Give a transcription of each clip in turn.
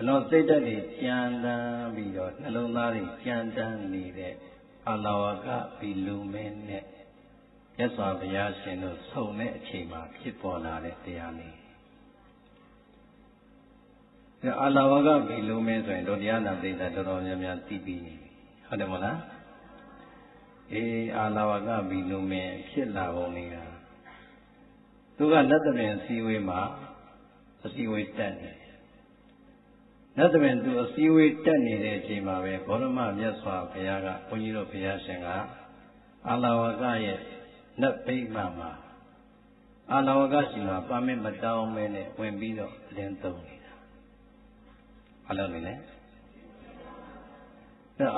လောစိတ်ဓာတ်တွေကြံတန်းပြီးတော့နှလုံးသားတွေကြံတန်းနေတဲ့အာလဝကဘီလူမင်းနဲ့မြတ်စွာဘုရားရှင်တို့ဆုံတဲ့အချိန်မှာဖြစ်ပေါ်လာတဲ့တရားလေးအာလဝကဘီလူမင်းဆိုရင်တို့တရားနာသိတာတော်တော်များများသိပြီးနေပြီဟုတ်တယ်မလားအာလဝကဘီလူမင်းဖြစ်လာပုံလေးကသူကလက်သမင်အစည်းအဝေးမှာအစည်းအဝေးတက်နေတယ်လက်သမင်သူအစည်းအဝေးတက်နေတဲ့အချိန်မှာပဲဘောရမမြတ်စွာဘုရားကဘုန်းကြီးတို့ဘုရားရှင်ကအာလဝကရဲ့နတ်ဗိမာန်မှာအာလဝကရှိမှာပါမစ်မတောင်းမဲနဲ့ဝင်ပြီးတော့လင်းသုံးနေတာအလုံးနေလေ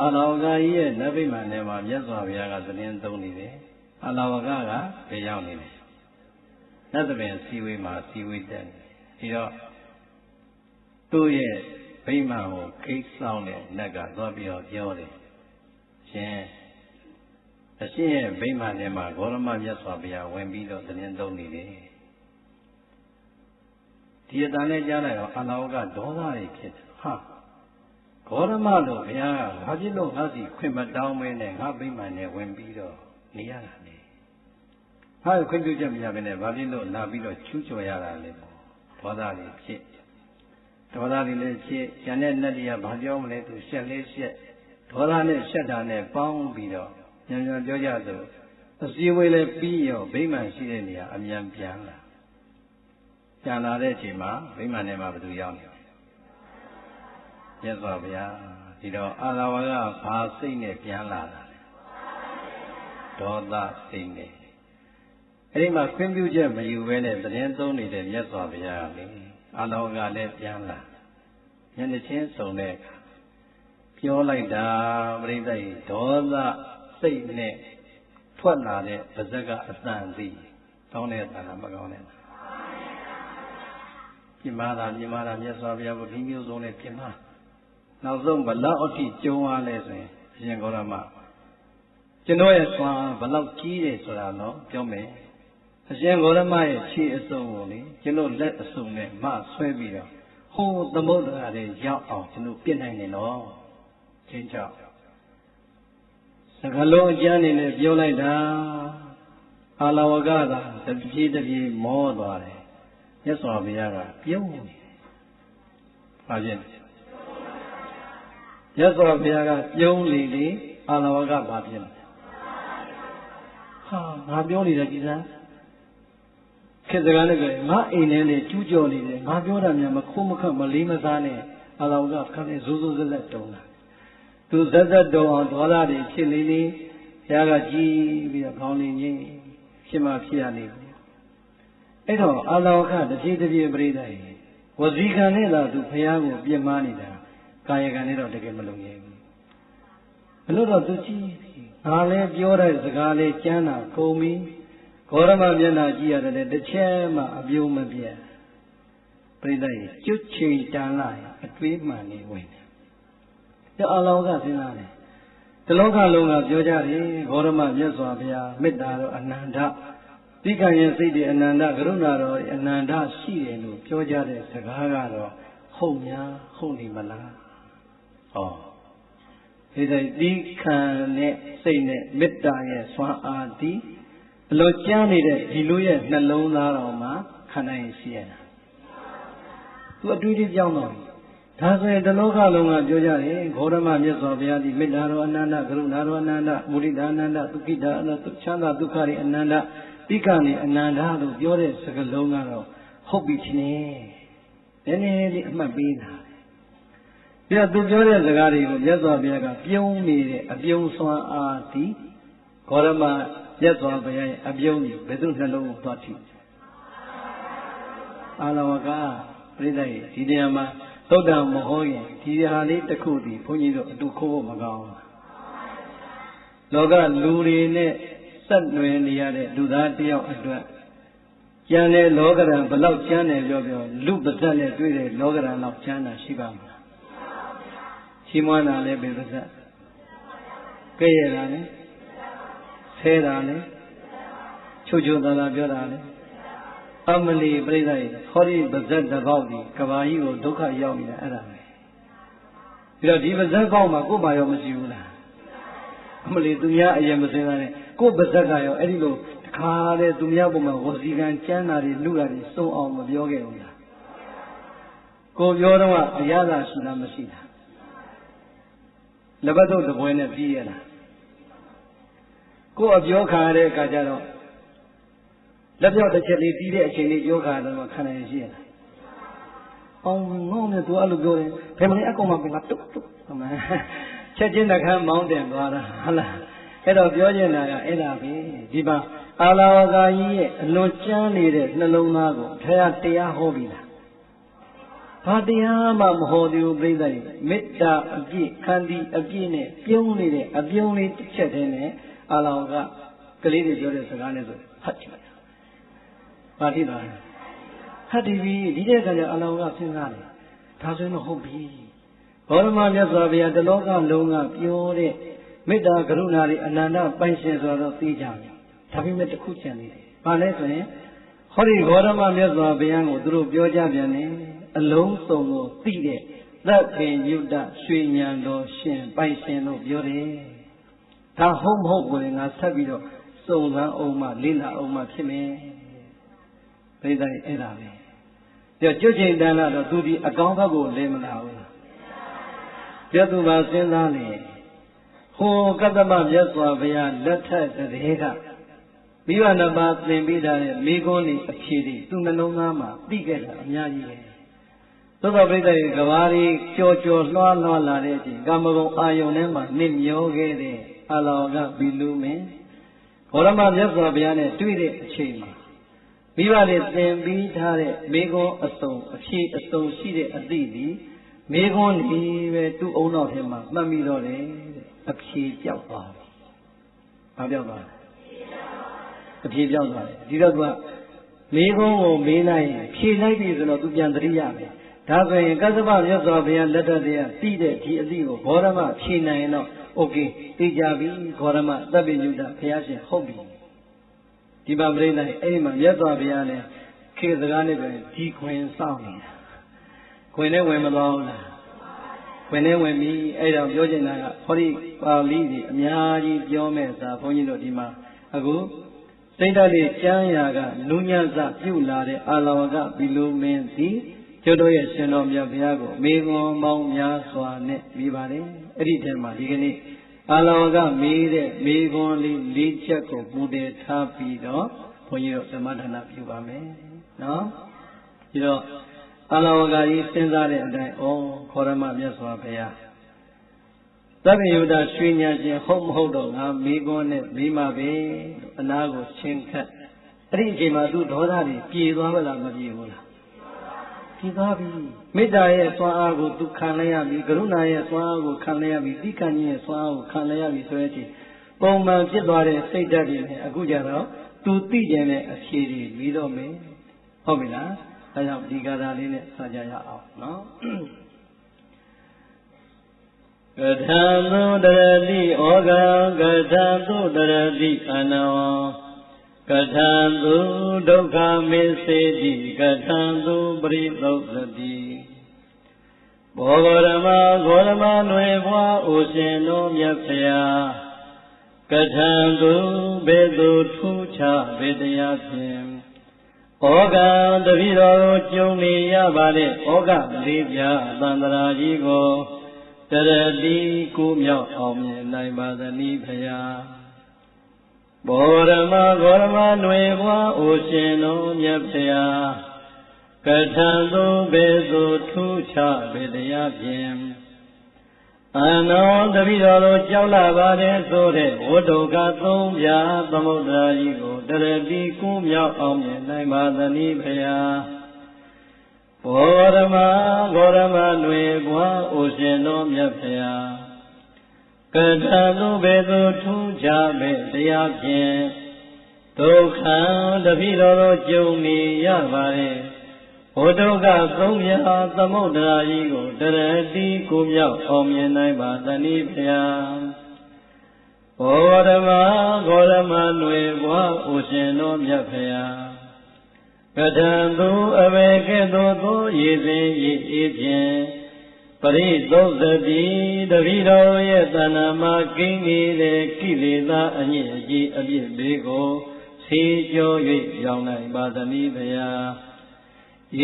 အာလဝကကြီးရဲ့နတ်ဗိမာန်ထဲမှာမြတ်စွာဘုရားကသတင်းသုံးနေတယ်အာလဝကကဘယ်ရောက်နေလဲနတ်သမင်အစည်းအဝေးမှာအစည်းအဝေးတက်နေဒီတော့သူ့ရဲ့ဗိမာန်ကိုခိတ်ဆောင်တဲ့နတ်ကသွားပြီးတော့ပြောတယ်ရှင်အရှင်ရဲ့ဗိမာန်ထဲမှာဂေါရမမြတ်စွာဘုရားဝင်ပြီးတော့သတင်းသုံးနေတယ်ဒီအတန်နဲ့ကြားလိုက်တော့အာလဝကဒေါသတွေဖြစ်တယ်ဟာဂေါရမလို့ဘုရားကဘာဖြစ်လို့ငါစီခွင့်မတောင်းမဲနဲ့ငါဗိမာန်ထဲဝင်ပြီးတော့နေရတာလေဟာခွင့်ပြုချက်မရဘဲနဲ့ဘာဖြစ်လို့လာပြီးတော့ချူးကျော်ရတာလဲဒေါသတွေဖြစ်ဒေါသတွေလည်းဖြစ်ကျန်တဲ့နတ်တွေကဘာပြောမလဲသူရှက်လေးရှက်ဒေါသနဲ့ရှက်တာနဲ့ပေါင်းပြီးတော့ညံ့ညံ့ပြောကြသလိုအစည်းအဝေးလည်းပြီးရောဗိမာန်ရှိတဲ့နေရာအမြန်ပြန်လာတဲ့အချိန်မှာဗိမာန်ထဲမှာဘယ်သူရောက်နေလဲမြတ်စွာဘုရားဒီတော့အာလဝကဘာစိတ်နဲ့ပြန်လာတာလဲဒေါသစိတ်နဲ့အဲဒီမှာခွင့်ပြုချက်မယူဘဲနဲ့သတင်းသုံးနေတဲ့မြတ်စွာဘုရားလေအာလဝကလည်းပြန်လာညနေချင်းဆုံတဲ့အခါပြောလိုက်တာပြိဿကြီးဒေါသစိတ်နဲ့ထွက်လာတဲ့ပါဇက်ကအတန်သိကောင်းတဲ့အတန်လားမကောင်းတဲ့ပြမတာမြတ်စွာဘုရားကိုဒီမျိုးစုံနဲ့ပြမနောက်ဆုံးဘလောက်အထိကျုံသွားလဲဆိုရင်အရှင်ဂေါရမကျွန်တော်ရဲ့သွားဘလောက်ကြီးတယ်ဆိုတာတော့ပြောမယ်အရှင်ဂေါရမရဲ့ခြေအစုံကိုလေကျွန်တော်လက်အစုံနဲ့မဆွဲပြီးတော့ဟိုးသမုဒ္ဒရာတွေရောက်အောင်ကျွန်တော်ပြစ်နိုင်တယ်နော်ချင်းချောက်စကလုံးအကျမ်းနေနဲ့ပြောလိုက်တာအာလဝကသာတပြေးတပြေးမောသွားတယ်မြတ်စွာဘုရားကပြုံးနေတယ်ဘာဖြစ်မြတ်စွာဘုရားကပြုံးလေအာလဝကဘာဖြစ်လဲဟာငါပြောနေတာကြည်စမ်းခေတ်စကားနဲ့ကြငါအိမ်ထဲနဲ့ကျူးကျော်နေတယ်ငါပြောတာများမခိုးမခတ်မလေးမစားနဲ့အာလဝကခက်နဲ့ဇိုးဇိုးဆက်ဆက်တုံးတာသူဇက်ဇက်တုံးအောင်ဒေါသတွေဖြစ်လေဘုရားကကြည်ပြီးတော့ခေါင်းလေးငိမ့်ဖြစ်မှဖြစ်ရလိမ့်မယ်အဲ့တော့အာလဝကတပြေးတပြေးပြိဿရဲ့ဝစီကံနဲ့သာသူဘုရားကိုပြစ်မှားနေတာကာယကံနဲ့တော့တကယ်မလုံရဲ့ဘူးဘလို့တော့သူကြည်ငါလည်းပြောတဲ့စကားလေးကျမ်းတာကုန်ပြီဂေါရမမျက်နှာကြည့်ရတယ်တစ်ချက်မှအပြုံးမပြတ်ပြိဿရဲ့ကျွတ်ချိန်တန်လာရင်အတွေးမှန်နေဝင်တယ်အာလဝကစဉ်းစားတယ်တလောကလုံးကပြောကြတယ်ဂေါရမမြတ်စွာဘုရားမေတ္တာတော်အနန္တတိကံရဲ့စိတ်တွေအနန္တကရုဏာတော်အနန္တရှိတယ်လို့ပြောကြတဲ့စကားကတော့ဟုတ်များဟုတ်နေမလားဟောဒီတိကံနဲ့စိတ်နဲ့မေတ္တာရဲ့စွမ်းအားဒီဘလို့ကြားနေတဲ့ဒီလိုရဲ့နှလုံးသားတော်မှာခန္ဓာရင်ရှိရတာသူအတူတူကြောင်းတော့ဒါဆိုရင်တလောကလုံးကပြောကြတယ်ဂေါရမမြတ်စွာဘုရားဒီမေတ္တာတော်အနန္တကရုဏာတော်အနန္တမုဒိတာအနန္တဒုက္ခိတာအနန္တချမ်းသာဒုက္ခတွေအနန္တတိကနေအနန္တလို့ပြောတဲ့စကားလုံးကတော့ဟုတ်ပြီချင်းနည်းနည်းလေးအမှတ်ပေးတာပြီးတော့သူပြောတဲ့စကားတွေကိုမြတ်စွာဘုရားကပြုံးနေတဲ့အပြုံးစွမ်းအားဒီဂေါရမမြတ်စွာဘုရားရဲ့အပြုံးကြီးဘယ်သူနှလုံးကိုသွားထိအာလဝကပြိဿရဲ့ဒီတရားမှာသုဒ္ဓမဟောရင်ဒီဟာလေးတစ်ခုတည်းဘုန်းကြီးတို့အတူခိုးဖို့မကောင်းဘူးလောကလူတွေနဲ့ဆက်နွယ်နေရတဲ့လူသားတယောက်အတွက်ကျန်တဲ့လောကရန်ဘလောက်ကျမ်းတယ်ပြောလူပါဇက်နဲ့တွေ့တဲ့လောကရန်လောက်ကျမ်းတာရှိပါမလားချီးမွမ်းတာလည်းပဲပါဇက်ကဲ့ရဲ့တာလည်းဆဲတာလည်းချိုသာသာပြောတာလည်းအမလီပြိဿရဲ့ဟောဒီပါဇက်တစ်ပေါက်ဒီကဘာကြီးကိုဒုက္ခရောက်နေတာအဲ့ဒါပဲ ပြီးတော့ဒီပါဇက်ပေါက်မှာကိုယ်ပါရောမရှိဘူးလားအမလီသူများအရင်မစင်သားနဲ့ကိုယ်ပါဇက်ကရောအဲ့ဒီလိုတခါတဲ့သူများပုံမှာဝစီကံကျမ်းတာတွေလူတာတွေစုံအောင်မပြောခဲ့ဘူးလားကိုပြောတော့အရသာရှိလားမရှိလားလက်ပတ်တော့တပွဲနဲ့ပြီးရလားကိုယ်အပြောခံရတဲ့အခါကျတော့လက်ပြောက်တစ်ချက်လေးပြီးတဲ့အချိန်လေးပြောခံရတော့ခံနိုင်ရှိရလားအောင်ငုံနဲ့သူအဲ့လိုပြောတယ်ဘယ်မလဲအကောင်မှပြန်လာတုတ်တုတ်ဟုတ်လားချက်ချင်းတစ်ခါမောင်းတင်သွားတာဟုတ်လားအဲ့တော့ပြောချင်တာကအဲ့ဒါပဲဒီမှာအာလာဝကာကြီးရဲ့အလွန်ကျမ်းနေတဲ့နှလုံးသားကိုဘုရားတရားဟောပြီလားဘာတရားမှမဟောသေးဘူးပြိဿတွေမေတ္တာအပြည့်ခန္တီအပြည့်နဲ့ပြုံးနေတဲ့အပြုံးလေးတစ်ချက်တည်းနဲ့အာလာဝကကလေးတွေပြောတဲ့စကားနဲ့ဆိုဟတ်ကြည့်လိုက်ဘာဖြစ်သွားလဲဟတ်ဒီပြီဒီတဲ့ကလည်းအာလာဝကစဉ်းစားတယ်ဒါဆိုရင်တော့ဟုတ်ပြီဘောရမမြတ်စွာဘုရားတလောကလုံးကပြောတဲ့မေတ္တာကရုဏာတွေအနန္တပိုင်ရှင်ဆိုတော့သိကြပြီဒါပေမဲ့တစ်ခုချင်နေတယ်ဘာလဲဆိုရင်ဟောဒီဘောရမမြတ်စွာဘုရားကိုသူတို့ပြောကြပြန်တယ်အလုံးစုံကိုသိတဲ့သဗ္ဗညုတရွှေဉဏ်တော်ရှင်ပိုင်ရှင်လို့ပြောတယ်ဒါဟုတ်မဟုတ်ကိုလည်းငါဆက်ပြီးတော့စုံစမ်းအောင်မှလေ့လာအောင်မှဖြစ်မယ်ပြိဿတွေအဲ့ဒါပဲကြောက်ကျွတ်ချိန်တန်လာတော့သူဒီအကောင်းဘက်ကိုလဲမလာဘူးပြတ်သူပါစဉ်းစားလေဟိုကတ္တမမြတ်စွာဘုရားလက်ထက်တည်းကမိဘနှစ်ပါးသင်ပေးထားတဲ့မိဂုံးတွေအဖြေတွေသူနှလုံးသားမှာသိခဲ့တာအများကြီးပဲသို့တော်ပြိဿရဲ့ကဘာတွေကြော်ကြော်လွှားလွှားလာတဲ့အချိန်ကာမဂုဏ်အာယုန်ထဲမှာနစ်မျောခဲ့တဲ့အလောကဘီလူမင်းဘောရမမြတ်စွာဘုရားနဲ့တွေ့တဲ့အချိန်မှာမိဘတွေသင်ပြီးထားတဲ့မိဂုံးအစုံအဖြေအစုံရှိတဲ့အသည့်ဒီမိဂုံးဒီပဲသူ့အုံတော်ထဲမှာမှတ်မိတော့တယ်တဲ့အဖြေပြောက်သွားတယ်။ဘာပြောက်သွားလဲ။အဖြေပြောက်သွားတယ်။ဒီတော့သူကမိဂုံးကိုမေးလိုက်ရင်ဖြေလိုက်ပြီဆိုတော့သူပြန်သတိရမယ်။ဒါဆိုရင်ကသဗ္ဗမြတ်စွာဘုရားလက်ထက်တည်းကပြီးတဲ့ဒီအသည့်ကိုဘောရမဖြေနိုင်ရင်တော့โอเคသိကြပြီဘောရမသဗ္ဗညုတဘုရားရှင်ဟုတ်ပြီ။ဒီမှာပြိဿအဲ့ဒီမှာမြတ်စွာဘုရားလည်းခေစကားနဲ့ပဲဒီခွင်စောင့်နေတာ။ခွင်နဲ့ဝင်မသွားဘူးလား။ဝင်နေဝင်ပြီးအဲ့တော့ပြောချင်တာကဟောဒီပါဠိကြီးအများကြီးပြောမဲ့စာဘုန်းကြီးတို့ဒီမှာအခုစိတ်ဓာတ်လေးကျမ်းရာကနုညံ့စပြုလာတဲ့အာလဝကဘီလူမင်းသည်ကျုပ်တို့ရဲ့ရှင်တော်မြတ်ဘုရားကိုမေခွန်ပေါင်းများစွာနဲ့ပြီးပါတယ်အဲ့ဒီထဲမှာဒီကနေ့အာလဝကမေးတဲ့မေခွန်လေး၄ချက်ကိုပူတည်ထားပြီးတော့ဘုန်းကြီးတို့သမထနာပြုပါမယ်နော်ဒီတော့အာလဝကကြီးစဉ်းစားတဲ့အတိုင်းခေါရမမြတ်စွာဘုရားသဗ္ဗယုတရွှေညာရှင်ဟုတ်မဟုတ်တော့ငါမိကွန်းနဲ့မိမပဲအနာကိုချင်းခတ်အဲ့ဒီအချိန်မှာသူဒေါသတွေပြေသွားမလားမပြေဘူးလားပြေသွားပြီမေတ္တာရဲ့စွမ်းအားကိုသူခံလိုက်ရပြီကရုဏာရဲ့စွမ်းအားကိုခံလိုက်ရပြီတိခဏ်ရဲ့စွမ်းအားကိုခံလိုက်ရပြီဆိုတဲ့အချိန်ပုံမှန်ဖြစ်သွားတဲ့စိတ်ဓာတ်တွေနဲ့အခုကျတော့သူသိကျင်တဲ့အဖြေတွေပြီးတော့မယ်ဟုတ်ပြီလားဒါကြောင့်ဒီကာထာလေးနဲ့စကြရအောင်နော်ကထာသုတရတိဩဃံကထာသုတရတိအနောကထာသုဒုက္ခမေစေတိကထာသုပရိသုသတိဘောဂရမဂေါရမနွယ်ဘွားအိုရှင်တို့မြတ်ဖျားကထာသုဘေသူထူးခြားဘေတရားဖြင့်ဩဃံတပိတော်ကိုကျုံနေရပါတဲ့ဩဃလေးပြသန္တရာကြီးကိုတရတိကိုမြောက်အောင်မြင်နိုင်ပါသနည်းဖရာဘောရမဂေါရမနွယ်ဘွားအိုရှင်တော်မြတ်ဖရာကထံသို့ဘေသို့ထူးခြားဘေတရားဖြင့်အနောတပိတော်ကိုကြောက်လာပါတယ်ဆိုတဲ့ဝတ္တုကသုံးပြသမုဒ္ဒရာကြီးကိုတရတိကိုမြောက်အောင်မြင်နိုင်ပါသနည်းဖရာဘောရမဂေါရမနွယ်ဘွားအိုရှင်တော်မြတ်ဖရာကထာသုဘေသူထူးခြားမဲ့တရားဖြင့်ဒုက္ခတပိတော်ကိုကျုံနေရပါတယ်ဘုဒ္ဓကသုံးပြသမုဒ္ဒရာကြီးကိုတရတိကိုမြောက်အောင်မြင်နိုင်ပါသနည်းဖရာဘောရမဂေါရမနွယ်ဘွားအိုရှင်တော်မြတ်ဖရာကထံသူအဘေကဲ့သို့သောရည်စင်ရည်အေးဖြင့် ပရိသုဇတိတပိတော်ရဲ့တဏ္ဍာမှာကိန်းနေတဲ့ကိလေသာအညစ်အကြေးအပြစ်ဘေးကိုဆေးကြော၍ရောင်နိုင်ပါသနည်းဗျာ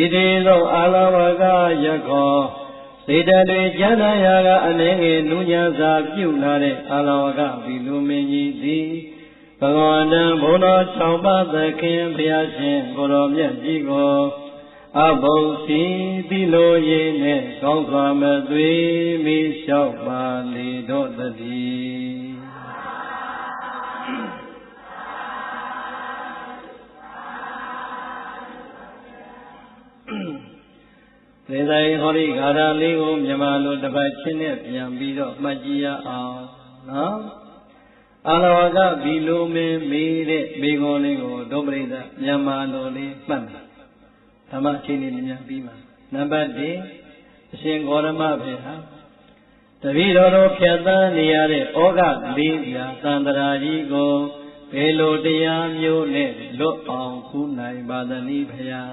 ဤတိသောအာလဝကယခောစေတတွေကျမ်းသာရာကအနေငယ်နုညာစာပြုလာတဲ့အာလဝကဘီလူမင်းကြီးသည်ဘဂဝန္တံဘုံတော်6ပါးသခင်ဘုရားရှင်ကိုတော်မြတ်ကြီးကိုအဘုံစီတိလိုရင်းနဲ့ကောင်းစွာမသွေမိလျှောက်ပါလေတော့တည်းသေဆိုင်ဟောဒီဂါထာလေးကိုမြန်မာလိုတစ်ပတ်ချင်းနဲ့ပြန်ပြီးတော့မှတ်ကြည့်ရအောင်နော်အာလဝကဘီလိုမင်းမေးတဲ့မိဂောလေးကိုဒုပရိသမြန်မာလိုလေးမှတ်မယ်ဓမ္မအချိန်လေးမြန်ပြီးမှာနံပါတ်1အရှင်ဂေါရမဖေဟာတပည့်တော်တို့ဖြတ်သန်းနေရတဲ့ဩဃလေးပြာသန္တရာကြီးကိုဘယ်လိုတရားမျိုးနဲ့လွတ်အောင်ကူးနိုင်ပါသနည်းဖရာ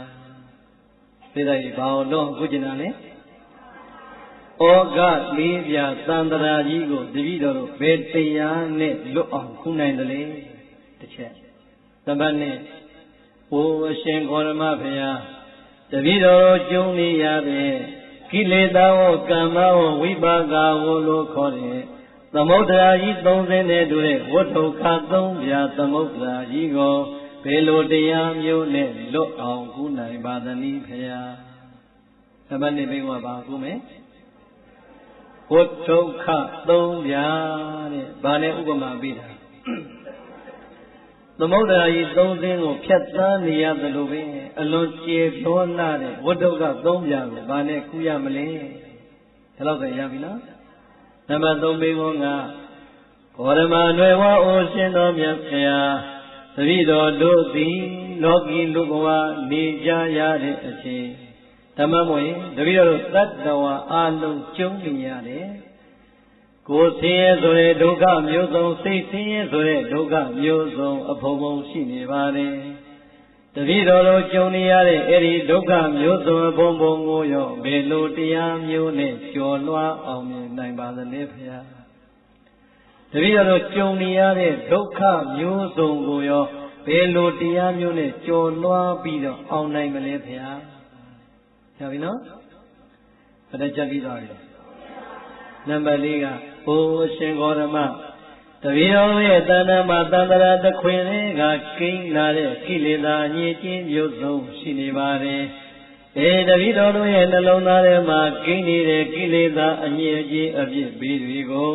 သိတဲ့ဘာလို့ကုကျင်တာလဲဩဃလေးပြာသန္တရာကြီးကိုတပည့်တော်တို့ဘယ်တရားနဲ့လွတ်အောင်ကူးနိုင်တယ်လဲတစ်ချက်နံပါတ်2အိုအရှင်ဂေါရမဖေဟာတပည့်တော်ကျုံနေရတဲ့ကိလေသာဝကမ္မဝဝိပါကဝလို့ခေါ်တဲ့သမုဒ္ဒရာကြီး30နဲ့တူတဲ့ဝတ္ထုခ3ပြာသမုဒ္ဒရာကြီးကိုဘယ်လိုတရားမျိုးနဲ့လွတ်အောင်ကူးနိုင်ပါသနည်းဖရာနံပါတ်2ဘိန်းကပါကူးမယ်ဝတ္ထုခ3ပြာတဲ့ဘာနဲ့ဥပမာပေးတာသမုဒ္ဒရာကြီး3စင်းကိုဖြတ်သန်းနေရတယ်လို့ပဲအလွန်ကျေသောနာတဲ့ဝတ္ထုက3ပြာကိုဘာနဲ့ကူးရမလဲဒါတော့ဆိုရပြီနော်နံပါတ်3ဘေးကောကဘောရမနွယ်ဝအိုရှင်တော်မြတ်ဖရာတပည့်တော်တို့သည်လောကီလူဘဝနေကြရတဲ့အချိန်ဓမ္မမို့ရင်တပည့်တော်တို့တတ္တဝါအလုံးကျုံနေရတယ်ကိုယ်ဆင်းရဲဆိုတဲ့ဒုက္ခမျိုးစုံစိတ်ဆင်းရဲဆိုတဲ့ဒုက္ခမျိုးစုံအဖုံဖုံရှိနေပါတယ်တပည့်တော်တို့ကြုံနေရတဲ့အဲ့ဒီဒုက္ခမျိုးစုံအဖုံဖုံကိုရောဘယ်လိုတရားမျိုးနဲ့ကျော်လွှားအောင်မြင်နိုင်ပါသလဲဖရာတပည့်တော်တို့ကြုံနေရတဲ့ဒုက္ခမျိုးစုံကိုရောဘယ်လိုတရားမျိုးနဲ့ကျော်လွှားပြီးတော့အောင်နိုင်မလဲဖရာရပြီနော်ဘယ်နဲ့ကြပြီးသွားပြီနံပါတ်4ကဘိုးအရှင်ဂေါရမတပည့်တော်ရဲ့တဏ္ဍာမှာတန္တရာတခွင်လေးကကိန်းလာတဲ့ကိလေသာညစ်ကြေးမျိုးစုံရှိနေပါတယ်တပည့်တော်တို့ရဲ့နှလုံးသားထဲမှာကိန်းနေတဲ့ကိလေသာအညစ်အကြေးအပြစ်ဘေးတွေကို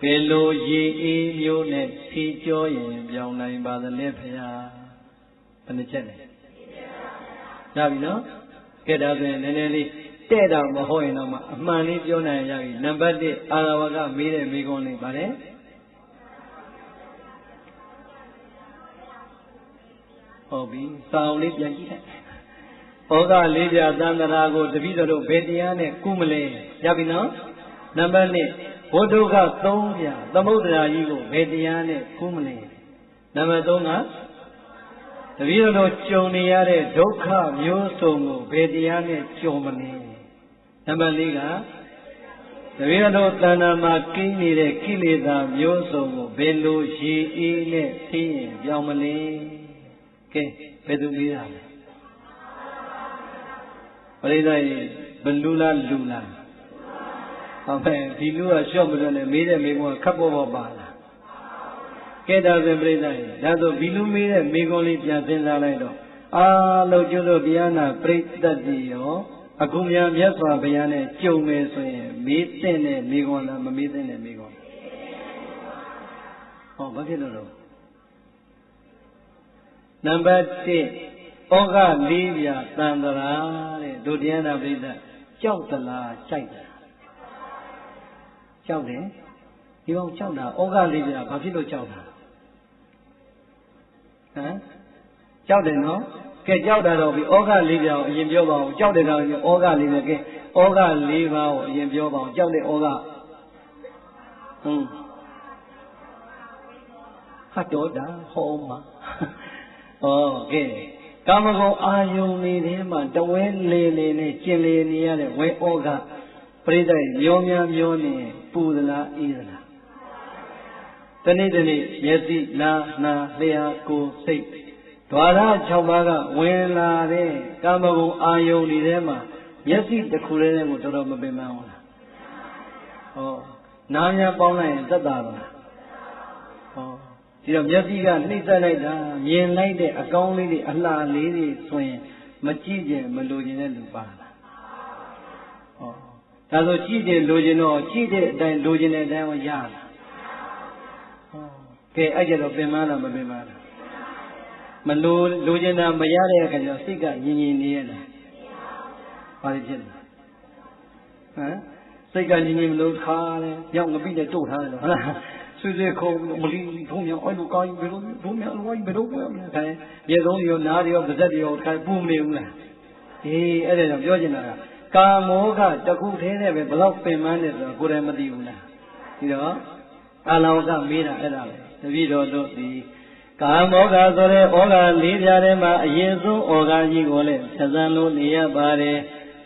ဘယ်လိုရည်အေးမျိုးနဲ့ဖြေကျော်ရင်ပြောင်းနိုင်ပါသလဲဖရာဘယ်နှချက်လဲရပြီနော်ကဲဒါဆိုရင်နည်းနည်းလေးတဲ့တော့မဟုတ်ရင်တော့မှအမှန်လေးပြောနိုင်ရပြီနံပါတ်1အာရဝကမေးတဲ့မိကုံးလေးပါလေဟုတ်ပြီစာအုပ်လေးပြန်ကြည့်လိုက်ဩဃလေးပြသန္တရာကိုတပည့်တော်တို့ဘယ်တရားနဲ့ကုမလဲရပြီနော်နံပါတ်2ဘုဒ္ဓက3ပြသမုဒ္ဒရာကြီးကိုဘယ်တရားနဲ့ကုမလဲနံပါတ်3ကတပည့်တော်တို့ကြုံနေရတဲ့ဒုက္ခမျိုးစုံကိုဘယ်တရားနဲ့ကြုံမလဲနံပါတ်4ကတပည့်တော်တဏ္ဍာမှာကိန်းနေတဲ့ကိလေသာမျိုးစုံကိုဘယ်လိုရည်အေးနဲ့သိရင်ပြောင်းမလဲကဲဘယ်သူလေးတာလဲပရိသတ်ဘလူလားလူလားဟုတ်ပဲဒီလူကရှော့မလို့နဲ့မေးတဲ့မေးခွန်းကခပ်ပေါ်ပေါ်ပါလားကဲဒါဆိုပြိဿရေဒါဆိုဘီလူမေးတဲ့မေးခွန်းလေးပြန်စဉ်းစားလိုက်တော့အားလုံးကျွတ်တို့တရားနာပြိဿတိရောအခုများမြတ်စွာဘုရားနဲ့ကြုံမယ်ဆိုရင်မေးတဲ့မေးခွန်းလားမမေးတဲ့မေးခွန်းဟောဘာဖြစ်လို့လဲနံပါတ်1ဩဃလေးပြသန္တရာတဲ့ဒုတိယနာပြိဿကြောက်သလားကြိုက်တာကြောက်တယ်ဒီကောင်ကြောက်တာဩဃလေးပြဘာဖြစ်လို့ကြောက်တာဟမ်ကြောက်တယ်နော်ကဲကြောက်တာတော့ဒီဩဃလေးပြကိုအရင်ပြောပါဦးကြောက်တယ်တော့ဩဃလေးပြကဲဩဃလေးပါးကိုအရင်ပြောပါဦးကြောက်တဲ့ဩဃဟာတော့တာဟောမှာဩကဲကာမဂုဏ်အာယုန်နေတဲ့မှာတဝဲလေလေနဲ့ကျင်လေနေရတဲ့ဝဲဩဃ ရိသတ်မျောများမျောနေပူသလားအေးသလားတနေ့မျက်စိနားနှာလျှာကိုယ်စိတ်ဓဝရ6ပါးကဝင်လာတဲ့ကာမဂုဏ်အာယုန်တွေထဲမှာမျက်စိတစ်ခုလေးနဲ့ကိုတော်တော်မပင်ပန်းဘူးလားဟောနားများပေါင်းလိုက်ရင်သက်သာပါလားဟောဒီတော့မျက်စိကနှိမ့်ဆက်လိုက်တာမြင်လိုက်တဲ့အကောင်းလေးတွေအလှလေးတွေဆိုရင်မကြည့်ကြမလိုချင်တဲ့လူပါလားဟောဒါဆိုကြည့်ကြလိုချင်တော့ကြည့်တဲ့အတိုင်းလိုချင်တဲ့အတိုင်းကိုရလားဟောကဲအဲ့ကြတော့ပင်မလားမပင်မလားမလိုချင်တာမရတဲ့အခါကျစိတ်ကညင်ညင်နေရလားဘာဖြစ်လဲဟမ်စိတ်ကညင်ညင်မလို့ခါတယ်ရောက်ငပိနဲ့တို့ထားတယ်ဟုတ်လားဆွေခုံမလီထုံးမြောင်အဲ့လိုကောင်းဘယ်လိုဘုံမြောင်လိုဘယ်လိုပြောမလဲခိုင်းရေဆုံးရောနားရောပါဇက်ရောခိုင်းပူမနေဘူးလားအေးအဲ့ဒါကြောင့်ပြောချင်တာကကာမောကတခုသေးနဲ့ပဲဘလောက်ပင်ပန်းနေဆိုတော့ကိုယ်တိုင်မသိဘူးလားဒီတော့အာလောကမေးတာအဲ့ဒါပဲတပည့်တော်တို့ဒီကာမောကဆိုတဲ့ဩဃ၄ပြားထဲမှာအရင်ဆုံးဩဃကြီးကိုလည်းဖြတ်သန်းလို့နေရပါတယ်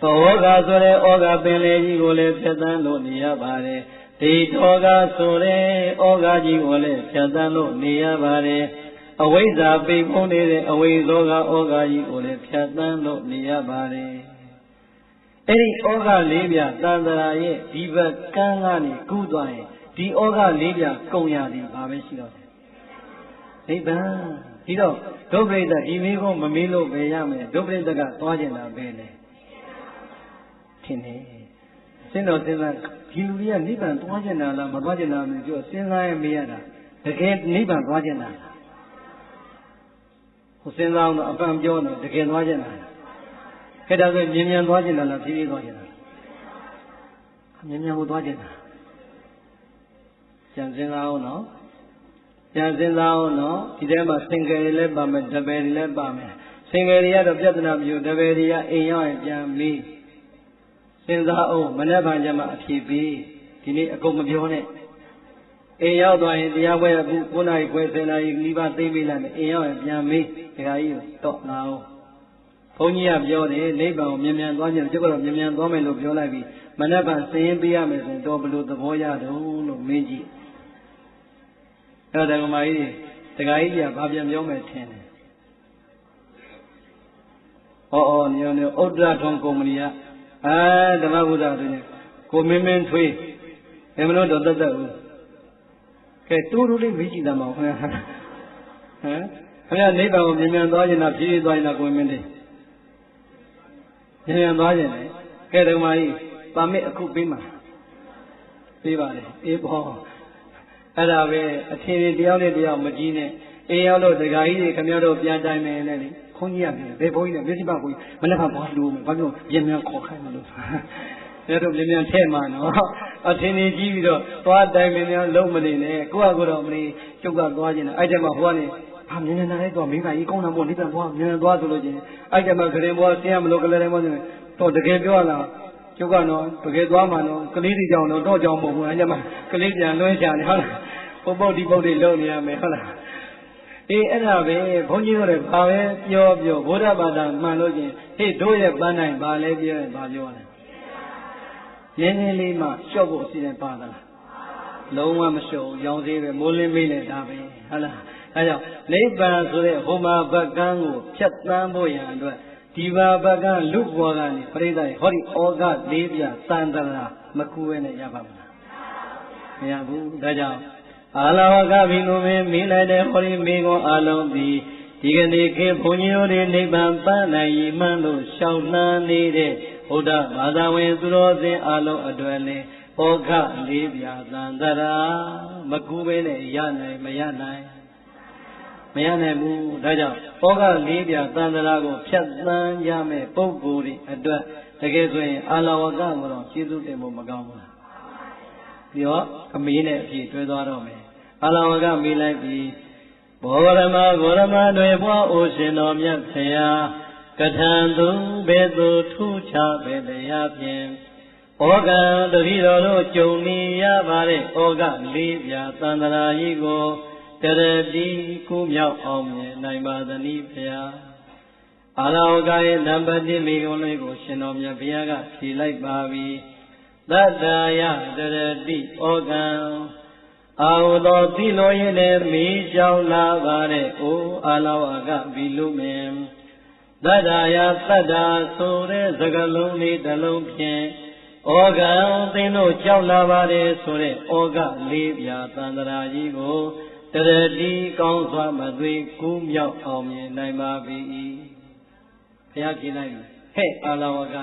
ဘောဃဆိုတဲ့ဩဃပင်လေကြီးကိုလည်းဖြတ်သန်းလို့နေရပါတယ်ဒိဋ္ဌောကဆိုတဲ့ဩဃကြီးကိုလည်းဖြတ်သန်းလို့နေရပါတယ်အဝိဇ္ဇာပိတ်ဖုံးနေတဲ့အဝိဇ္ဇောကဩဃကြီးကိုလည်းဖြတ်သန်းလို့နေရပါတယ်အဲ့ဒီဩဃ၄ပြားသံဃာရဲ့ဒီဘက်ကန်းကနေကူးသွားရင်ဒီဩဃ၄ပြားကုံရသည်ဘာပဲရှိတော့နိဗ္ဗာန်ဒီတော့ဒုပရိသဒီမိကုန်းမမေးလို့ပဲရမယ်ဒုပရိသကသွားကျင်တာပဲလေထင်တယ်စဉ်းတော်စဉ်းစားဒီလူတွေကနိဗ္ဗာန်သွားကျင်တာလားမသွားကျင်တာမပြောစဉ်းစားရင်မေးရတာတကယ်နိဗ္ဗာန်သွားကျင်တာလားဟိုစဉ်းစားအောင်တော့အပံပြောတော့တကယ်သွားကျင်တာလားခဲ့တာဆိုမြင်မြန်သွားကျင်တာလားဖြည်းဖြည်းသွားကျင်တာလားမြင်မြန်ကိုသွားကျင်တာကြံစဉ်းစားအောင်နော်ကြံစဉ်းစားအောင်နော်ဒီထဲမှာစင်ကယ်တွေလည်းပါမယ်တပယ်တွေလည်းပါမယ်စင်ကယ်တွေကတော့ပြဿနာမျိုးတပယ်တွေကအိမ်ရောက်ရင်ပြန်မေးစဉ်းစားအောင်မနေ့ကကျမှအဖြေပေးဒီနေ့အကုန်မပြောနဲ့အိမ်ရောက်သွားရင်တရားပွဲအခု9နာရီခွဲ10နာရီမိဘသိမေးလိုက်မယ်အိမ်ရောက်ရင်ပြန်မေးဒကာကြီးတော့လာအောင်ဘုန်းကြီးကပြောတယ်နိဗ္ဗာန်ကိုမြန်မြန်သွားကြတယ်ကျုပ်ကတော့မြန်မြန်သွားမယ်လို့ပြောလိုက်ပြီးမနေ့ကစည်ရင်ပေးရမယ်ဆိုရင်တော့ဘလို့သဘောရတော့လို့မင်းကြီးအဲ့ဒါကမကြီးဒကာကြီးကဘာပြန်ပြောမယ်ထင်တယ်ညောဥဒ္ဒရာထုံကုမ္ပဏီကဓမ္မဘုရားသူနဲ့ကိုမင်းထွေးဘယ်မလို့တော့တတ်ဘူးကဲတူတူလေးမေးကြည့်တာမဟုတ်ဟမ်ခင်ဗျာနိဗ္ဗာန်ကိုမြန်မြန်သွားရင်တော့ဖြည်းဖြည်းသွားရင်တော့ကိုမင်းလေးမြန်မြန်သွားရင်လေကဲဓမ္မကြီးပါမစ်အခုပေးမှာပေးပါလေအေးပေါ့အဲ့ဒါပဲအထင်ကြီးတယောက်နဲ့တယောက်မကြီးနဲ့အေးရောက်လို့ဒကာကြီးတွေခင်ဗျားတို့ပြန်တိုင်မယ်နဲ့လေခွန်ကြီးရတယ်ဘယ်ဘုန်းကြီးလဲမျက်စိပါဘုန်းကြီးမနေ့ကဘာလို့ဘာပြောမြန်မြန်ခေါ်ခိုင်းမလို့အဲ့တော့မြန်မြန်ထဲမှာနော်အထင်ကြီးပြီးတော့သွားတိုင်မြန်မြန်လုံးမနေနဲ့ကိုယ့်အကူတော့မနေကျုပ်ကသွားခြင်းနဲ့အဲ့တည်းမှာဟိုကနေဟာမြန်မြန်လိုက်တော့မိဘကြီးကောင်းတာပေါ့နိဗ္ဗာန်ဘွားမြန်မြန်သွားဆိုလို့ချင်းအဲ့တည်းမှာခရင်ဘွားဆင်းရမလို့ကလေးတိုင်းဘွားဆိုတော့တကယ်ပြောလာကျုပ်ကတော့တကယ်သွားမှတော့ကလေးတွေကြောင့်တော့ကြောင်မဟုတ်ဘူးအဲ့တည်းမှာကလေးပြန်လွှဲချတယ်ဟုတ်လားပုတ်ဒီပုတ်တွေလုံးနေရမယ်ဟုတ်လားအေးအဲ့ဒါပဲဘုန်းကြီးတို့လည်းဘာပဲပြောဘုရားဘာသာမှန်လို့ချင်းဟေ့တို့ရဲ့ပန်းနိုင်ဘာလဲပြောရင်ဘာပြောလဲရင်းရင်းလေးမှလျှော့ဖို့အစီအစဉ်ပါသလားလုံးဝမလျှော့ရောင်သေးပဲမိုးလင်းမေးနေတာပဲဟုတ်လားအဲကြောင့်နိဗ္ဗာန်ဆိုတဲ့ဟိုမှာဘက်ကန်းကိုဖြတ်သန်းဖို့ရန်အတွက်ဒီဘာဘက်ကန်းလူဘောကနေပရိသတ်ဟောဒီဩဃ၄ပြသံတရာမကူဝဲနဲ့ရပါမလားမရဘူးဒါကြောင့်အာလဝကဘိနုမေမိလိုက်တဲ့ဟောဒီမိကွန်အလုံးသည်ဒီကနေ့ခေဘုန်းကြီးတို့တွေနိဗ္ဗာန်ပန်းနိုင်ရမှန်းလို့ရှောက်နှမ်းနေတဲ့ဘုရားဘာသာဝင်သူတော်စင်အလုံးအတွက်လည်းဩဃ၄ပြသံတရာမကူပဲနဲ့ရနိုင်မရနိုင်ဘူးဒါကြောင့်ဩဃ၄ပြသံတရာကိုဖြတ်သန်းရမယ်ပုဂ္ဂိုလ်တွေအတွက်တကယ်ဆိုရင်အာလဝကမှာတော့ကျေးဇူးတင်ဖို့မကောင်းဘူးလားပြီးတော့အမေးနဲ့အဖြေတွဲသွားတော့မယ်အာလဝကမေးလိုက်ပြီးဘောရမတွေဘွားအိုရှင်တော်မြတ်ဖရာကထံသူဘယ်သူထူးခြားပဲတရားဖြင့်ဩဃတတိတော်တို့ကြုံနေရပါတဲ့ဩဃ၄ပြသံတရာကြီးကိုတရတိကုမြောက်အောင်မြင်နိုင်ပါသနည်းဖရာအာလဝကရဲ့နံပါတ်1မိကုံးလေးကိုရှင်တော်မြတ်ဘုရားကဖြေလိုက်ပါပြီ တတ္တာယတရတိဩကံအာဟုသောသီလိုရင်လည်းမိကြောင်းလာပါတဲ့အိုအာလဝကဘီလူမင်းတတ္တာယတတ္တာဆိုတဲ့စကားလုံးလေးတစ်လုံးဖြင့်ဩကံသင်တို့ကြောက်လာပါတယ်ဆိုတဲ့ဩကလေးပြာသန္တရာကြီးကိုတရတိကောင်းစွာမသွေကူးမြောက်အောင်မြင်နိုင်ပါပြီဘုရားကြည်လိုက်ဟဲ့အာလဝက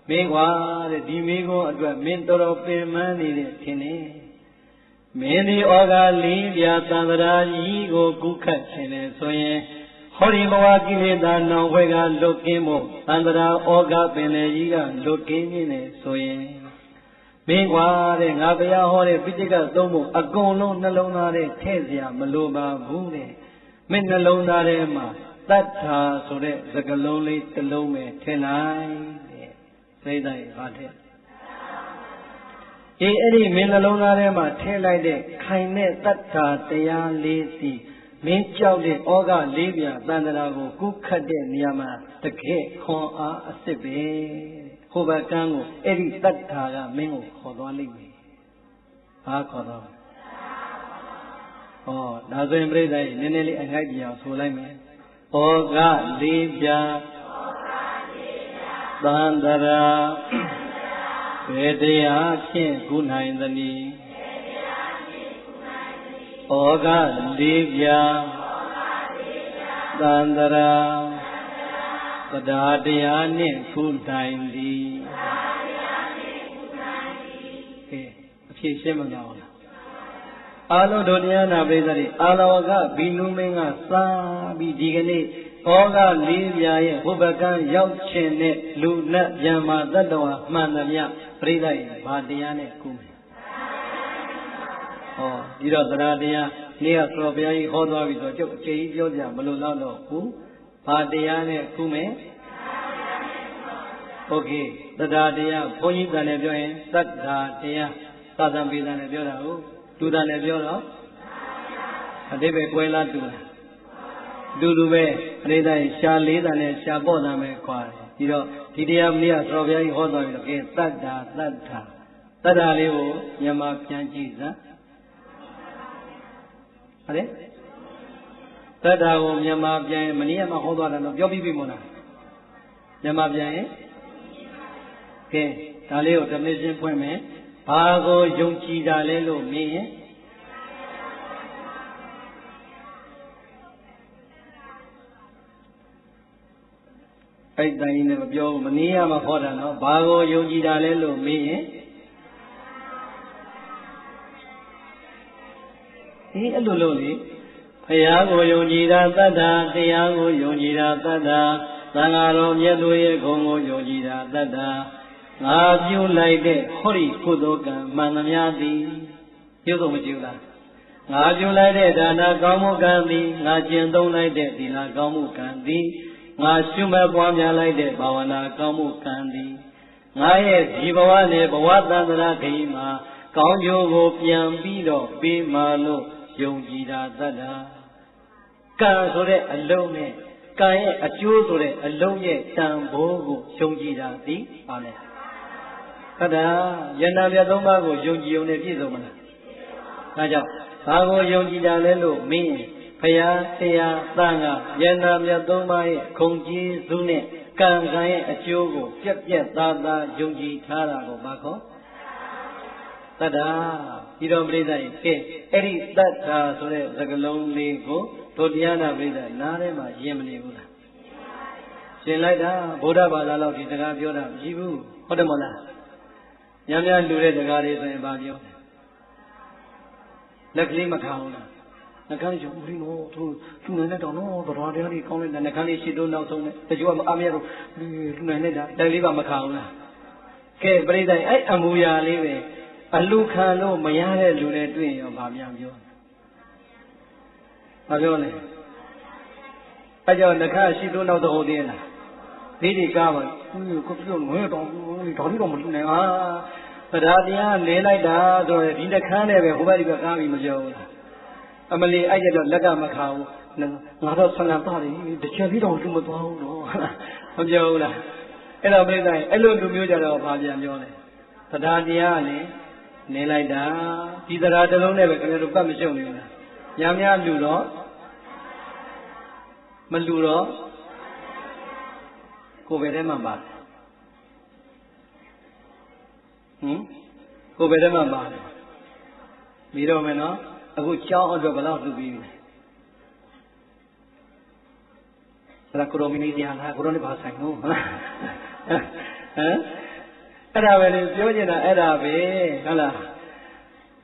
မင်းကွာတဲ့ဒီမိကုန်းအတွက်မင်းတော်တော်ပင်ပန်းနေတဲ့ထင်နေမင်းဒီဩဃလေးပြာသံဃာကြီးကိုကုခတ်ခြင်းလေဆိုရင်ဟောဒီဘဝကိလေသာနောင်ဝဲကလွတ်ကင်းဖို့သံဃာဩဃပင်လေကြီးကလွတ်ကင်းခြင်းလေဆိုရင်မင်းကွာတဲ့ငါဘုရားဟောတဲ့ပိဋကသုံးဖို့အကုန်လုံးနှလုံးသားထဲထည့်เสียမလိုပါဘူးတဲ့မင်းနှလုံးသားထဲမှာတတ္ထာဆိုတဲ့စကားလုံးလေးတစ်လုံးပဲထည့်လိုက်တဲ့သိတဲ့ဘာထည့်အဲ့ဒီမင်းနှလုံးသားထဲမှာထည့်လိုက်တဲ့ခိုင်တဲ့တတ္ထာတရားလေးစီမင်းကြောက်တဲ့ဩဃလေးပြသန္တရာကိုကုခတ်တဲ့နေရာမှာတကယ်ခွန်အားအစ်စ်ပဲဟိုဘကံကိုအဲ့ဒီတတ္ထာကမင်းကိုခေါ်သွားလိမ့်မယ်ဘာခေါ်သွားလဲဒါဆိုရင်ပြိဿကြီးနည်းနည်းလေးအငိုက်ပြအောင်ဆိုလိုက်မယ်ဩဃလေးပြသန္တရာဘယ်တရားဖြင့်ကုနိုင်သနည်းဩဃလေးပြသန္တရာတရားတရားနှင့်ကုနိုင်သည်အဖြစ်ရှင်းမလားအာလုံးတို့တရားနာပရိသတ်တွေအာလဝကဘီလူမင်းကစားပြီးဒီကနေ့ဩဃလေးပြာရဲ့ဘုဗကံရောက်ခြင်းနဲ့လူနတ်ဗျမ္မာတတ္တဝါမှန်သမျှပရိသတ်ရဲ့ဘာတရားနဲ့ကုမယ်ဒီတော့တရားတရားနေ့ကဆိုဘုရားကြီးဟောသွားပြီဆိုတော့ကျုပ်အကျေကြီးပြောကြမလို့တော့ဘူးဘာတရားနဲ့ကုမယ်โอเคတရားတရားဘုန်းကြီးတန်နဲ့ပြောရင်တတ္တာတရားသာသံပေတန်နဲ့ပြောတာဟုတ်တူတန်နဲ့ပြောတော့အတိပ္ပယ်ကွဲလားတူလားတူပဲအရိဒ္ဓရှားလေးတန်နဲ့ရှားပေါ့တန်ပဲခွာတယ်ဒီတော့ဒီတရားမနေ့ကဆိုဘုရားကြီးဟောသွားပြီတော့ကဲတတ္တာတတ္ထာလေးကိုမြန်မာပြန်ကြည့်စမ်းဟုတ်တယ်တတ္ထာကိုမြန်မာပြန်ရင်မနေ့ကမှဟောသွားတယ်တော့ပြောပြီးပြီမို့လားမြန်မာပြန်ရင်ကဲဒါလေးကို definition ဖွင့်မယ်ဘာကိုယုံကြည်တာလဲလို့မြင်ရင်အဲ့တိုင်းနဲ့မပြောဘူးမနည်းရမှာဟောတာနော်ဘာကိုယုံကြည်တာလဲလို့မေးရင်အဲ့လိုလို့လေဘုရားကိုယုံကြည်တာတတ္ထာတရားကိုယုံကြည်တာတတ္ထာသံဃာတော်မြတ်တို့ရဲ့ဂုဏ်ကိုယုံကြည်တာတတ္ထာငါပြုလိုက်တဲ့ဟောဒီကုသိုလ်ကံမှန်သမျှသည်ပြုလို့မကြည့်လားငါပြုလိုက်တဲ့ဒါနကောင်းမှုကံသည်ငါကျင့်သုံးလိုက်တဲ့သီလကောင်းမှုကံသည်ငါရှုမှတ်ပွားများလိုက်တဲ့ဘာဝနာကောင်းမှုကံသည်ငါရဲ့ဒီဘဝနဲ့ဘဝတန်ត្រာခရီးမှာကောင်းကျိုးကိုပြန်ပြီးတော့ပေးမှလို့ယုံကြည်တာတတ်တာကံဆိုတဲ့အလုံးနဲ့ကံရဲ့အကျိုးဆိုတဲ့အလုံးရဲ့တန်ဖိုးကိုယုံကြည်တာဒီပါလဲတတ်တာယန္တာပြသုံးပါးကိုယုံကြည်ုံနဲ့ပြည့်စုံမလားဒါကြောင့်ဘာကိုယုံကြည်တာလဲလို့မင်းဘုရားတရားသံဃာယန္တာမြတ်သုံးပါးရဲ့ခုံကျေးဇူးနဲ့ကံရဲ့အကျိုးကိုပြက်ပြက်သားသားယုံကြည်ထားတာကိုဘာခေါ်တတ္တာဒီတော်ပြိဿရဲ့ကဲအဲ့ဒီတတ္တာဆိုတဲ့စကားလုံးလေးကိုတို့တရားနာပြိဿနားထဲမှာယင်မနေဘူးလားရှင်းလိုက်တာဗုဒ္ဓဘာသာလောက်ဒီစကားပြောတာမရှိဘူးဟုတ်တယ်မဟုတ်လားညများလူတဲ့စကားတွေဆိုရင်ဘာပြောလက်ကလေးမခံဘူးလားနှခမ်းလေးဦးလေးနော်သူလူနိုင်တဲ့တောင်နော်တရားတရားလေးကောင်းလိုက်တယ်နှခမ်းလေးရှစ်တုံးနောက်ဆုံးနဲ့တချို့ကအာမရတော့လူနိုင်တဲ့တိုက်လေးပါမခံဘူးလားကဲပြိဿအဲ့အမူအရာလေးပဲအလူခံလို့မရတဲ့လူတွေတွေ့ရင်ဘာပြန်ပြောဘာပြောလဲအဲ့ကြောင့်နှခမ်းရှစ်တုံးနောက်တော့သေးလားဒီကားပါကိုပြောငွေတော့တော်တော်မလူနိုင်တရားတရားလဲလိုက်တာဆိုရင်ဒီနှခမ်းနဲ့ပဲဟိုဘက်ဒီဘက်ကားပြီးမပြောဘူးအမလီအဲ့ကျတော့လက်ကမခါဘူးငါတော့ဆန္ဒပါတယ်တချင်ပြီးတော့လူမသွားဘူးနော်မပြောဘူးလားအဲ့တော့ပြိဿအဲ့လိုလူမျိုးကြတော့ဘာပြန်ပြောလဲ တရားတရားနဲ့နေလိုက်တာဒီတရားတစ်လုံးနဲ့ပဲခင်ဗျားတို့ပတ်မရှုံနေတာညများလူတော့မလူတော့ကိုယ်ပဲထဲမှာပါတယ်ကိုယ်ပဲထဲမှာပါတယ်ပြီးတော့မယ်နော်အခုကြောင်းအတွက်ဘယ်လောက်လူပြီးပြီအဲ့ဒါကိုရိုမီနီတရားလားကိုရိုနေဘာဆိုင်လို့ဟမ်အဲ့ဒါပဲလေပြောချင်တာအဲ့ဒါပဲဟုတ်လား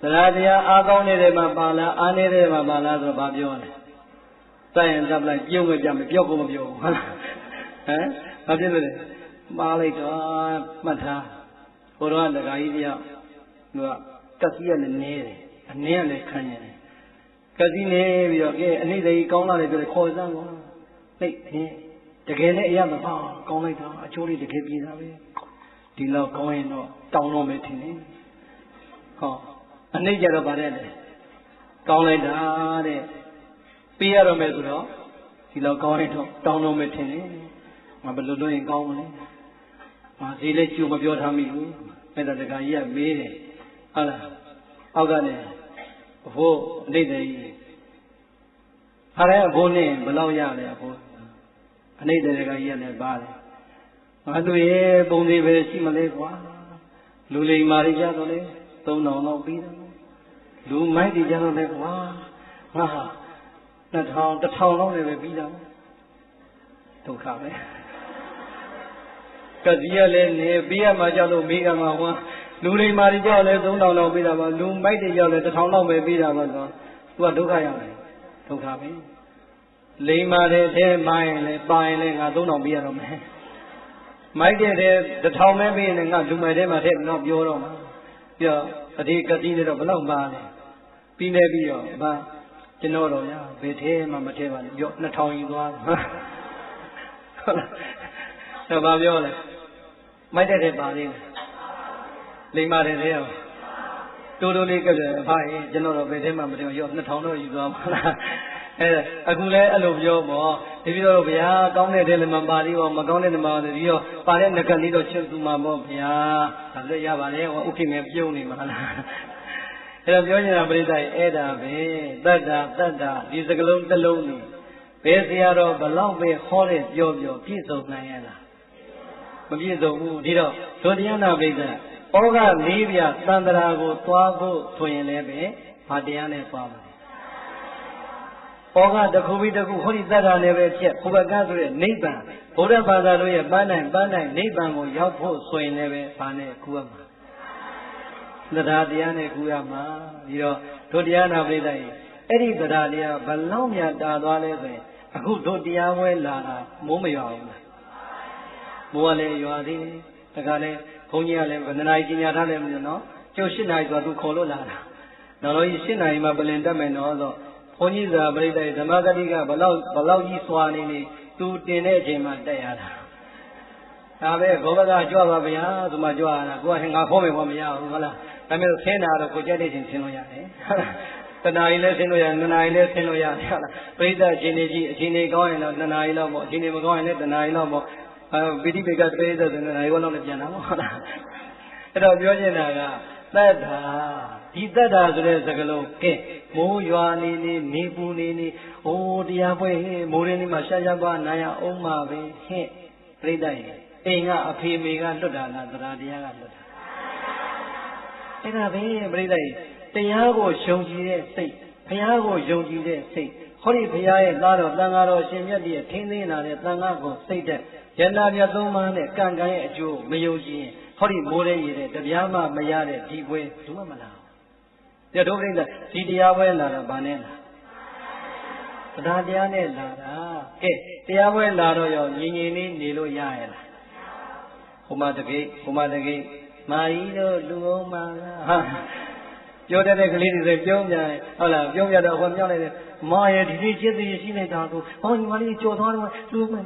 တရားတရားအားကောင်းနေတဲ့မှာပါလားအားနေတဲ့မှာပါလားဆိုတော့ဘာပြောလဲစိုက်ရင်တပ်လိုက်ပြုံးမပြမပြောကိုမပြောဘူးဟုတ်လားဘာဖြစ်လို့လဲမှားလိုက်တော့မှတ်ထားဘုရားတခါကြီးတယောက်သူကကစီရနဲ့နေတယ်အနည်းကလည်းခံရတယ်ကစီနေပြီးတော့ကဲအနိစ္စကြီးကောင်းလာတယ်ပြောတယ်ခေါ်စမ်းကောနှိပ်တကယ်လည်းအရမပါကောင်းလိုက်တာအချိုးလေးတကယ်ပြေးတာပဲဒီလောက်ကောင်းရင်တော့တောင်းတော့မယ်ထင်တယ်ဟောအနိစ္စကြတော့ဗါတဲ့လေကောင်းလိုက်တာတဲ့ပေးရတော့မယ်ဆိုတော့ဒီလောက်ကောင်းရင်တော့တောင်းတော့မယ်ထင်တယ်ငါဘယ်လိုလုပ်ရင်ကောင်းမလဲငါဈေးလေးကျူမပြောထားမိဘူးအဲ့ဒါတခါကြီးကမေးတယ်ဟုတ်လားအောက်ကနေအဖိုးအနိစ္စကြီးခါတဲ့အဖိုးနဲ့ဘယ်လောက်ရလဲအဖိုးအနိစ္စတခါကြီးကလည်းပါတယ်ငါတို့ရဲ့ပုံသေးပဲရှိမလဲကွာလူလိမ္မာတွေကြတော့လေ3000လောက်ပြီးတယ်လူမိုက်တွေကြတော့လေကွာငါဟာ2000 1000လောက်လည်းပဲပြီးတာဒုက္ခပဲကတိရလည်းနေပြီးရမှာကြောက်လို့မိကမှာဟောလူလိမ္မာတွေကြောက်လဲ3000လောက်ပြီးတာပါလူမိုက်တွေကြောက်လဲ1000လောက်ပဲပြီးတာပါဆိုသူကဒုက္ခရောက်တယ်ဒုက္ခပဲလိမ္မာတဲ့ထဲမိုင်းလဲပါရင်လဲငါ3000ပြီးရတော့မယ်မိုက်တဲ့ထဲ1000ပဲပြီးရင်ငါလူမိုက်ထဲမှာထည့်တော့ပြောတော့မှာပြောအဒီကတိတွေတော့ဘလောက်ပါလဲပြီးနေပြီးတော့ဗာကျွန်တော်တော့ရဘယ်ထဲမှမထဲပါနဲ့ပြော2000ယူသွားဟုတ်လားတော့ဗာပြောလဲမိုက်တဲ့ထဲပါသေးတယ်လိမ္မာတဲ့ထဲရောတိုးတိုးလေးကပ်တယ်အဖိုင်ကျွန်တော်တော့ဘယ်ထဲမှမထဲရော2000တော့ယူသွားပါလားအခုလည်းအဲ့လိုပြောပေါ့ဒီပြီးတော့ဗျာကောင်းတဲ့ထဲလည်းမပါသေးပါဘူးမကောင်းတဲ့ထဲမှာဒီတော့ပါတဲ့ငကလေးတော့ချွတ်သူမှာပေါ့ဗျာဒါလည်းရပါလေဟောဥက္ကိမေပြုံးနေမှာလားအဲ့တော့ပြောနေတာပြိဿကြီးအဲ့ဒါပဲတတ္တာဒီစကလုံးတစ်လုံးนี่ဘယ်ဆရာတော်ဘလောက်ပဲဟောတဲ့ပြောပြည့်စုံနိုင်ရလားမပြည့်စုံဘူးဒီတော့ဒုတိယနာပြိဿဩဃ၄ပြသန္တရာကိုသွားဖို့ဆိုရင်လည်းပဲဘာတရားနဲ့သွားမှာဩဃတစ်ခုပြီးတစ်ခုဟောဒီတတ္တာနဲ့ပဲဖြစ်ဘုဘကဆိုတဲ့နိဗ္ဗာန်ဗုဒ္ဓဘာသာတို့ရဲ့ပန်းနိုင်နိဗ္ဗာန်ကိုရောက်ဖို့ဆိုရင်လည်းပဲဘာနဲ့ကူရမှာတရားတရားနဲ့ကူရမှာပြီးတော့တို့တရားနာပြိဿကြီးအဲ့ဒီတရားတရားဘလောက်များတာသွားလဲဆိုရင်အခုတို့တရားဝဲလာတာမိုးမရွာဘူးလားမိုးကလည်းရွာသေးတယ်တခါလဲဘုန်းကြီးကလည်းဘယ်နှနာရီကြီးညာထားလဲမလို့နော်ကျုပ်8နာရီဆိုသူခေါ်လို့လာတာနောက်တော့8နာရီမှပြင်တက်မယ်နော်ဆိုဘုန်းကြီးစာပြိဿကြီးဓမ္မဂတိကဘလောက်ကြီးစွာနေနေသူတင်တဲ့အချိန်မှတက်ရတာဒါပဲဘောဘကကြွပါဗျာသူမှကြွရတာကိုကငါခေါ်မယ်ခေါ်မရဘူးဟုတ်လားဒါပေမဲ့ဆင်းတာတော့ကိုကြက်တဲ့ချင်းဆင်းလို့ရတယ်တနာရီလည်းဆင်းလို့ရတယ်2နာရီလည်းဆင်းလို့ရတယ်ဟုတ်လားပြိဿအချိန်ကြီးအချိန်ကြီးကောင်းရင်တော့2နာရီလောက်ပေါ့အချိန်ကြီးမကောင်းရင်လည်း2နာရီလောက်ပေါ့ပိဋိပိကပြိဿဆို2နာရီလောက်လည်းပြန်တာပေါ့ဟုတ်လားအဲ့တော့ပြောချင်တာကတတ္ထာဒီတတ္ထာဆိုတဲ့စကားလုံးကဲမိုးရွာနေနေပူနေအိုးတရားပွဲမိုးရင်းလေးမှာရှာရှာသွားနာရအောင်မှာပဲဟဲ့ပြိဿရဲ့အိမ်ကအဖေမေကလွတ်တာလားတရားတရားကလွတ်တာအဲ့ဒါပဲပြိဿရဲ့တရားကိုယုံကြည်တဲ့စိတ်ဘုရားကိုယုံကြည်တဲ့စိတ်ဟောဒီဘုရားရဲ့သားတော်သံဃာတော်ရှင်မြတ်ရဲ့ထင်းသိမ်းလာတဲ့သံဃာကိုစိတ်တဲ့ယန္တာမြတ်သုံးပါးနဲ့ကံကံရဲ့အကျိုးမယုံကြည်ရင်ဟောဒီမိုးရဲရည်တဲ့တရားမှမရတဲ့ဒီပွဲဘူးမလားတဲ့တို့ပြိဿဒီတရားပွဲလာတာဗာနဲ့လားတရားနဲ့လာတာကဲတရားပွဲလာတော့ရောငြိမ်ငြိမ်လေးနေလို့ရရဲ့လားဟိုမှာတကိမာကြီးတို့လူအောင်ပါလားပြောတဲ့ကလေးတွေဆိုပြုံးကြတယ်ဟုတ်လားပြုံးကြတော့ဟောမြောက်လိုက်တယ်မာရဲ့ဒီနေ့จิตသိရှိနေတာကိုဟောညီမလေးကြော်သွားတော့လူမယ်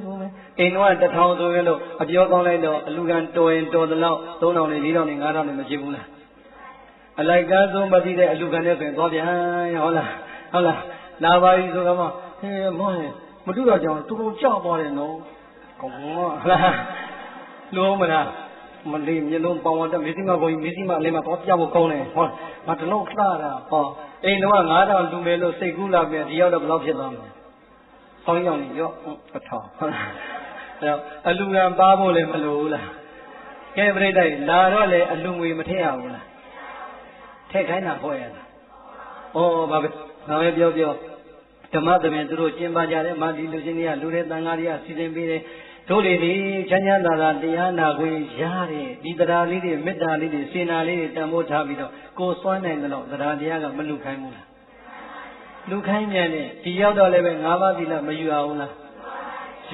အိမ်တော့1000ဆိုရင်တော့အပြောကောင်းလိုက်တော့အလူကံတော်ရင်တော်သလောက်3000နဲ့4000နဲ့5000နဲ့မဖြစ်ဘူးလားအလိုက်ကားဆုံးမသိတဲ့အလူကံနဲ့ဆိုရင်သွားပြန်ဟုတ်လားလာပါပြီဆိုတော့ဟဲ့မောင်မတူတော့ကြောင်တူတူကြောက်သွားတယ်နော်ကောဟုတ်လားလုံးမလား မလေးမျိုးလုံးပေါင်းတော့မေစီမဘုံမေစီမလေးမှာတော့ပြဖို့ကောင်းတယ်ဟောငါတလုံးခလာတာဟောအိမ်တော့9000လူမယ်လို့စိတ်ကူးလာပြန်ဒီရောက်တော့ဘယ်လောက်ဖြစ်သွားမလဲဆောင်းရောက်နေရောအထောင်အဲ့တော့အလူကံပါဖို့လည်းမလိုဘူးလားကဲပြိတ္တိုင်လာတော့လေအလူငွေမထည့်ရဘူးလားထည့်ခိုင်းတာဟောရလားဩဘာပဲပြောဓမ္မသမင်သူတို့ကျင်းပကြတယ်မာဒီလူချင်းတွေကလူတွေတန်ဃာတွေကစီစဉ်ပေးတယ်တို့တွေဒီချမ်းချမ်းသာသာတရားနာခွင့်ရတယ်ဒီတရားလေးတွေမေတ္တာလေးတွေစေနာလေးတွေတန်ဖိုးထားပြီးတော့ကိုယ်စွမ်းနိုင်တယ်လို့တရားတရားကမလူခိုင်းဘူးလားလူခိုင်းမြန်တယ်ဒီရောက်တော့လည်းပဲ၅ပါးသီလမယူအောင်လား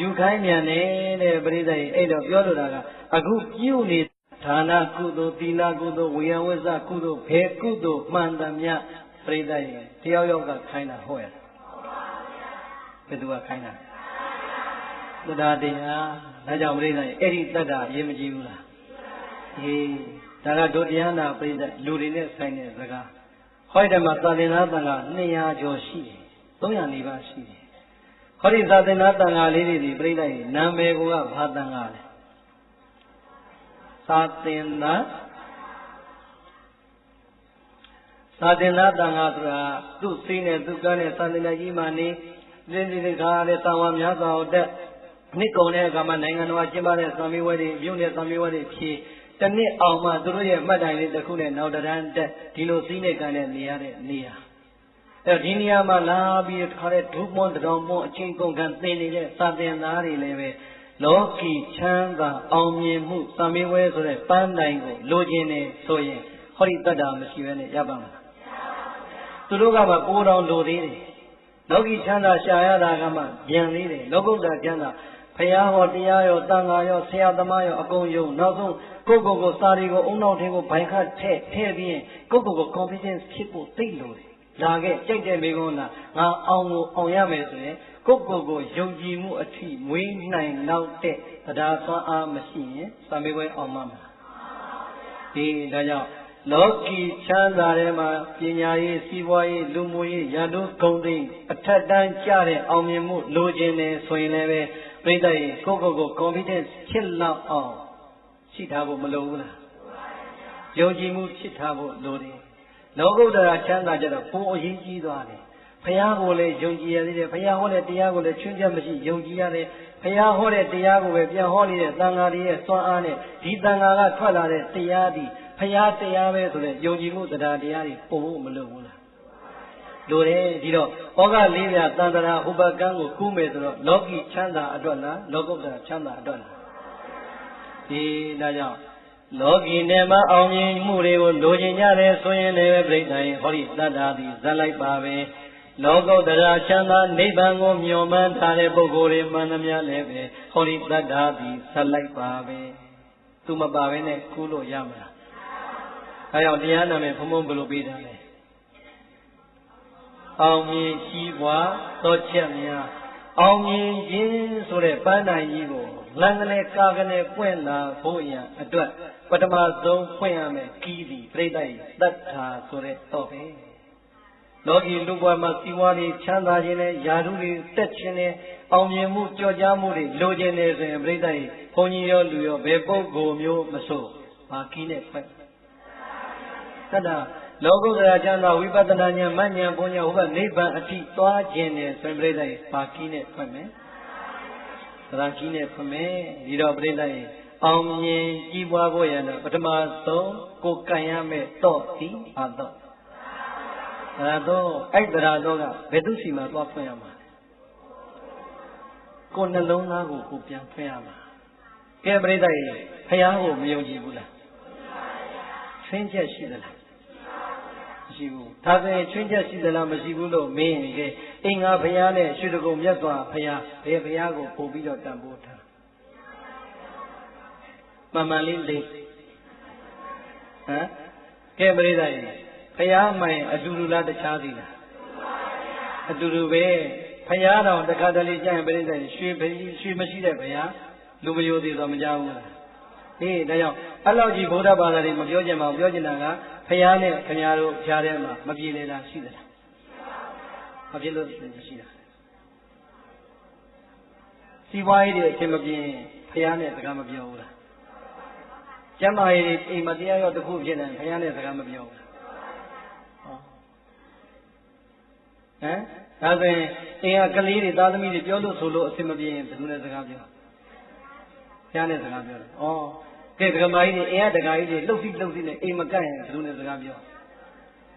ယူခိုင်းမြန်တယ်တဲ့ပရိသတ်ကြီးအဲ့တော့ပြောလို့တာကအခုပြုနေဒါနကုသိုလ်သီလကုသိုလ်ဝေယဝိဇ္ဇကုသိုလ်ဘေကုသိုလ်မှန်သမျှပရိသတ်ကြီးတယောက်ယောက်ကခိုင်းတာဟုတ်ရဲ့ဘယ်သူကခိုင်းတာတရားတရားဒါကြောင့်ပရိသတ်အဲ့ဒီတတ္တာရေးမကြည့်ဘူးလားဟေးဒါကတို့တရားနာပရိသတ်လူတွေနဲ့ဆိုင်တဲ့စကားဟောဒီမှာသာသနာ့တန်ခါ200ကျော်ရှိတယ်300နီးပါးရှိတယ်ဟောဒီသာသနာ့တန်ခါလေးတွေဒီပရိသတ်ရဲ့နာမည်ကဘာတန်ခါလဲသာသနာတန်ခါဆိုတာသူ့စိတ်နဲ့သူ့ကံနဲ့သာသနာကြီးမှနေဒီခါလေးတာဝန်များစွာတက်နှစ်ကုန်တဲ့အခါမှာနိုင်ငံတော်ကျင်းပတဲ့သံမေဝဲတွေမြို့နယ်သံမေဝဲတွေဖြည့်တနစ်အောင်မှသူတို့ရဲ့မှတ်တိုင်လေးတစ်ခုနဲ့နောက်တန်းတက်ဒီလိုစိနဲ့ကံနဲ့နေရတဲ့နေရာအဲဒီနေရာမှာလာပြီးခါတဲ့ဒုမွန်တတော်မွန်အချင်းကုန်ခံသင်နေတဲ့သာသင်သားတွေလည်းပဲလောကီချမ်းသာအောင်မြင်မှုသံမေဝဲဆိုတဲ့ပန်းတိုင်ကိုလိုချင်နေဆိုရင်ဟောဒီတတ္တာမရှိဘဲနဲ့ရပါမှာသူတို့ကမှပိုးတော်လိုသေးတယ်လောကီချမ်းသာရှာရတာကမှပြန်သေးတယ်လောကုတ္တရာချမ်းသာဖရာဟောတရားရောတန်ခါရောဆရာသမားရောအကုန်ယုံနောက်ဆုံးကိုစာတွေကိုအုံနောက်ထင်းကိုဘိုင်ခတ်ထည့်ပြီးကို confidence ဖြစ်ဖို့သိလို့တယ်လာခဲ့ကြိုက်တဲ့မိကုန်းလားငါအောင်ရမယ်ဆိုရင်ကိုယုံကြည်မှုအထိမွေးနိုင်နောက်တဲ့တရားသွမ်းအားမရှိရင်စာမေးပွဲအောင်မှာမလားဒီဒါကြောင့်လောကီချမ်းသာထဲမှာပညာရေးစီးပွားရေးလူမှုရေးရန်သူဂုဏ်သိမ်းအထက်တန်းကျတဲ့အောင်မြင်မှုလိုချင်တယ်ဆိုရင်လည်းပဲပြိတ္တရေကို confidence ဖြစ်လောက်အောင်ရှိထားဖို့မလိုဘူးလားယုံကြည်မှုဖြစ်ထားဖို့လိုတယ်လောကုတ္တရာချမ်းသာကြတော့ပိုအရေးကြီးသွားတယ်ဘုရားကိုလည်းယုံကြည်ရသေးတယ်ဘုရားဟောတဲ့တရားကိုလည်းချွင်းချက်မရှိယုံကြည်ရတယ်ဘုရားဟောတဲ့တရားကိုပဲပြန်ဟောနေတဲ့သံဃာတွေရဲ့စွမ်းအားနဲ့ဒီသံဃာကထွက်လာတဲ့တရားဒီဘုရားတရားပဲဆိုတဲ့ယုံကြည်မှုတရားတွေပို့ဖို့မလိုဘူးလားလိုတယ်ဒီတော့ဩဃလေးပြသန္တရာဥပကံကိုကူးမယ်ဆိုတော့လောကီချမ်းသာအတွက်လားလောကုတ္တရာချမ်းသာအတွက်လားဒီဒါကြောင့်လောကီနဲ့မအောင်မြင်မှုတွေကိုလိုချင်ကြတယ်ဆိုရင်လည်းပြိဋ္ဌာန်ဟောဒီတတ္တာသည်ဇက်လိုက်ပါပဲလောကုတ္တရာချမ်းသာနိဗ္ဗာန်ကိုမျှော်မှန်းထားတဲ့ပုဂ္ဂိုလ်တွေမှန်သမျှလည်းပဲဟောဒီတတ္တာသည်ဇက်လိုက်ပါပဲသူမပါဘဲနဲ့ကူးလို့ရမလားအဲကြောင့်တရားနာမယ်ဘုံဘုံဘယ်လိုပေးတာလဲအောင်မြင်ကြီးပွားသောချက်များအောင်မြင်ခြင်းဆိုတဲ့ပန်းတိုင်ကြီးကိုလမ်းကနေကာကနေပွင့်လာဖို့ရန်အတွက်ပထမဆုံးဖွင့်ရမယ်ကီးသည်ပြိတ္တိသတ္ထာဆိုတဲ့တော့ပဲလောကီလူဘဝမှာစီဝါတွေချမ်းသာခြင်းနဲ့ယာဓုတွေတက်ခြင်းနဲ့အောင်မြင်မှုကြော်ကြားမှုတွေလိုချင်တယ်ဆိုရင်ပြိတ္တိဘုန်းကြီးရောလူရောဘယ်ပုဂ္ဂိုလ်မျိုးမဆိုဘာကီးနဲ့ဖွင့်သတ္တာလောကုတ္တရာချမ်းသာဝိပဿနာဉာဏ်မဉဏ်ဘုံဉာဏ်ဟိုဘနိဗ္ဗာန်အထိသွားခြင်းနဲ့ဆိုရင်ပြိတ္တိဘာကီးနဲ့ဖွင့်မယ်သရကြီးနဲ့ဖွင့်မယ်ဒီတော့ပြိတ္တိအောင်မြင်ကြီးပွားဖို့ရတဲ့ပထမဆုံးကိုကံရမယ်တော့ဒီဘာတော့အဲ့တော့အဲ့တရားတော့ကဘယ်သူစီမှာသွားဖွင့်ရမှာကိုနှလုံးသားကိုပြန်ဖွင့်ရမှာကဲပြိတ္တိဖယားကိုမယုံကြည်ဘူးလားဆင်းချက်ရှိသလားမရှိဘူးဒါဆိုရင်ချွင်းချက်ရှိသလားမရှိဘူးလို့မင်းရင်အင်္ဂါဘုရားနဲ့ရွှေတကုံမြတ်စွာဘုရားဘယ်ဘုရားကိုပို့ပြီးတော့တန်ဖိုးထားမှန်လေးလေးဟမ်ကဲပရိသတ်ဘုရားမှန်အတူတူလားတခြားစီလားအတူတူပဲဘုရားတော်တခါတလေကြာရင်ပရိသတ်ရွှေမရှိတဲ့ဘုရားလူမယိုသေးတော့မကြောက်ဘူးလားဟေးဒါကြောင့်အဲ့လောက်ကြီးဗုဒ္ဓဘာသာတွေမပြောကြပါဘူးပြောချင်တာကဖယားနဲ့ခင်ဗျားတို့ကြားထဲမှာမပြေလည်တာရှိသလားမပြေလို့မရှိတာစီးပွားရေးတွေအချင်းမပြေဖယားနဲ့စကားမပြောဘူးလား ကျမ်းမာရေးအိမ်မတရားရောက်တစ်ခုဖြစ်နေဘုရားနဲ့စကားမပြောဘူးဟမ်ဒါဆိုရင်အိမ်ကကလေးတွေသားသမီးတွေပြောလို့ဆိုလို့အဆင်မပြေရင်ဘယ်သူနဲ့စကားပြောဘုရားနဲ့စကားပြောတယ်ကဲဒကာမကြီးတွေအိမ်ကဒကာကြီးတွေလှုပ်ပြီးနဲ့အိမ်မကန့်ရင်ဘယ်သူနဲ့စကားပြော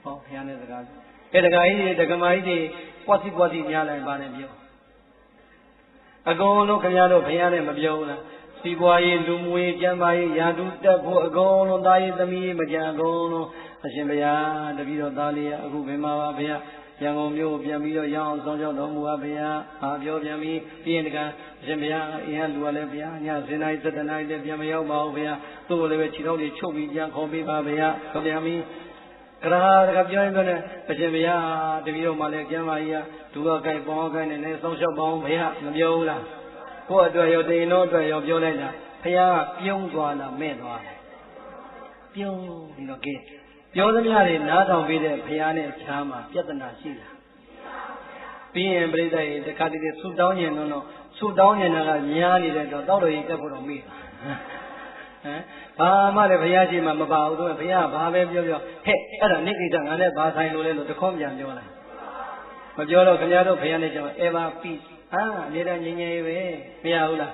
ဘုရားနဲ့စကားပြောကဲဒကာကြီးတွေဒကာမကြီးတွေပွားစီများလိုက်ပါနဲ့ပြောအကုန်လုံးခင်ဗျားတို့ဘုရားနဲ့မပြောဘူးလားစီပွားရေးလူမှုရေးကျန်းမာရေးယာတုတက်ဖို့အကုန်လုံးသားရေးသမီးရေးမကြအကုန်လုံးအရှင်ဘုရားတပည့်တော်သားလေးအခုဘယ်မှာပါဘုရားရန်ကုန်မြို့ပြန်ပြီးတော့ရအောင်ဆောင်ကြောက်တော်မူပါဘုရားပြောပြန်ပြီးပြင်းတကအရှင်ဘုရားအင်းလူကလည်းဘုရားညဇင်တိုင်း7 နာရီလည်းပြန်မရောက်ပါဘူးဘုရားသူ့ကိုလည်းပဲခြေထောက်တွေချုပ်ပြီးပြန်ခေါ်ပေးပါဘုရားခေါ်ပြန်ပြီးကရာပြောရင်ပြောနေအရှင်ဘုရားတပည့်တော်မှလည်းကျမ်းမာကြီးကဒုက္ခကိုက်ပေါင်းကိုက်နေဆောင်လျှောက်ပေါင်းဘုရားမပြောဘူးလားကိုယ့်အတွက်ရောတင်တော်အတွက်ရောပြောလိုက်တာဘုရားပြုံးသွားလားမဲ့သွားတယ်ပြုံးပြီးတော့ကဲပြောသမျှတွေနားထောင်ပြီးတဲ့ဘုရားနဲ့ချမ်းမှာပြဿနာရှိလားပြီးရင်ပြိဿရေတခါတည်းဆူတောင်းရင်တော့ဆူတောင်းနေတာကများနေတဲ့တော့တောက်တော်ကြီးတက်ဖို့တော့မေ့တာဘာမှလည်းဘုရားရှိမှမပါဘူးသူကဘုရားဘာပဲပြောဟဲ့အဲ့ဒါနိကိစ္စငါနဲ့ဘာဆိုင်လို့လဲလို့တခေါပြန်ပြောလာမပြောတော့ခင်ဗျားတို့ဘုရားနဲ့ကြောင်း ever peace အနေနဲ့ငြိမ်းချမ်းရေးပဲမရဘူးလား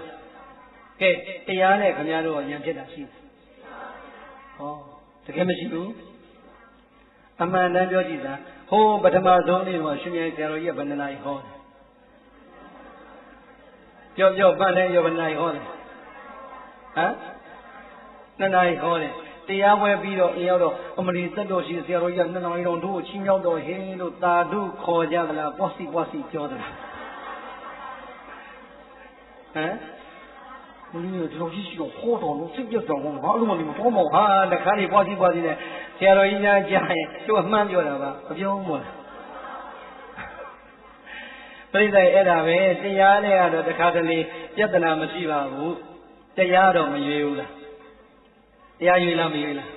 ကဲတရားနဲ့ခင်ဗျားတို့ကဉာဏ်ဖြစ်တာရှိတယ်တကယ်မရှိဘူးအမှန်တမ်းပြောကြည့်တာဟိုပထမဆုံးနေ့မှာရှင်မြတ်ဆရာတော်ကြီးကဘယ်နှနာရီဟောတယ်ပြောပန်းတယ်ရောဘယ်နှနာရီဟောတယ်2 နာရီဟောတယ်တရားဝဲပြီးတော့အင်းရောက်တော့အမလီသက်တော်ရှိဆရာတော်ကြီးက2 နာရီတော့တို့ချင်းရောက်တော့ဟင်းလို့တာဓုခေါ်ကြသလားပွားစီပြောသလားဘုရားဒီလိုရှိတော့ဟောတော်လို့စိတ်ပြတ်တော်ဘာလို့မလဲတော့မောတခါနေပွားစီနဲ့ဆရာတော်ကြီးများကြားရင်သူ့အမှန်ပြောတာပါမပြောဘူးမို့ပြိဿရဲ့အဲ့ဒါပဲတရားနဲ့ကတော့တခါတလေပြဿနာမရှိပါဘူးတရားတော့မရွေဘူးလားတရားရွေလားမရွေလား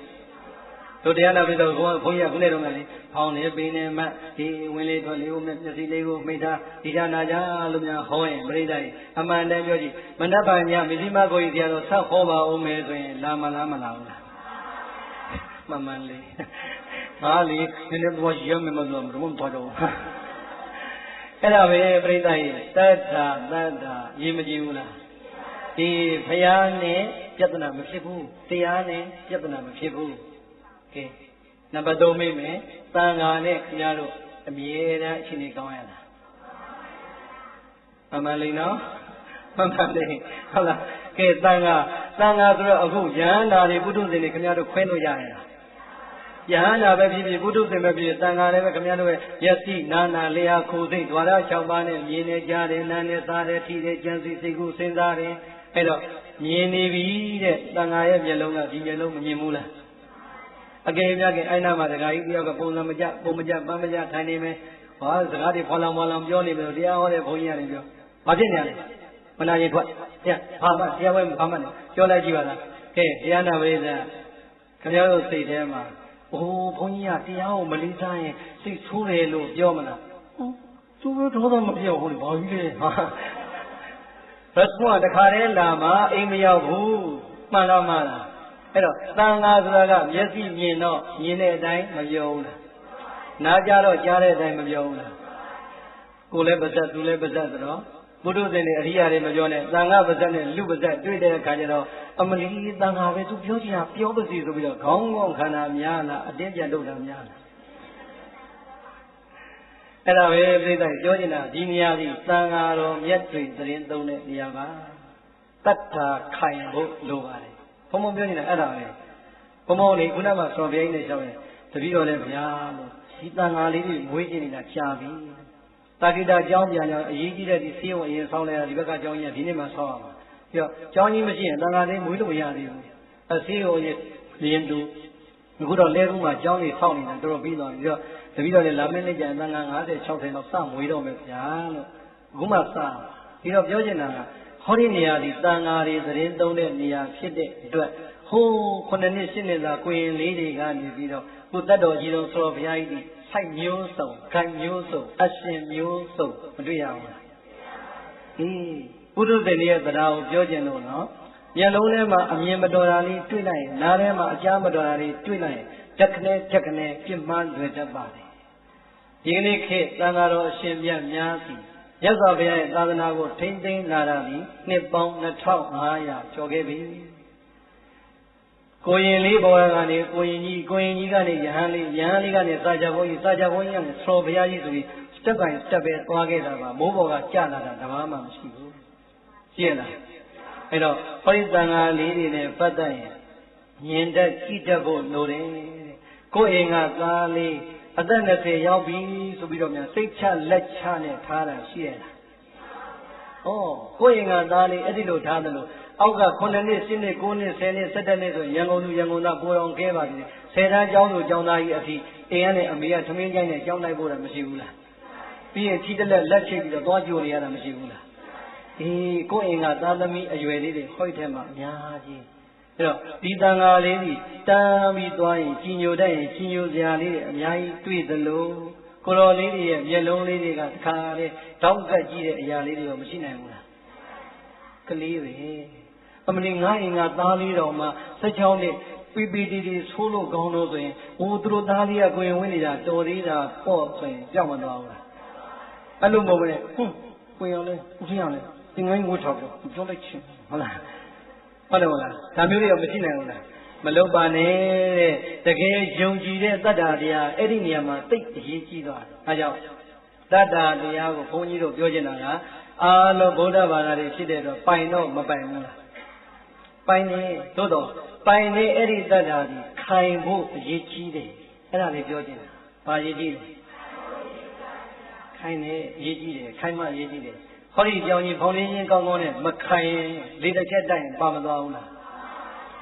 တို့တရားနာပြီးတော့ဘုန်းကြီးကခုနေ့တော့ကလေဖောင်းနေပင်းနေမှဒီဝင်လေးထွက်လေးကိုမျက်စိလေးကိုမိထားဒီဌာနာကြလို့များဟောရင်ပြိဿရဲ့အမှန်တည်းပြောကြည့်မနက်ဖြန်ညမဇ္ဈိမကိုကြီးတရားတော်ဆက်ဟောပါဦးမယ်ဆိုရင်လာမလားဘူးလားမှန်လေးဟာလေနည်းနည်းတော့ရမယ်မလို့တော့တော့တော့အဲ့ဒါပဲပြိဿရဲ့တတ္တာရေးမကြည့်ဘူးလားဒီဘုရားနဲ့ပြဿနာမဖြစ်ဘူးတရားနဲ့ပြဿနာမဖြစ်ဘူးကဲနံပါတ်3မိတ်မယ်သံဃာနဲ့ခင်ဗျားတို့အမြဲတမ်းအချိန်ကြီးကောင်းရတာမှန်လိမ့်နော်မှန်လိမ့်ဟုတ်လားကဲသံဃာဆိုတော့အခုယဟန္တာတွေပုထုဇဉ်တွေခင်ဗျားတို့ခွဲလို့ရရတာယဟန္တာပဲဖြစ်ဖြစ်ပုထုဇဉ်ပဲဖြစ်ဖြစ်သံဃာလည်းပဲခင်ဗျားတို့ရဲ့ယသိနာနာလျာခိုစိတ်ဓဝရ6ပါးနဲ့မြင်နေကြတယ်နားနဲ့စားတယ်ထိတယ်ကြံစီစိတ်ကူးစဉ်းစားတယ်အဲ့တော့မြင်နေပြီတဲ့သံဃာရဲ့မျက်လုံးကဒီမျက်လုံးမမြင်ဘူးလားအကယ်၍အိုင်နာမှာဒကာကြီးတယောက်ကပုံစံမကြပန်းမကြထိုင်နေမယ်ဟာစကားတွေဖွာလောင်ပြောနေမယ်တရားဟောတဲ့ဘုန်းကြီးရတယ်ပြောဘာဖြစ်နေလဲမနာရင်ထွက်ဘာမှတရားဝဲဘာမှမပြောလိုက်ကြည့်ပါလားကဲတရားနာပရိသတ်ခင်ဗျားတို့စိတ်ထဲမှာဘုန်းကြီးကတရားကိုမလေးစားရင်စိတ်ဆိုးတယ်လို့ပြောမလားသူတော့မပြောဘူးလေဘာကြီးလဲဘတ်ကွာတခါတည်းလာမှအိမ်မရောက်ဘူးမှန်တော့မှလားအဲ့တော့သံဃာဆိုတာကမျက်စိမြင်တော့မြင်တဲ့အတိုင်းမပြောဘူးလားနားကြတော့ကြားတဲ့အတိုင်းမပြောဘူးလားကိုယ်လည်းပါဇက်သူလည်းပါဇက်ဆိုတော့ဘုဒ္ဓဇင်တွေအရိယာတွေမပြောနဲ့သံဃာပါဇက်နဲ့လူပါဇက်တွေ့တဲ့အခါကျတော့အမလီသံဃာပဲသူပြောချင်တာပြောပါစီဆိုပြီးတော့ခေါင်းခန္ဓာများလားအတင်းပြန်လုပ်တာများလားအဲ့ဒါပဲပြိဿပြောချင်တာဒီနေရာကြီးသံဃာတော်မြတ်တွေသတင်းသုံးတဲ့နေရာပါတတ္ထာခိုင်ဖို့လိုပါတယ်ဘုံပြောနေတာအဲ့ဒါပဲဘုံလေခုနကဆော်ပြိုင်းနေရှောင်းရင်တပည့်တော်လည်းဗျာလို့ဒီသံဃာလေးတွေမွေးကျင်နေတာကြာပြီတာကိတာအကြောင်းပြန်အရေးကြီးတဲ့ဒီဆေးဝအရင်ဆောင်းလိုက်တာဒီဘက်ကအကြောင်းကြီးကဒီနေ့မှဆောင်းရမှာပြီးတော့အကြောင်းကြီးမရှိရင်သံဃာလေးမွေးလို့မရသေးဘူးဆေးဝအရင်လင်းတူအခုတော့လဲကူးမှာအကြောင်းကြီးဆောင်းနေတာတော်တော်ပြီးသွားပြီပြီးတော့တပည့်တော်လည်းလာမယ့်နေ့ကျရင်သံဃာ50 60လောက်စမွေးတော့မယ်ဗျာလို့အခုမှစပြီးတော့ပြောချင်တာကဟောဒီနေရာဒီသံဃာတွေသတင်းသုံးတဲ့နေရာဖြစ်တဲ့အတွက်ဟိုး9 နှစ်10 နှစ်သာကိုရင်လေးတွေကနေပြီးတော့ကိုတတ်တော်ကြီးတော်ဆိုတော်ဘုရားကြီးစိုက်မျိုးစုံခိုင်မျိုးစုံအရှင်မျိုးစုံမတွေ့ရဘူးလားဘုဒ္ဓဇင်ရဲ့တရားကိုပြောကြလို့နော် မျက်လုံးထဲမှာအမြင်မတော်တာလေးတွေ့လိုက်ရင်နားထဲမှာအကြားမတော်တာလေးတွေ့လိုက်ရင်တက်ကနေပြစ်မှားလွယ်တတ်ပါတယ်ဒီကနေ့ခေတ်သံဃာတော်အရှင်မြတ်များစီမြတ်စွာဘုရားရဲ့သာသနာကိုထိမ့်သိမ်းလာတာပြီးနှစ်ပေါင်း2500ကျော်ခဲ့ပြီကိုရင်လေးဘဝကနေကိုရင်ကြီးကနေယဟန်လေးကနေစာကြဘုန်းကြီးကနေသောဘုရားကြီးဆိုပြီး step by step ပဲသွားခဲ့တာပါမိုးပေါ်ကကြာလာတာတဘာမှမရှိဘူးရှင်းလားအဲ့တော့ဟောဒီသံဃာလေးတွေနဲ့ပတ်သက်ရင်မြင်တတ်ကြည့်တတ်ဖို့လိုတယ်ကိုယ်အိမ်ကသားလေးအသက်20ရောက်ပြီဆိုပြီးတော့များစိတ်ချလက်ချနဲ့ထားတာရှိရလား။ကိုယ့်ရင်ကသားလေးအဲ့ဒီလိုထားတယ်လို့အောက်က9နှစ်10နှစ်9နှစ်10နှစ်17နှစ်ဆိုရန်ကုန်သားကိုတော်ကဲပါပြီ။10တန်းကျောင်းသူကျောင်းသားကြီးအထိအိမ်ကနေအမေကသမင်းကျိုင်းနဲ့ကျောင်းလိုက်ဖို့တာမရှိဘူးလား။ပြီးရင်ချီတလက်ချိတ်ပြီးတော့သွားကြိုနေရတာမရှိဘူးလား။ကိုယ့်အိမ်ကသားသမီးအရွယ်လေးတွေဟိုက်ထဲမှာအများကြီးအဲ့တော့ဒီတန်ဃာလေးကြီးတန်းပြီးသွားရင်ကြီးညိုတတ်ရင်ကြီးညိုစရာလေးတွေအများကြီးတွေ့သလိုကိုတော်လေးတွေရဲ့မျက်လုံးလေးတွေကတခါလေတောက်ကကြည့်တဲ့အရာလေးတွေတော့မရှိနိုင်ဘူးလားကလေးပဲအမလီငါအိမ်ကသားလေးတော်မှာ16နှစ်PPTD ဆိုးလို့ကောင်းလို့ဆိုရင်သူတို့သားလေးကကိုရင်ဝင်နေတာတော်သေးတာပေါ့ဆိုရင်ကြောက်မသွားဘူးလားအဲ့လိုမဟုတ်ဘူးလေကိုရင်လေးဦးထင်းအောင်လေသင်္ကန်းကိုထောက်ပြောလိုက်ချင်းဟုတ်လားဟုတ်တယ်မလားဒါမျိုးတွေကမရှိနိုင်ဘူးလားမလုပ်ပါနဲ့တဲ့တကယ်ယုံကြည်တဲ့တတ္တာတရားအဲ့ဒီနေရာမှာသိအရေးကြီးသွားတယ်အဲကြောင့်တတ္တာတရားကိုဘုန်းကြီးတို့ပြောချင်တာကအားလုံးဗုဒ္ဓဘာသာတွေဖြစ်တဲ့တော့ပိုင်တော့မပိုင်ဘူးလားပိုင်နေသို့တော့ပိုင်နေအဲ့ဒီတတ္တာကြီးခိုင်ဖို့အရေးကြီးတယ်အဲ့ဒါလေးပြောချင်တာဘာအရေးကြီးလဲခိုင်နေအရေးကြီးတယ်ခိုင်မှအရေးကြီးတယ်ဟောဒီကြောင်ကြီးဖောင်လေးချင်းကောင်းကောင်းနဲ့မခိုင်လေးတစ်ချက်တိုင်ပါမသွားဘူးလား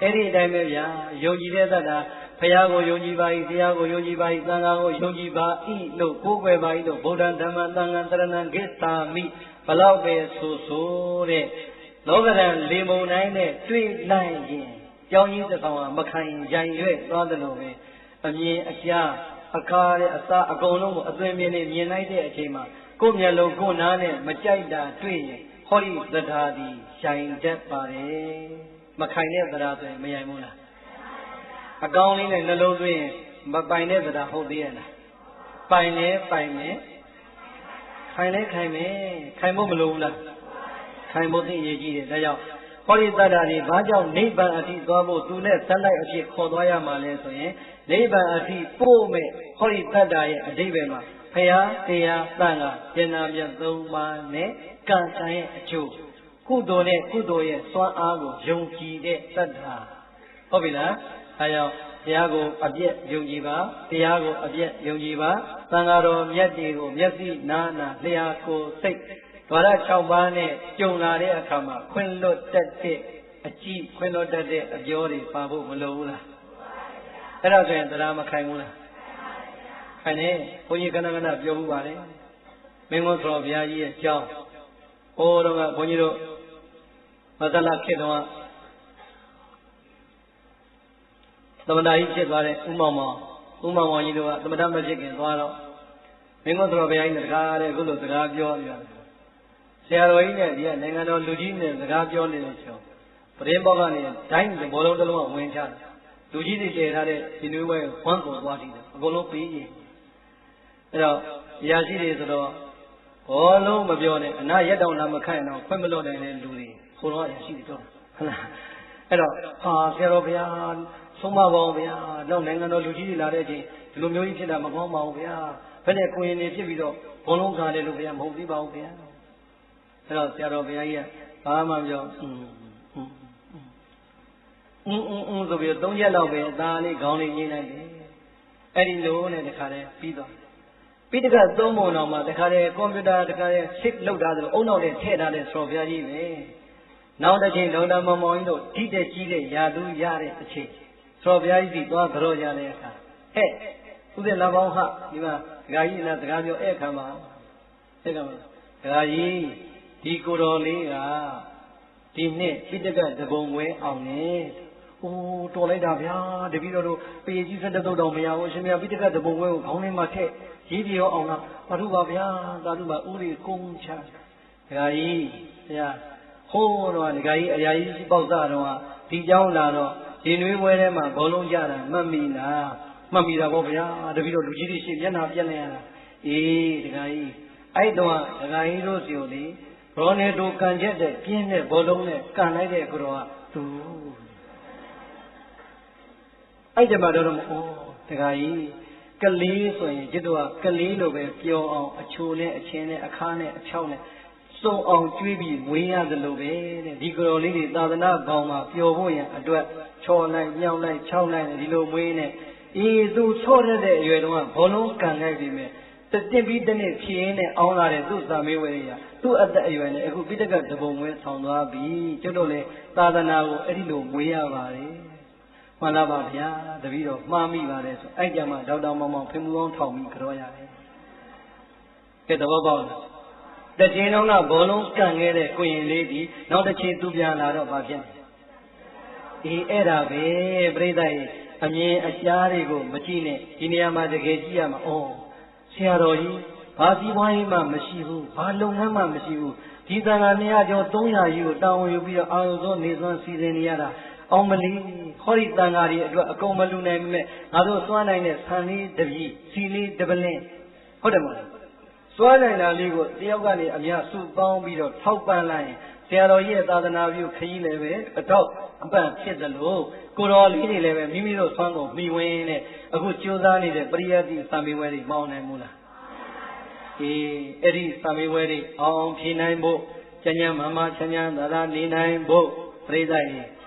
အဲ့ဒီအတိုင်းပဲဗျာယုံကြည်တဲ့သတ္တဘုရားကိုယုံကြည်ပါ၏တရားကိုယုံကြည်ပါ၏သံဃာကိုယုံကြည်ပါ၏လို့ကိုးကွယ်ပါ၏လို့ဗုဒ္ဓဓမ္မသံဃာသရဏံဂစ္ဆာမိဘလောက်ပဲဆိုတဲ့လောကဓာတ်လေမုန်တိုင်းနဲ့တွေ့လိုက်ရင်ကြောင်ကြီးတစ်ဆောင်ကမခိုင်ရိုင်ရွဲ့သွားတယ်လို့ပဲအမြင်အကြားအခါတဲ့အစာအကုန်လုံးကိုအသွင်မြင်နေမြင်လိုက်တဲ့အချိန်မှာကိုယ်မျက်လုံးကိုယ်နားနဲ့မကြိုက်တာတွေ့ရင်ဟောဒီသဒ္ဓါသည်ရိုင်တတ်ပါတယ်မခိုင်တဲ့သဒ္ဓါဆိုရင်မရိုင်ဘူးလားအကောင်းလေးနဲ့နှလုံးသွင်းရင်မပိုင်တဲ့သဒ္ဓါဟုတ်သေးရဲ့လားပိုင်နေခိုင်မယ်ခိုင်ဖို့မလိုဘူးလားခိုင်ဖို့သိရကြီးတယ်ဒါကြောင့်ဟောဒီသဒ္ဓါတွေဘာကြောင့်နိဗ္ဗာန်အထိသွားဖို့သူနဲ့သတ်လိုက်အဖြစ်ခေါ်သွားရမှာလဲဆိုရင်နိဗ္ဗာန်အထိပို့မဲ့ဟောဒီသဒ္ဓါရဲ့အဓိပ္ပာယ်မှာဘုရားတရားသံဃာဉာဏ်နာမြတ်၃ပါးနဲ့ကံတန်ရဲ့အကျိုးကုသိုလ်နဲ့ကုသိုလ်ရဲ့စွမ်းအားကိုယုံကြည်တဲ့သတ္တဟုတ်ပြီလားအဲကြောင့်ဘုရားကိုအပြည့်ယုံကြည်ပါတရားကိုအပြည့်ယုံကြည်ပါသံဃာတော်မြတ်တွေကိုမျက်စိနာနာလျှာကိုယ်စိတ်ဓဝရ6ပါးနဲ့ကြုံလာတဲ့အခါမှာခွင့်လွတ်တတ်တဲ့အကြည့်ခွင့်လွတ်တတ်တဲ့အပြောတွေပါဖို့မလိုဘူးလားအဲ့ဒါဆိုရင်တရားမခိုင်ဘူးလားခိုင်နေဘုန်းကြီးကဏ္ဍပြောမှုပါလေမင်းတို့တော်ဘုရားကြီးရဲ့အကြောင်းဟိုတော့ကဘုန်းကြီးတို့မသလခေတ်တော့သမဏကြီးဖြစ်သွားတဲ့ဥမောင်မောင်ကြီးတို့ကသမဏမဖြစ်ခင်သွားတော့မင်းတို့တော်ဘုရားကြီးနဲ့တကားတဲ့အခုလိုစကားပြောနေတယ်ဆရာတော်ကြီးနဲ့ဒီကနိုင်ငံတော်လူကြီးနဲ့စကားပြောနေတဲ့ချိန်ပရင်းပေါက်ကနေဒိုင်းဘောလုံးတစ်လုံးကဝင်ချတယ်လူကြီးတွေတည်ထားတဲ့ဒီနွေးဝဲဝမ်းကုန်သွားတယ်အကုန်လုံးပေးရင်အဲ့တော့အရာရှိတွေဆိုတော့ဘောလုံးမပြောနဲ့အနာရက်တောင်လာမခိုင်တော့ဖွင့်မလို့နိုင်တဲ့လူတွေဆိုတော့အရာရှိတွေတော့ဟုတ်လားအဲ့တော့ဆရာတော်ဘုရားဆုံးမပါအောင်ဗျာနောက်နိုင်ငံတော်လူကြီးတွေလာတဲ့အချိန်ဒီလိုမျိုးကြီးဖြစ်တာမကောင်းပါဘူးဗျာဘယ်နဲ့ကိုရင်နေဖြစ်ပြီးတော့ဘောလုံးကားတယ်လို့ဗျာမဟုတ်သေးပါဘူးဗျာအဲ့တော့ဆရာတော်ဘုရားကြီးကဘာမှပြောဆိုပြီးတော့3ရက်လောက်ပဲအသားလေးခေါင်းလေးညှိလိုက်တယ်အဲ့ဒီလိုနဲ့တခါတည်းပြီးတော့ပြီးတခါ3ပုံတော်မှာတခါတည်းကွန်ပျူတာတခါတည်းရှစ်လောက်ထားတယ်အုံနောက်နဲ့ထည့်ထားတဲ့ဆော်ဘုရားကြီးပဲနောက်တစ်ချိန်ဒေါက်တာမောင်မောင်ကြီးတို့ဓိတဲ့ကြီးတဲ့ယာသူရတဲ့အချိန်ဆော်ဘုရားကြီးစီသွားကြောကြတဲ့အခါဟဲ့ဥစဉ်လာပေါင်းဟာဒီမှာဒကာကြီးလားစကားပြောအဲ့ခါမှာအဲ့ကမှာဒကာကြီးဒီကိုတော်လေးကဒီနှစ်ပိဋကတပုံဝဲအောင်နေအိုးတော်လိုက်တာဗျာတပည့်တော်တို့ပေကြီးဆက်တုတ်တော်မရဘူးအရှင်မြတ်ပိဋကတပုံဝဲကိုခေါင်းထဲမှာထည့်ရေးပြရောအောင်လားဘာလို့ပါဗျာသာဓုပါဥရိကုန်းချဒကာကြီးဆရာဟ ဟိုးတော့ဒီကကြီးအရာကြီးပေါက်စားတော့ဒီเจ้าလာတော့ဒီနွေးပွဲထဲမှာဘောလုံးကြတာမှတ်မိလားမှတ်မိတာပေါ့ဗျာတပည့်တော်လူကြီးတွေရှေ့မျက်နှာပြက်နေရတာအေးဒီကကြီးအဲ့တော့ဒီကကြီးတို့စီကိုလေရောနေတို့ကန်ချက်တဲ့ပြင်းတဲ့ဘောလုံးနဲ့ကန်လိုက်တဲ့ကိုတော့သူအဲ့ဒီမှာတော့ဩဒီကကြီးကလေးဆိုရင်จิตတို့ကကလေးလိုပဲပျော်အောင်အချိုနဲ့အချင်းနဲ့အခါနဲ့အချောက်နဲ့စုံအောင်ကျွေးပြီးဝေးရသလိုပဲတဲ့ဒီကတော်လေးတွေသာသနာကောင်းမှာပျော်ဖို့ရန်အတွက်ချော်လိုက်ညောင်းလိုက်ခြောက်လိုက်ဒီလိုမွေးနဲ့အေးသူချော့တဲ့အရွယ်တုန်းကဘောလုံးကန်လိုက်ပြီမဲ့တစ်ပြီးတစ်နေ့ဖြင်းနဲ့အောင်းလာတဲ့သူ့စာမေးဝဲတွေကသူ့အသက်အရွယ်နဲ့အခုပိဋကတပုံဝဲဆောင်သွားပြီကျွတ်တို့လည်းသာသနာကိုအဲ့ဒီလိုမွေးရပါတယ်မှန်လားပါဗျာတပည့်တော်မှားမိပါတယ်ဆိုအဲ့ကြမှာဒေါက်တာမောင်မောင်ဖင်မှုကောင်းထောင်ပြီးကြောရတယ်ကဲသဘောပေါက်လားတခြင်းတော့ကဘောလုံးကန်ခဲ့တဲ့ကိုရင်လေးဒီနောက်တစ်ချိန်သူပြန်လာတော့ဘာဖြစ်လဲအေးအဲ့ဒါပဲပြိဿရဲ့အမြင်အရှားတွေကိုမကြည့်နဲ့ဒီနေရာမှာတကယ်ကြည့်ရမှာဩဆရာတော်ကြီးဘာစီပွားရေးမှမရှိဘူးဘာလုပ်ငန်းမှမရှိဘူးဒီသံဃာ200ကျော်300ကြီးကိုတာဝန်ယူပြီးတော့အာရုံစောနေစွမ်းစီစဉ်နေရတာအောင်မလီဟောဒီသံဃာတွေအတွက်အကုန်မလူနိုင်မဲ့ငါတို့သွားနိုင်တဲ့ဆံလေးတပြီစီလေးတပလင်းဟုတ်တယ်မဟုတ်လားသွားနိုင်တာလေးကိုတယောက်ကနေအများစုပေါင်းပြီးတော့ထောက်ပံ့လိုက်ရင်ဆရာတော်ကြီးရဲ့သာသနာပြုခရီးလည်းပဲအတော့အပန့်ဖြစ်သလိုကိုတော်လေးတွေလည်းပဲမိမိတို့ဆွမ်းကုန်မိဝင်နဲ့အခုကြိုးစားနေတဲ့ပရိယတ်တိစာမေးပွဲတွေမအောင်နိုင်ဘူးလားအေးအဲ့ဒီစာမေးပွဲတွေအောင်ဖြေနိုင်ဖို့ကျញ្ញမမချမ်းချမ်းသာသာနေနိုင်ဖို့ပြိဿရဲ့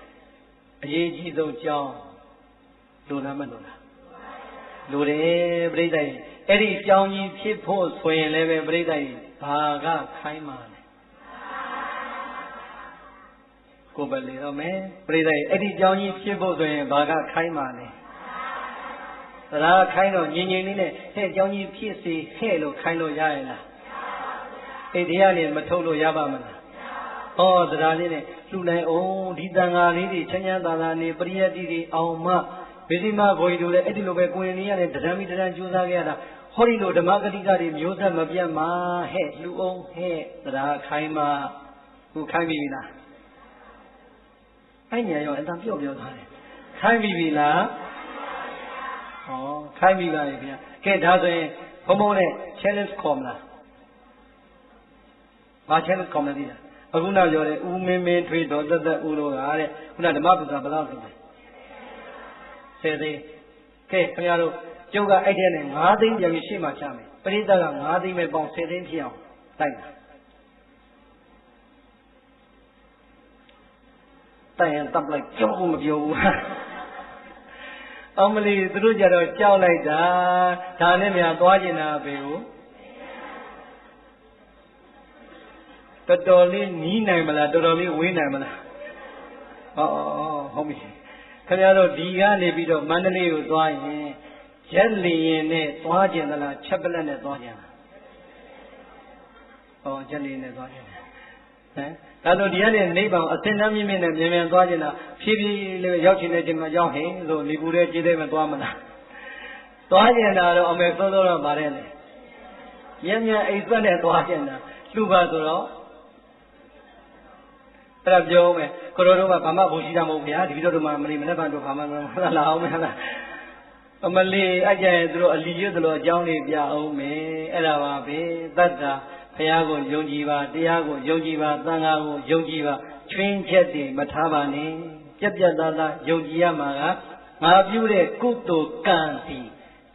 အရေးကြီးဆုံးကြောင်းလိုလားမလိုလားလိုတယ်ပြိဿရဲ့အဲ့ဒီကြောင်းကြီးဖြစ်ဖို့ဆိုရင်လည်းပဲပြိဿရဲ့ဘာကခိုင်းမှာလဲကိုယ်ပဲလေတော့မယ်ပြိဿရဲ့အဲ့ဒီကြောင်းကြီးဖြစ်ဖို့ဆိုရင်ဘာကခိုင်းမှာလဲသရာခိုင်းတော့ငြိမ်ငြိမ်လေးနဲ့ဟဲ့ကြောင်းကြီးဖြစ်စေဟဲ့လို့ခိုင်းလို့ရရဲ့လားအဲ့ဒီကနေမထုတ်လို့ရပါမလားဟောသရာလေးနဲ့လှူနိုင်အောင်ဒီတန်ဃာလေးတွေချမ်းချမ်းသာသာနေပရိယတ်တိတွေအောင်မဗေဒီမဘုန်းကြီးတို့လည်းအဲ့ဒီလိုပဲကိုယ်နေရတဲ့တရံမီတရံကြိုးစားခဲ့ရတာဟောဒီလိုဓမ္မဂတိကတွေမျိုးဆက်မပြတ်မှာဟဲ့လှူအောင်ဟဲ့သရာခိုင်းမှာခုခိုင်းပြီလားအဲ့ညာရောအတန်ပြော့ပြောထားတယ်ခိုင်းပြီလားဟောခိုင်းပြီပါလေဗျာကဲဒါဆိုရင်ဘုံဘုံနဲ့ challenge ခေါ်မလားဘာ challenge ခေါ်မလဲဒီလားအခုနောက်ပြောတဲ့ဦးမင်းမင်းထွေးတော်သက်သက်ဦးတို့ကတဲ့ခုနဓမ္မပူဇာဘယ်လောက်ဆိုလဲ10သိန်းကဲခင်ဗျားတို့ကျုပ်ကအဲ့တဲ့နဲ့9သိန်းပြန်ပြီးရှေ့မှာချမယ်ပရိသတ်က9သိန်းပဲပေါင်း10သိန်းဖြစ်အောင်တိုက်တာတိုက်ရင်တပ်လိုက်ကြောက်မပြောဘူးအောင်မလီသူတို့ကြတော့ကြောက်လိုက်တာဒါနဲ့များသွားကျင်တာပဲကိုတော်တော်လေးနီးနိုင်မလားတော်တော်လေးဝေးနိုင်မလားဟုတ်ပြီခင်ဗျားတို့ဒီကနေပြီးတော့မန္တလေးကိုသွားရင်ရက်လီရင်နဲ့သွားကျင်သလားချက်ပလက်နဲ့သွားကျင်လားရက်လီနဲ့သွားကျင်တယ်ဒါဆိုဒီကနေနိဗ္ဗာန်အသင်္တမ်းမြင့်မြင့်နဲ့မြန်မြန်သွားကျင်တာဖြည်းဖြည်းလေးရောက်ချင်တဲ့ချိန်မှာရောက်ဟင်ဆိုနေပူတဲ့ခြေသေးမသွားမလားသွားကျင်တာတော့အမေစောစောတော့ပါတယ်လေမြန်မြန်အိတ်သွက်နဲ့သွားကျင်တာလှူပါဆိုတော့အဲ့ဒါပြောမယ်ကိုတော်တို့ကဘာမှဘုရှိတာမဟုတ်ဗျာဒီလိုတို့မှမလီမနေ့ကတို့ဘာမှလာအောင်မလားအမလီအကြရင်တို့အလီရွတ်တို့အကြောင်းလေးပြအောင်မယ်အဲ့ဒါပါပဲသတ္တာဘုရားကိုယုံကြည်ပါတရားကိုယုံကြည်ပါသံဃာကိုယုံကြည်ပါချွင်းချက်တွေမထားပါနဲ့ပြက်ပြက်သားသားယုံကြည်ရမှာကငါပြုတဲ့ကုသိုလ်ကံစီ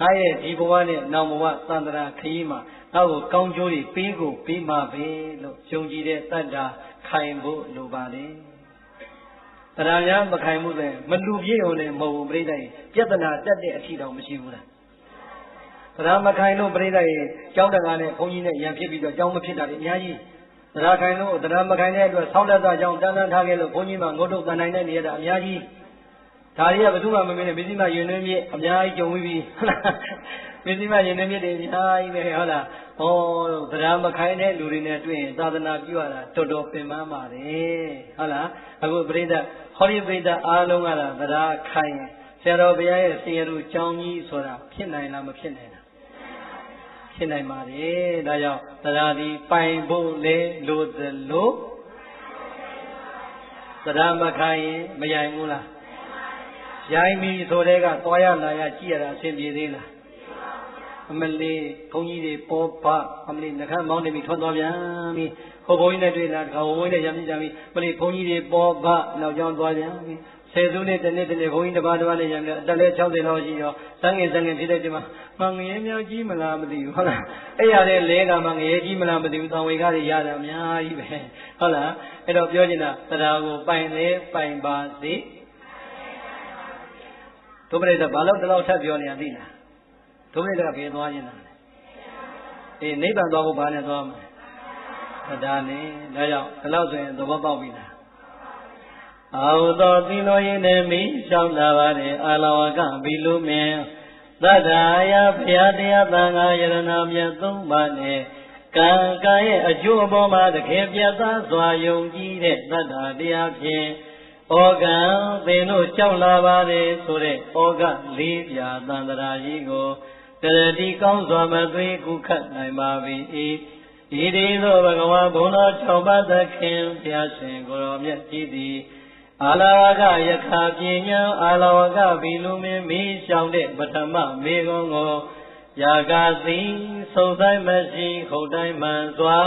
ငါရဲ့ဒီဘဝနဲ့နောက်ဘဝသန္တရာခရီးမှာငါ့ကိုကောင်းကျိုးတွေပေးကိုပေးမှာပဲလို့ယုံကြည်တဲ့သတ္တာခိုင်ဖို့လိုပါလေတရားများမခိုင်မှုလည်းမလူပြည့်ုံနဲ့မဟုတ်ဘူးပြိဿရဲ့ပြဿနာတက်တဲ့အထီတောင်မရှိဘူးလားတရားမခိုင်လို့ပြိဿရဲ့ကျောင်းတကာနဲ့ဘုန်းကြီးနဲ့ရံဖြစ်ပြီးတော့ကျောင်းမဖြစ်တာတွေအများကြီးတရားခိုင်လို့တရားမခိုင်တဲ့အတွက်ဆောင်းလက်သားကျောင်းတန်းတန်းထားခဲ့လို့ဘုန်းကြီးမှငုတ်တုတ်တန်နိုင်တဲ့နေရတာအများကြီးဒါတွေကဘယ်သူမှမမင်းနဲ့မစ္စည်းမယဉ်နှင်းမြစ်အများကြီးကြုံပြီးပြီမစ္စည်းမယဉ်နှင်းမြစ်တွေအများကြီးပဲဟုတ်လားဟောတရားမခိုင်တဲ့လူတွေနဲ့တွေ့ရင်သာသနာပြုရတာတော်တော်ပင်ပန်းပါတယ်ဟုတ်လားအခုပြိဿဟောဒီပြိဿအားလုံးကတရားခိုင်ဆရာတော်ဘုရားရဲ့ဆင်ရသူကျောင်းကြီးဆိုတာဖြစ်နိုင်လားမဖြစ်နိုင်လားဖြစ်နိုင်ပါတယ်ဒါကြောင့်တရားဒီပိုင်ဖို့လေလိုသလို တရားမခိုင်းရင်မရိုင်ဘူးလားရိုင်းပြီဆိုတဲ့ကသွားရလာရကြည့်ရတာအဆင်ပြေသေးလားအမလေးဘုန်းကြီးတွေပေါ်ပါအမလေးနှခမ်းမောင်းနေပြီထွက်သွားပြန်ပြီဟိုဘုန်းကြီးနဲ့တွေ့လာခါဝင်းနဲ့ရမ်းကြပြီမလေးဘုန်းကြီးတွေပေါ်ပါနောက်ကျောင်းသွားပြန်ပြီဆယ်စုနှစ်တစ်နှစ်တစ်နှစ်ဘုန်းကြီးတစ်ပါးတစ်ပါးနဲ့ရမ်းတယ်အတက်လဲ60လောက်ရှိရောစံငင်ဖြစ်တဲ့ဒီမှာမငရဲမြောက်ကြီးမလားမသိဘူးဟုတ်လားအဲ့ရတဲ့လဲကမှငရဲကြီးမလားမသိဘူးတောင်ဝေကတွေရတာအများကြီးပဲဟုတ်လားအဲ့တော့ပြောချင်တာတရားကိုပိုင်လေပိုင်ပါစေဒုပရိသဘာလို့ဒီလောက်ထပ်ပြောနေရသိလားဒုပရိသကဘယ်သွားခြင်းလဲအေးနိဗ္ဗာန်သွားဖို့ဘာနဲ့သွားမလဲဒါနဲ့ဒါကြောင့်ဒီလောက်ဆိုရင်သဘောပေါက်ပြီလားအာဟုသောသီလောရင်းနဲ့မိရှောင်းလာပါတယ်အာလဝကဘီလူမင်းသတ္တရာဘုရားတရားသံဃာယရဏမြတ်သုံးပါးနဲ့ကံကံရဲ့အကျိုးအပေါ်မှာတကယ်ပြတ်သားစွာယုံကြည်တဲ့သတ္တတရားဖြင့်ဩကံသင်တို့ကြောက်လာပါတယ်ဆိုတဲ့ဩကလေးပြာသန္တရာကြီးကိုတရတိကောင်းစွာမသွေးကုခတ်နိုင်ပါ၏ဤဒီသောဘဂဝါဘုံတော်၆ပါးသခင်ဘုရားရှင်ကိုရောမြတ်ကြီးသည်အာလဝကယခာပညာအာလဝကဘီလူမင်းမိရှောင်တဲ့ပထမမေကုံကိုယာကသိသုံးတိုင်းမရှိခုတ်တိုင်းမှန်စွာ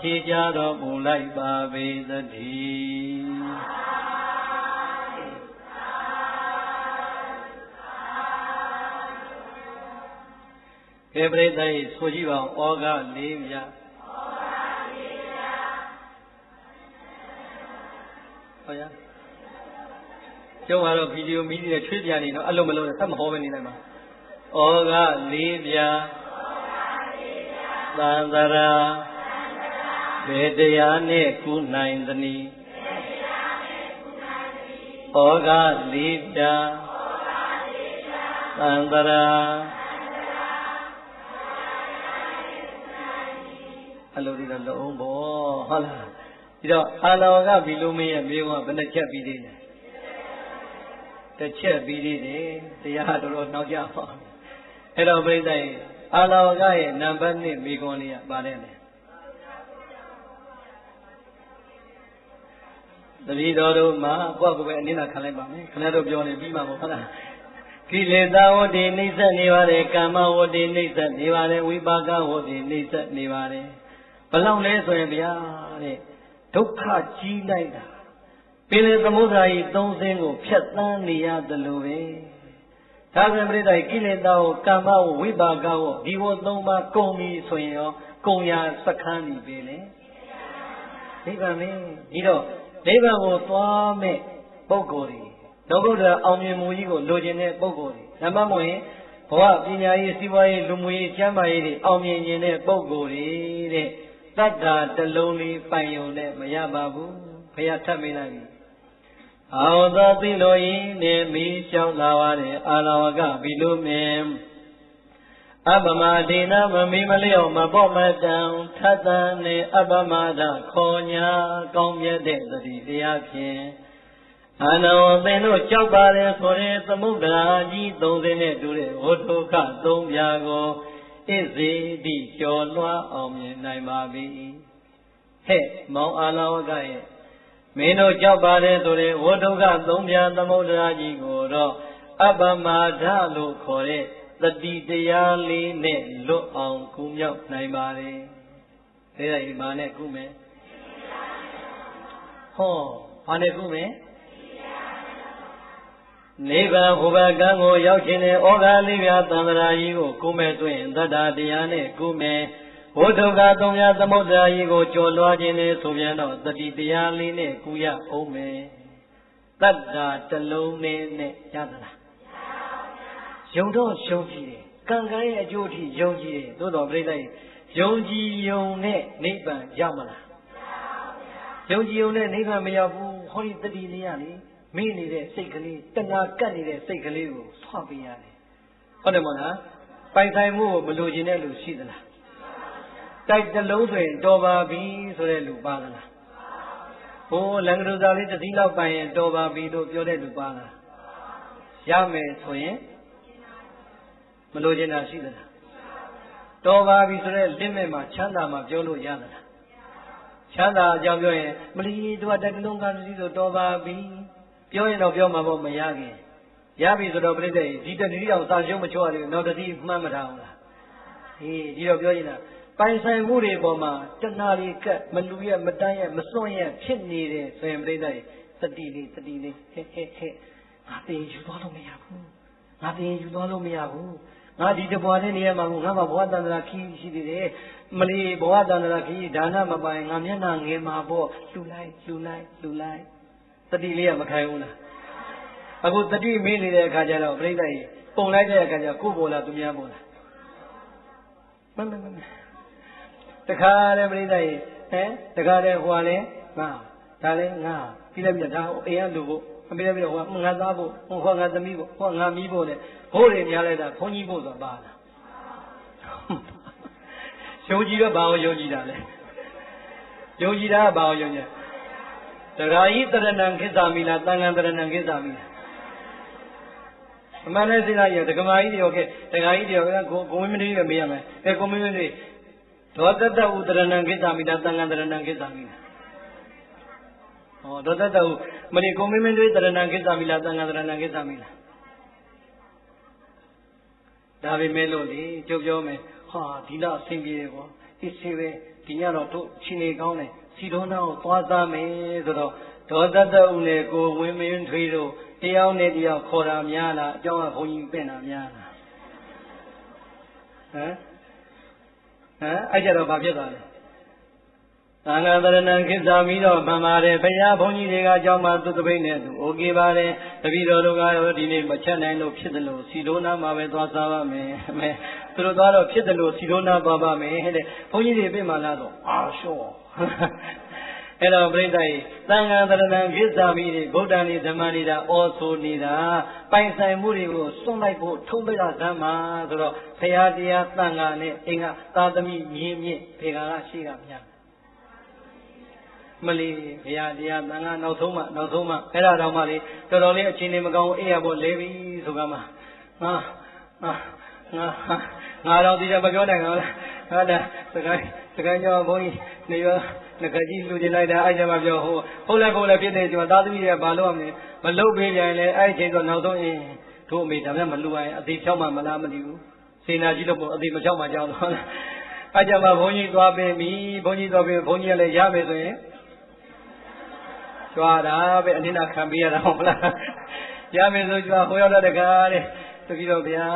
ဖြေကြတော်မူလိုက်ပါပေသတည်းကဲပရိသတ်ဆိုကြည့်ပါဦးဩဃလေးမြတ်ဟုတ်ရကျုံကတော့ဗီဒီယိုမီဒီနဲ့ချွေးပြနေတော့အဲ့လိုမလို့ဆက်မဟောပဲနေလိုက်ပါဩဃလေးမြတ်သံသရာဘေတရားနဲ့ကုနိုင်သနည်းဩဃလေးမြတ်သံသရာအလိုဒီတော့လုံးဘောဟုတ်လားဒီတော့အာလောကဘီလူမင်းရဲ့မျိုးကဘယ်နှချက်ပြီးသေးလဲတစ်ချက်ပြီးသေးတယ်တရားတော်တော်နောက်ကျပါအဲ့တော့ပြိဿရဲ့အာလောကရဲ့နံပါတ်1မိကွန်လေးကပါတယ်လေတတိတော်တို့မှာကိုယ့်ကိုယ်ပဲအနည်းနာခံလိုက်ပါမယ်ခဏတော့ပြောနေပြီးမှပေါ့ဟုတ်လားကိလေသာဝတ္တိနှိစ္စနေပါတယ်ကာမဝတ္တိနှိစ္စနေပါတယ်ဝိပါကဝတ္တိနှိစ္စနေပါတယ်ဘလောက်လဲဆိုရင်ဗျာတဲ့ဒုက္ခကြီးလိုက်တာပင်လေသမုဒ္ဒရာကြီး၃ဆင်းကိုဖြတ်သန်းနေရတယ်လို့ပဲဒါပြန်ပြိတ္တိုင်ကိလေသာကိုကာမဝဝိပါကဝဒီဝ၃ပါးကုန်ပြီဆိုရင်ရောကုန်ရာစခန်းပြီပဲလေနိဗ္ဗာန်ပဲဒီတော့နိဗ္ဗာန်ကိုသွားမဲ့ပုဂ္ဂိုလ်တွေဒုက္ခဒအောင်မြင်မှုကြီးကိုလိုချင်တဲ့ပုဂ္ဂိုလ်တွေဓမ္မမို့ရင်ဘဝပညာရေးစီးပွားရေးလူမှုရေးကျန်းမာရေးတွေအောင်မြင်ခြင်းတဲ့ပုဂ္ဂိုလ်တွေတဲ့တတ္တာတလုံးလေးပိုင်ုံနဲ့မရပါဘူးဘုရားထပ်မိလိုက်ပြီအာဝသောသီလိုဤနေမိရှောင်းလာပါတဲ့အာလဝကဘီလူမင်းအပမဒေနမမေမလျော့မပေါ့မတံထတ်တန်နေအပမဒခေါ်ညာကောင်းမြတ်တဲ့သတိတရားဖြင့်အနောသင်တို့ကြောက်ပါတယ်ဆိုတဲ့သမုဒ္ဒရာကြီး30နဲ့တူတဲ့ဝဋ္ထုခ3ပြာကိုဣဇေတိကျော်လွှားအောင်မြင်နိုင်ပါပြီဟဲ့မောင်အာလဝကရဲ့မင်းတို့ကြောက်ပါတယ်ဆိုတဲ့ဝဋ္ထုခ3ပြာသမုဒ္ဒရာကြီးကိုတော့အပမဒလို့ခေါ်တဲ့တတိတရားလေးနဲ့လွတ်အောင်ကူမြောက်နိုင်ပါတယ်ဒါရိုက်ဘာနဲ့ကူမယ်ဟောဘာနဲ့ကူမယ်နိဗ္ဗာန်ဟိုဘကံကိုရောက်ခြင်းနဲ့ဩဃလေးပြသံဃာကြီးကိုကုမဲ့တွင်သတ္တတရားနဲ့ကုမယ်ဘုဒ္ဓကသုံးပြသမုဒ္ဒရာကြီးကိုကျော်လွှားခြင်းနဲ့ဆိုပြန်တော့တတိတရားလေးနဲ့ကုရအောင်မယ်တတ္တာတလုံးနဲ့ရသလားယုံတော့ယုံကြည်တယ်ကံကံရဲ့အကျိုးထိယုံကြည်တယ်သို့တော်ပြိဿယုံကြည်ယုံနဲ့နိဗ္ဗာန်ရောက်မလားယုံကြည်ယုံနဲ့နိဗ္ဗာန်မရောက်ဘူးဟောဒီတတိလေးရလေမိနေတဲ့စိတ်ကလေးတဏှာကပ်နေတဲ့စိတ်ကလေးကိုဆွပေးရတယ်ဟုတ်တယ်မဟုတ်လားပိုင်ဆိုင်မှုကိုမလိုချင်တဲ့လူရှိသလားတိုက်တလုံးဆိုရင်တော်ပါပြီဆိုတဲ့လူပါသလားဟိုလင်္ကဒုစာလေးတစ်စီးလောက်ပိုင်ရင်တော်ပါပြီလို့ပြောတဲ့လူပါလားရမယ်ဆိုရင်မလိုချင်တာရှိသလားတော်ပါပြီဆိုတဲ့လက်မဲ့မှာချမ်းသာမှာပြောလို့ရသလား ချမ်းသာအကြောင်းပြောရင်မလီသူကတက်ကလုံးကစီဆိုတော်ပါပြီပြောရင်တော့ပြောမှာပေါ့မရခင်ရပြီဆိုတော့ပြိတ္တိဒီတတိအောင်စာရှုံးမချောရတယ်နောက်တတိမှန်းမထားဘူးလားဒီတော့ပြောရင်ပိုင်ဆိုင်မှုတွေပေါ်မှာတဏှာတွေကမလူရဲ့မတန်းရဲ့မစွန့်ရဲ့ဖြစ်နေတယ်ဆိုရင်ပြိတ္တိတတိလေးဟဲ့ငါတင်ယူသွားလို့မရဘူးငါတင်ယူသွားလို့မရဘူးငါဒီတဘွားနဲ့နေရမှာငါဘဝတန္တရာခီးရှိသေးတယ်မလီဘဝတန္တရာခီးဒါနမပိုင်ငါမျက်နှာငယ်မှာပေါ့လှူလိုက်တတိလေးကမခိုင်ဘူးလားအခုတတိမင်းနေတဲ့အခါကျတော့ပြိတ္တိပုံလိုက်တဲ့အခါကျကိုယ်ပေါ်လာသူများပေါ်လာမတခါလဲပြိတ္တိတခါလဲဟွာလဲငါဒါလဲငါပြီးလိုက်ပြဒါအိမ်ကလူဖို့အမေလည်းဟိုငါသားဖို့ဟိုငါသမီးဖို့ဟိုငါမီးဖို့နဲ့ဘိုးတွေများလိုက်တာဘုန်းကြီးဖို့ဆိုတာပါလားယုံကြည်တော့ဘာကိုယုံကြည်တာလဲယုံကြည်တာကဘာကိုယုံကြည်တရားဤတရဏံခိစ္ဆာမိလားတန်ခါတရဏံခိစ္ဆာမိလားအမှန်နဲ့စိတ်လိုက်ရဒကမာကြီးတွေဟုတ်ကဲ့ဒကာကြီးတွေကကိုမင်းမင်းတွေမေးရမယ်ကိုမင်းမင်းတွေဒေါသတ္တဥတရဏံခိစ္ဆာမိလားတန်ခါတရဏံခိစ္ဆာမိလားဒေါသတ္တဥမလီကိုမင်းမင်းတွေတရဏံခိစ္ဆာမိလားတန်ခါတရဏံခိစ္ဆာမိလားဒါပေမဲ့လို့လေကြုတ်ပြောမယ်ဟာဒီလောက်အဆင်ပြေတယ်ကွာအစ်စေပဲဒီညတော့တို့ချင်းနေကောင်းတယ်စီတော်နာကိုသွားသားမယ်ဆိုတော့ဒေါသတ္တဥနဲ့ကိုဝင်းမင်းထွေးတို့တယောက်နဲ့တယောက်ခေါ်တာများလားအကြောင်းကဘုန်းကြီးပင့်တာများလားအဲ့ကြတော့ဘာဖြစ်သွားလဲသံဃာတရဏံခိစ္ဆာမိတော့မှန်ပါတယ်ဘုရားဘုန်းကြီးတွေကအကြောင်းမှသူတပိတ်နဲ့သူโอเคပါတယ်တပည့်တော်တို့ကရောဒီနေ့မချက်နိုင်လို့ဖြစ်တယ်လို့စီလိုနာမှာပဲသွားစားပါမယ်သူတို့သွားတော့ဖြစ်တယ်လို့စီလိုနာသွားပါမယ်တဲ့ဘုန်းကြီးတွေပြင်မှလားတော့ရှော့အဲ့တော့ပြိတ္တိသံဃာတရဏံခိစ္ဆာမိတွေဗုဒ္ဓံနေဓမ္မနေတာဩဆိုနေတာပိုင်ဆိုင်မှုတွေကိုစွန့်လိုက်ဖို့ထုံးပြတာဓမ္မဆိုတော့ဘုရားတရားသံဃာနဲ့အင်္ဂသာသမီမြင်းမြင့်ဖေဃာကရှိကများမလီဘုရားတရားသံဃာနောက်ဆုံးမှအဲ့ဒါတော့မှလေတော်တော်လေးအချင်းနေမကောင်းအေးရဖို့လဲပြီဆိုကမှငါတော့ဒီတော့မပြောနိုင်ဘူးလားဟုတ်တယ်စကိုင်းကျော်ဘုန်းကြီးနေရောငကကြီးလူကျင်လိုက်တာအဲ့ကျမှပြောဟုတ်လဲဖြစ်နေဒီမှာသာသမီတွေကဘာလို့မလုပ်ပေးပြန်လဲအဲ့ချိန်တော့နောက်ဆုံးတို့အမေဒါမှမလူရင်အသေးဖြောက်မှမလားမသိဘူးစေနာကြီးလို့ပေါ့အသေးမဖြောက်မှကြောင်းတော့အဲ့ကျမှဘုန်းကြီးသွားပေးပြီဘုန်းကြီးကလည်းရမယ်ဆိုရင်ကြွားတာပဲအနည်းနာခံပေးရတာဟုတ်လားရမယ်ဆိုကြွားဟိုရောက်တော့တကားတဲ့တပည့်တော်ဗျာ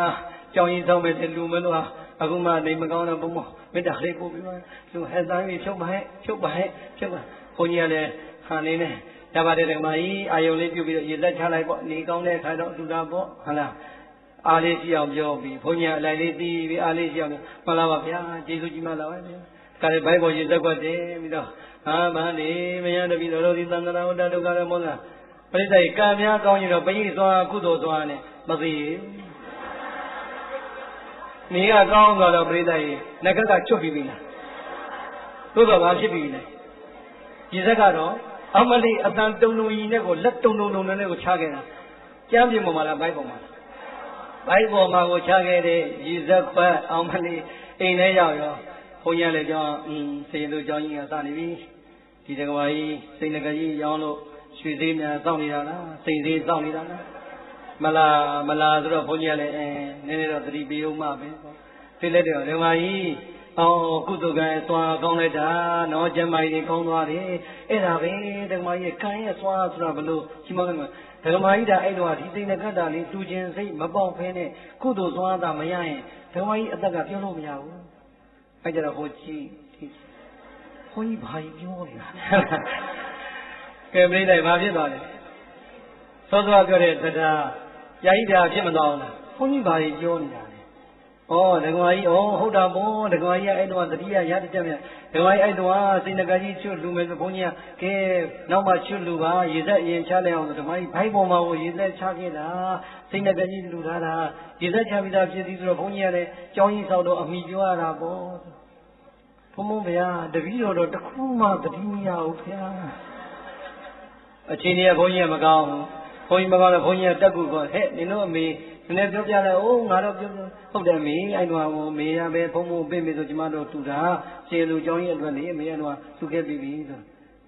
ကြောင်းရင်ဆောင်မယ်လူမလို့အခုမှနေမကောင်းတော့ဘုံမေတ္တာလေးပို့ပြီးပါလူဟဲ့သားကြီးဖြုတ်ပါဘုန်းကြီးကလည်းဟန်လေးနဲ့ရပါတယ်ဓမ္မကြီးအာယုံလေးပြုပြီးတော့ရေသက်ချလိုက်ပေါ့နေကောင်းတဲ့အခါတော့လူတာပေါ့ဟုတ်လားအားလေးရှိအောင်ပြောပြီးဘုန်းကြီးအလိုက်လေးတီးပြီးအားလေးရှိအောင်မှန်လားပါဗျာကျေးဇူးကြီးမှလာပါဗျာကဲဘိုင်းပေါ်ရေသက်ကွက်တယ်ပြီးတော့ဘာနေမယတပိတော်တို့ဒီသန္တရာဝတ္တဒုက္ခရမောလားပရိသတ်ကံများကောင်းရင်တော့ပရိစွာကုသိုလ်စွာနဲ့မသိနေကကောင်းတော့ပရိသတ်ငကကချွတ်ပြီးပြီလားသို့တော့ဘာဖြစ်ပြီလဲဒီစက်ကတော့အမလေးအတန်တုံကြီးနဲ့ကိုလက်တုံနဲ့ကိုချခဲ့တာကျမ်းပြင်ပေါ်မှာလားဘိုက်ပေါ်မှာလားဘိုက်ပေါ်မှာကိုချခဲ့တဲ့ရည်စက်ခွက်အမလေးအိမ်ထဲရောက်ရောဘုန်းကြီးလည်းကြောင်းစေရင်တို့ကြောင်းကြီးကစနေပြီဒီတကဘာကြီးစိတ်ငကကြီးရောင်းလို့ရွှေသေးများစောင့်နေတာလားစိတ်သေးစောင့်နေတာလားမလားဆိုတော့ဘုန်းကြီးကလည်းနည်းနည်းတော့သတိပေးဦးမှပဲသိလိုက်တယ်ဓမ္မကြီးကုသကံသွားကောင်းလိုက်တာနော်ကျမကြီးကောင်းသွားတယ်အဲ့ဒါပဲဓမ္မကြီးကံရဲ့သွားဆိုတာဘလို့ရှိမကမှာဓမ္မကြီးဒါအဲ့တော့ဒီစိတ်နဲ့ကတ္တာလေးတူခြင်းစိတ်မပေါက်ဖဲနဲ့ကုသိုလ်သွားတာမရရင်ဓမ္မကြီးအသက်ကပြောလို့မရဘူးအဲ့ကြတော့ဟိုကြည့်ဘုန်းကြီးဘာကြီးပြောနေတာကဲပြိတ္တိဘာဖြစ်သွားလဲသောသောပြောတဲ့တရားယာယိတာဖြစ်မသွားဘူးလားဘုန်းကြီးဘာကြီးပြောနေတာလဲဒကမာကြီးဟုတ်တာပေါ့ဒကမာကြီးအဲ့တော့တတိယရတဲ့ချက်မြတ်ဒကမာကြီးအဲ့တော့စိတ်ငကကြီးချွတ်လူမယ်ဆိုဘုန်းကြီးကဲနောက်မှချွတ်လူပါရေသက်ရင်ချလိုက်အောင်ဆိုဒကမာကြီးဘိုက်ပေါ်မှာကိုရေသက်ချခဲ့တာစိတ်ငကကြီးလူထားတာရေသက်ချပြီးသားဖြစ်သည်ဆိုတော့ဘုန်းကြီးကလည်းကြောင်းကြီးဆောက်တော့အမိပြောရတာပေါ့ဘုံဗျာတပည့်တော်တော့တခုမှတတိမရဘူးဗျာအချိန်ကြီးကဘုန်းကြီးကမကောင်းဘူး ဘုန်းကြီးမပါလို့ဘုန်းကြီးကတက်ကူကောဟဲ့နင်တို့အမေနည်းပြောပြလိုက်အိုးငါတော့ပြောဟုတ်တယ်မေအဲ့တော့မေရပဲဘုံဘုံပြင်ပြီဆိုကျမတို့တူတာရှင်လူကျောင်းကြီးအတွက်လေအမေကတော့သူခဲ့ပြီးပြီဆို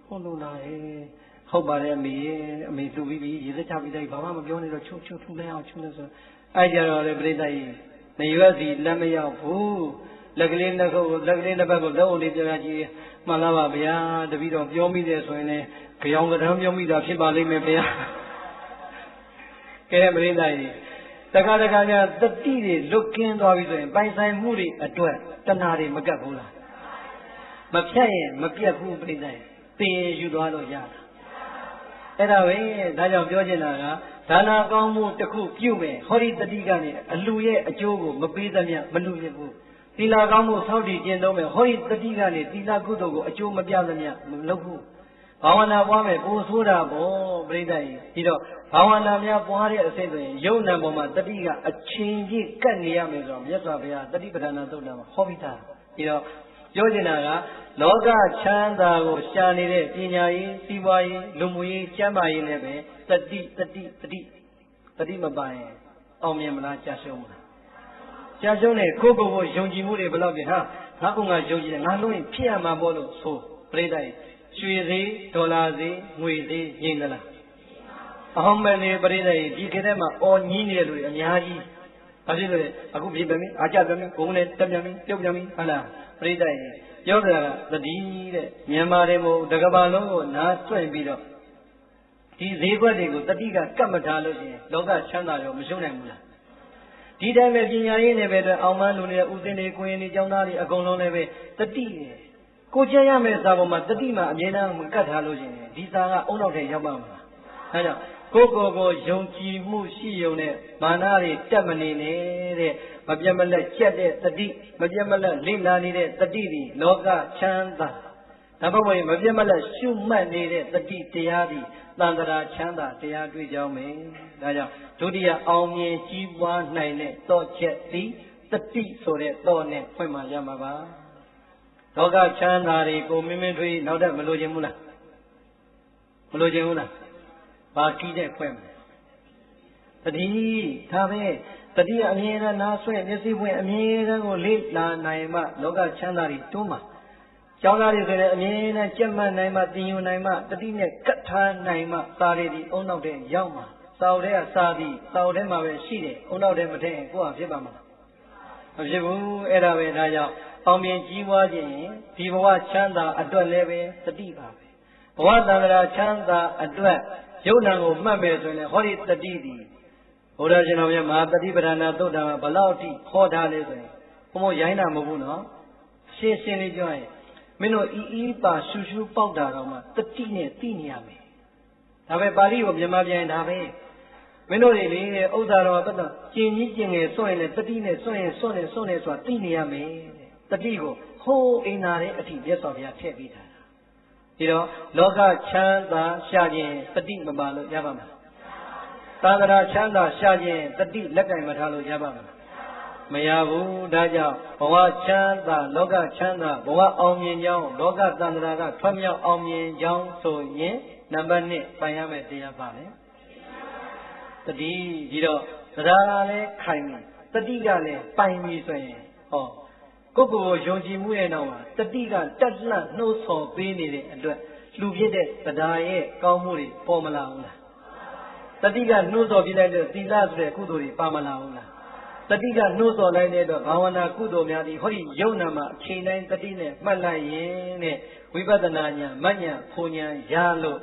ဟုတ်လို့လားဟုတ်ပါတယ်အမေသူပြီးပြီရေစက်ချပြီးတိုင်းဘာမှမပြောနဲ့တော့ချုပ်ထူလိုက်အောင်ချုပ်လို့ဆိုအဲ့ကြတော့လေပြိတ္တကြီးနေရွက်စီလက်မရောက်ဘူးလက်ကလေးနှစ်ခုကိုလက်ကလေးတစ်ပတ်ကိုလက်အုပ်လေးပြပြကြည့်မှန်လားပါဗျာတပည့်တော်ပြောမိတယ်ဆိုရင်လည်းကြောင်ကတန်းပြောမိတာဖြစ်ပါလိမ့်မယ်ဗျာကဲပြိတ္တကြီးတခါတခါကျတတိတွေလွတ်ကင်းသွားပြီဆိုရင်ပိုင်ဆိုင်မှုတွေအတွက်တဏှာတွေမကပ်ဘူးလားမဖြတ်ရင်မပြတ်ဘူးပြိတ္တကြီးသင်ယူသွားလို့ရတာအဲ့ဒါပဲဒါကြောင့်ပြောချင်တာကဒါနာကောင်းမှုတစ်ခုပြုမယ်ဟောဒီတတိကနေအလူရဲ့အကျိုးကိုမပေးသမျှမလူရဘူးသီလကောင်းမှုစောင့်တည်ခြင်းသုံးမယ်ဟောဒီတတိကနေသီလကုသိုလ်ကိုအကျိုးမပြသမျှမလုပ်ဘူးဘာဝနာပွားမယ်ပို့ဆိုးတာပေါ့ပြိတ္တကြီးဒီတော့ဘာဝနာများပွားတဲ့အစိတ်ဆိုရင်ယုံနာပေါ်မှာတတိကအချင်းကြီးကတ်နေရမယ်ဆိုတော့မြတ်စွာဘုရားတတိပဌာနာသုတ်တံမှာဟောပြီးသားဒီတော့ပြောချင်တာကလောကချမ်းသာကိုရှာနေတဲ့ပညာရေးစီးပွားရေးလူမှုရေးကျန်းမာရေးနဲ့ပဲတတိမပါရင်အောင်မြင်မလားကြာရှုံးမလားကြာရှုံးနေကိုယ့်ကိုယ်ကိုယုံကြည်မှုတွေဘယ်လောက်ပြဟာငါ့ကိုငါယုံကြည်တယ်ငါလုံးရင်ဖြစ်ရမှာပေါ့လို့ဆိုပြိတ္တရွှေသေးဒေါ်လာသေးငွေသေးရင်းသလားအောင်မယ်လေပြိတ္တဒီခေတ်ထဲမှာအော်ကြီးနေတဲ့လူတွေအများကြီးဘာဖြစ်လို့လဲအခုပြပြန်ပြီအားကြပြန်ပြီဘုံနဲ့တက်ပြန်ပြီပြုတ်ပြန်ပြီဟုတ်လားပြိတ္တပြောကြတာကတတိတဲ့မြန်မာတွေမို့တကဘာလုံးကိုနားဆွင့်ပြီးတော့ဒီဈေးကွက်တွေကိုတတိကကတ်မထားလို့ရှိရင်လောကချမ်းသာရောမရှုံးနိုင်ဘူးလားဒီတိုင်းပဲပညာရေးနဲ့ပဲအောင်မန်းလူတွေဦးစင်းတွေကိုရင်တွေကျောင်းသားတွေအကုန်လုံးလည်းပဲတတိကိုကျရမယ့်စာပေါ်မှာတတိမှာအမြဲတမ်းကတ်ထားလို့ရှိရင်ဒီစာကအုံနောက်ထဲရောက်ပါမလားအဲကြောင့်ကိုယုံကြည်မှုရှိုံနဲ့မာနတွေတက်မနေနဲ့တဲ့မပြတ်မလက်ကျက်တဲ့တတိမပြတ်မလက်လိမ့်လာနေတဲ့တတိဒီလောကချမ်းသာဒါပေမဲ့မပြတ်မလက်ရှုမှတ်နေတဲ့တတိတရားဒီသံဃာချမ်းသာတရားတွေ့ကြောင်းမယ်ဒါကြောင့်ဒုတိယအောင်မြင်ကြီးပွားနိုင်တဲ့သောချက်သည်တတိဆိုတဲ့သောနဲ့ဖွင့်မှရမှာပါလောကချမ်းသာတွေကိုမင်းထွေးနောက်တော့မလိုချင်ဘူးလားမလိုချင်ဘူးလားဘာကြည့်တဲ့ဖွဲ့မယ်တတိဒါပဲတတိအမြဲတမ်းနားဆွဲမျက်စိပွင့်အမြဲတမ်းကိုလေ့လာနိုင်မှလောကချမ်းသာတွေတွန်းမှာကျောင်းသားတွေဆိုရင်အမြဲတမ်းကြက်မှတ်နိုင်မှတင်ယူနိုင်မှတတိနဲ့ကတ်ထားနိုင်မှစာရည်ဒီအုံနောက်တဲ့ရောက်မှာစာအုပ်ထဲကစာပြီးစာအုပ်ထဲမှာပဲရှိတယ်အုံနောက်ထဲမထည့်ရင်ကိုယ်ဟာဖြစ်ပါမလားမဖြစ်ဘူးအဲ့ဒါပဲဒါကြောင့်အောင်မြင်ကြီးပွားခြင်းဒီဘဝချမ်းသာအတွက်လည်းပဲတတိပါပဲဘဝသံဃာချမ်းသာအတွက်ယုံနာကိုမှတ်မယ်ဆိုရင်ဟောဒီတတိဒီဘုရားရှင်တော်မြတ်မဟာတတိပဌာနာသုတ်တံမှာဘလောက်ထိခေါ်ထားလဲဆိုရင်ဘုံရိုင်းတာမဟုတ်ဘူးနော်ရှင်းလေးပြောရင်မင်းတို့ဤပါရှူရှူပေါက်တာတော့မှတတိနဲ့သိနေရမယ်ဒါပဲပါဠိကိုမြန်မာပြန်ဒါပဲမင်းတို့တွေလေဥစ္စာတော်ပတ်တော့ကျင်ကြီးကျင်ငယ်စွန့်ရင်လည်းတတိနဲ့စွန့်ရင်စွန့်ဆိုတာသိနေရမယ်တတိကိုဟိုးအိမ်နာတဲ့အထိမြတ်စွာဘုရားထည့်ပေးတာဒီတော့လောကချမ်းသာရှာခြင်းတတိမပါလို့ရပါမလားသာသနာချမ်းသာရှာခြင်းတတိလက်ကင်မထားလို့ရပါမလားမရဘူးဒါကြောင့်ဘဝချမ်းသာလောကချမ်းသာဘဝအောင်မြင်ကြောင်းလောကသံဃာကထွတ်မြောက်အောင်မြင်ကြောင်းဆိုရင်နံပါတ်1ပိုင်ရမယ့်တရားပါလေတတိဒီတော့တရားကလည်းခိုင်ပြီတတိကလည်းပိုင်ပြီဆိုရင်ဟောကိုယ့်ကိုယ်ကိုယုံကြည်မှုရဲ့နောက်မှာတတိကတက်လှန့်နှိုးဆော်ပေးနေတဲ့အတွက်လူဖြစ်တဲ့တရားရဲ့ကောင်းမှုတွေပေါ်မလာဘူးလားတတိကနှိုးဆော်ပြလိုက်တဲ့သီလဆိုတဲ့ကုသိုလ်တွေပါမလာဘူးလားတတိကနှိုးဆော်လိုက်တဲ့အတွက်ဘာဝနာကုသိုလ်များဒီဟောဒီယုံနာမှာအချိန်တိုင်းတတိနဲ့မှတ်လိုက်ရင်တဲ့ဝိပဿနာဉာဏ်မဉဏ်ဖူဉဏ်ရလို့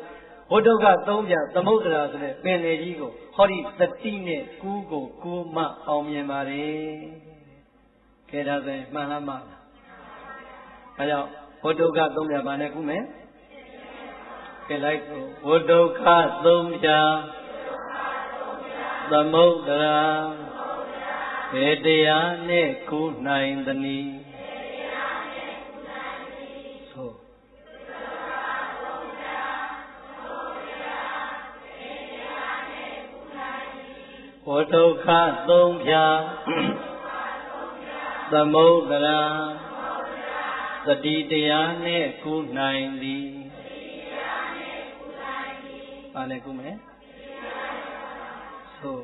ဘုဒ္ဓကသုံးပြသမုဒ္ဒရာဆိုတဲ့ပင်လေကြီးကိုဟောဒီတတိနဲ့ကူးကိုကူးမှအောင်မြင်ပါတယ်ကဲဒါဆိုရင်မှန်လားမလားအဲကြောင့်ဘုဒ္ဓကသုံးပြပါနဲ့ကူးမယ်ကဲလိုက်ဘုဒ္ဓကသုံးပြသမုဒ္ဒရာဘယ်တရားနဲ့ကူးနိုင်သနည်းဆိုဘုဒ္ဓကသုံးပြသမုဒ္ဒရာသတိတရားနဲ့ကူးနိုင်သည်ဘာနဲ့ကူးမယ် ဆို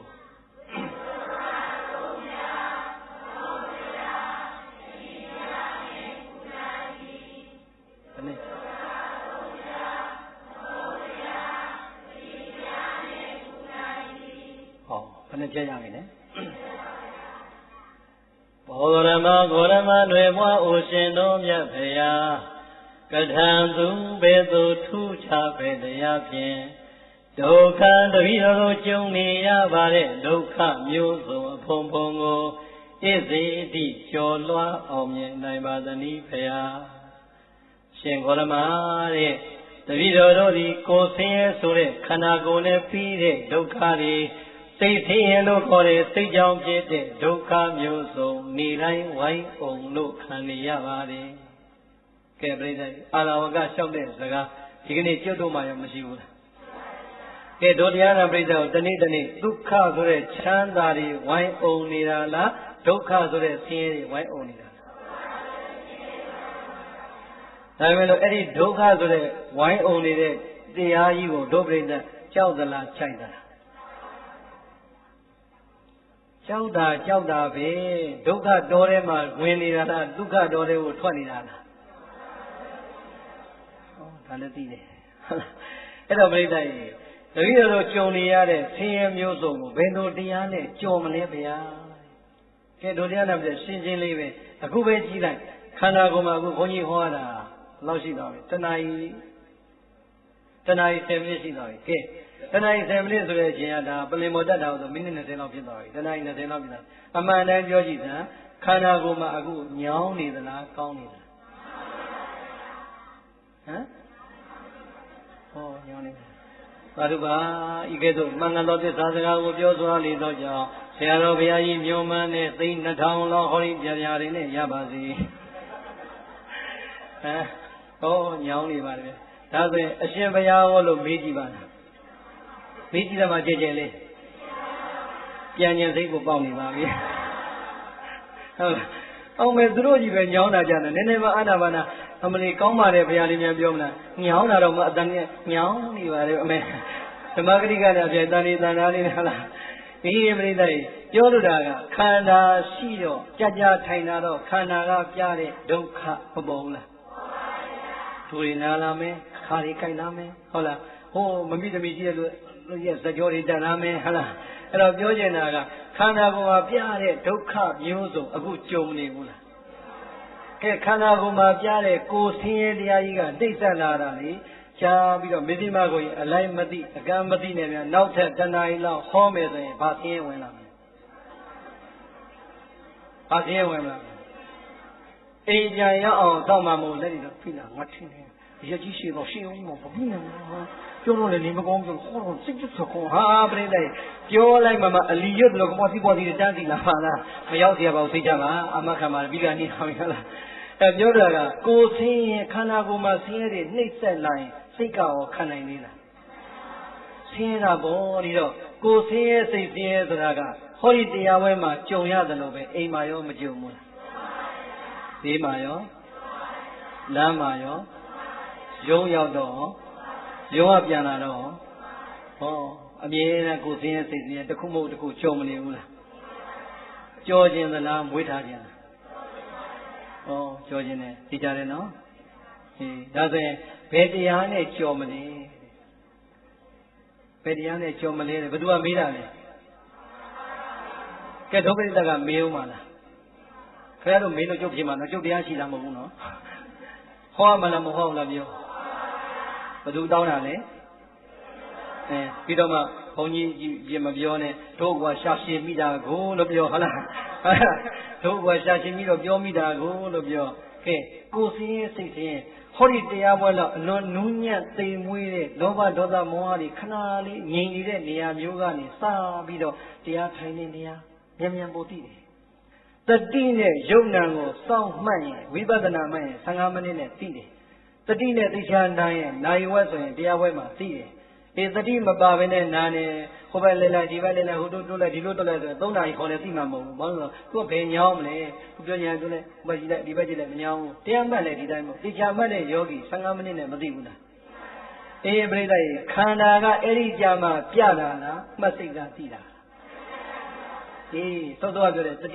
ဘယ်နဲ့ပြရမလဲဘောဂရမဂေါရမတွေဘွားအိုရှင်တော်မြတ်ဖရာကထံသူဘေသူထူးခြားပဲတရားဖြင့်ဒုက္ခတပိတော်တို့ကြုံနေရပါတဲ့ဒုက္ခမျိုးစုံအဖုံဖုံကိုဣသေတိကျော်လွှားအောင်မြင်နိုင်ပါသနည်းဖရာရှင်ဂေါရမတဲ့တပိတော်တို့ဒီကိုယ်ဆင်းရဲဆိုတဲ့ခန္ဓာကိုယ်နဲ့ပြီးတဲ့ဒုက္ခတွေစိတ်ဆင်းရဲလို့ခေါ်တဲ့စိတ်ကြောင့်ဖြစ်တဲ့ဒုက္ခမျိုးစုံနေတိုင်းဝိုင်းအောင်လို့ခံနေရပါတယ်။ကဲပြိဿအာရဝကလျှောက်တဲ့စကားဒီကနေ့ကျွတ်တော့မှရောမရှိဘူးလား။ကဲဒုတရားနာပြိဿကိုတနေ့တနေ့ဒုက္ခဆိုတဲ့ချမ်းသာတွေဝိုင်းအောင်နေတာလားဒုက္ခဆိုတဲ့ဆင်းရဲတွေဝိုင်းအောင်နေတာလား။ဒါပေမဲ့လို့အဲ့ဒီဒုက္ခဆိုတဲ့ဝိုင်းအောင်နေတဲ့တရားကြီးကိုဒုပြိဿကြောက်သလားခြိုက်သလားကြောက်တာပဲဒုက္ခတော်ထဲမှာဝင်နေတာလားဒုက္ခတော်ထဲကိုထွက်နေတာလားဟောဒါလည်းသိတယ်အဲ့တော့ပြိဿကြီးတပည့်တော်ကြုံနေရတဲ့ဆင်းရဲမျိုးစုံကိုဘယ်လိုတရားနဲ့ကြော်မလဲဗျာကဲတို့တရားနဲ့ပြရှင်းရှင်းလေးပဲအခုပဲကြည့်လိုက်ခန္ဓာကိုယ်မှာအခုဘုန်းကြီးဟောရတာဘယ်လောက်ရှိသွားပြီတဏှာကြီး10 မိနစ်ရှိသွားပြီကဲတဏှာကြီး10 မိနစ်ဆိုတဲ့အချိန်ကဒါပလင်မော်တက်တာဆိုမိနစ်20လောက်ဖြစ်သွားပြီတဏှာကြီး20လောက်ဖြစ်သွားအမှန်တမ်းပြောကြည့်စမ်းခန္ဓာကိုယ်မှာအခုညောင်းနေသလားကောင်းနေသလားဟမ်ဟောညောင်းနေသာဓုပါဤကဲ့သို့မင်္ဂလာတော်သစ္စာစကားကိုပြောဆိုရလေသောကြောင့်ဆရာတော်ဘုရားကြီးမြို့မှန်းနဲ့သိန်း2000လောက်ဟောဒီပြပြတွေနဲ့ရပါစေဟမ်ဟောညောင်းနေပါလေဒါဆိုရင်အရှင်ဘုရားဟောလို့မေးကြည့်ပါလားမေးကြည့်တယ်မှာကြဲကြဲလေးပြန်ကျင်စိတ်ကိုပေါက်နေပါပြီဟုတ်လားအောင်မယ်သူတို့ကြီးပဲညောင်းတာကြတယ်နည်းနည်းမှအာနာပါနာအမလီကောင်းပါတယ်ဘုရားလေးများပြောမလားညောင်းတာတော့မအတန်နဲ့ညောင်းနေပါလေအမေဓမ္မဂရိကနဲ့အပြည့်တန်နေတန်သားလေးလားမိရပရိသတ်ပြောလို့တာကခန္ဓာရှိတော့ကြာထိုင်တာတော့ခန္ဓာကပြတဲ့ဒုက္ခမပေါ်ဘူးလားသူရနာလာမယ်ခါရီကြိုက်လာမယ်ဟုတ်လားဟိုမမိသမီးကြီးရဲ့လို့ရဲ့ဇကြောတွေတန်လာမယ်ဟုတ်လားအဲ့တော့ပြောချင်တာကခန္ဓာကိုယ်မှာပြတဲ့ဒုက္ခမျိုးစုံအခုကြုံနေဘူးလားကဲခန္ဓာကိုယ်မှာပြတဲ့ကိုယ်ဆင်းရဲတရားကြီးကတိတ်ဆက်လာတာလေရှားပြီးတော့မေတိမကိုကြီးအလိုက်မသိအကန့်မသိနဲ့များနောက်ထပ်တဏှာကြီးလောက်ဟောမယ်ဆိုရင်ဘာဆင်းရဲဝင်လာမလဲဘာဆင်းရဲဝင်လာမလဲအိမ်ပြန်ရအောင်တောက်မှမဟုတ်လက်တွေတော့ဖိလာငါထင်းတယ်ရကြီးရှိတော့ရှင်းအောင်မဘူးနော်ပြောလို့လည်းနေမကောင်းဘူးဟောတော့စိတ်ကြစကောဟာပြိတ္တိုင်ပြောလိုက်မှအလီရွတ်လို့ကမောစီပေါ်စီတန်းစီလာပါလားမရောက်သေးပါဘူးသိကြပါအမခံပါပြီးကနေဟောင်းရလားအဲပြောတာကကိုယ်ဆင်းရဲခန္ဓာကိုယ်မှာဆင်းရဲတွေနှိမ့်ဆက်လာရင်စိတ်ကရောခံနိုင်သေးလားဆင်းရဲတာပေါ့ဒီတော့ကိုယ်ဆင်းရဲစိတ်ဆင်းရဲဆိုတာကဟောဒီတရားဝဲမှာကြုံရတယ်လို့ပဲအိမ်မှာရောမကြုံဘူးလားဒီမှာရောလမ်းမှာရောရုံးရောက်တော့ရုံးကပြန်လာတော့ဟောအမြဲတမ်းကိုယ်ဆင်းရဲစိတ်ဆင်းရဲတစ်ခုမဟုတ်တစ်ခုကြုံမနေဘူးလားကြောခြင်းသလားမွေးထားခြင်းလားဩကြောခြင်းနဲ့သိကြတယ်နော်ဟေးဒါဆိုရင်ဘယ်တရားနဲ့ကြော်မလဲဘယ်တရားနဲ့ကြော်မလဲဘယ်သူကမေးတာလဲကဲဒုက္ခိတကမေးဦးမှာလားခင်ဗျားတို့မေးလို့ကျုပ်ဖြစ်မှာနော်ကျုပ်တရားရှိတာမဟုတ်ဘူးနော်ဟောမလားမဟုတ်လားပြောဘယ်သူတောင်းတာလဲပြီးတော့မှဘုန်းကြီးကြီးမပြောနဲ့တို့ကရှာရှည်မိတာကိုလို့ပြောဟုတ်လားတို့ကရှာရှည်မိတော့ပြောမိတာကိုလို့ပြောကဲကိုယ်စင်းရဲ့စိတ်စင်းရဲ့ဟောဒီတရားပွဲတော့အလွန်နူးညံ့သိမ်မွေးတဲ့လောဘဒေါသမောဟတွေခဏလေးငြိမ်နေတဲ့နေရာမျိုးကနေစပြီးတော့တရားထိုင်နေနေရမြန်မြန်ပို့တည်တယ်တတိနဲ့ယုံနာကိုစောင့်မှတ်ရင်ဝိပဿနာမှတ်ရင်15မိနစ်နဲ့သိတယ်တတိနဲ့သိချာနိုင်ရင်နိုင်ဝက်ဆိုရင်တရားပွဲမှာသိတယ်အေးတတိမပါဘဲနဲ့နာနေဟိုဘက်လဲလိုက်ဒီဘက်လဲလိုက်ဟိုတို့လိုက်ဒီလိုတို့လိုက်ဆိုရင်3နာရီခေါ်လဲသိမှာမဟုတ်ဘူးဘာလို့လဲသူကဘယ်ညောင်းမလဲသူပြောညာတို့လဲဟိုဘက်ကြည့်လိုက်ဒီဘက်ကြည့်လိုက်မညောင်းဘူးတရားမှတ်လဲဒီတိုင်းမဟုတ်သိချာမှတ်တဲ့ယောဂီ15မိနစ်နဲ့မသိဘူးလားအေးပြိဿရေခန္ဓာကအဲ့ဒီကြာမှပြတာလားမှတ်စိတ်ကသိတာ သောတော်ပြောတဲ့တ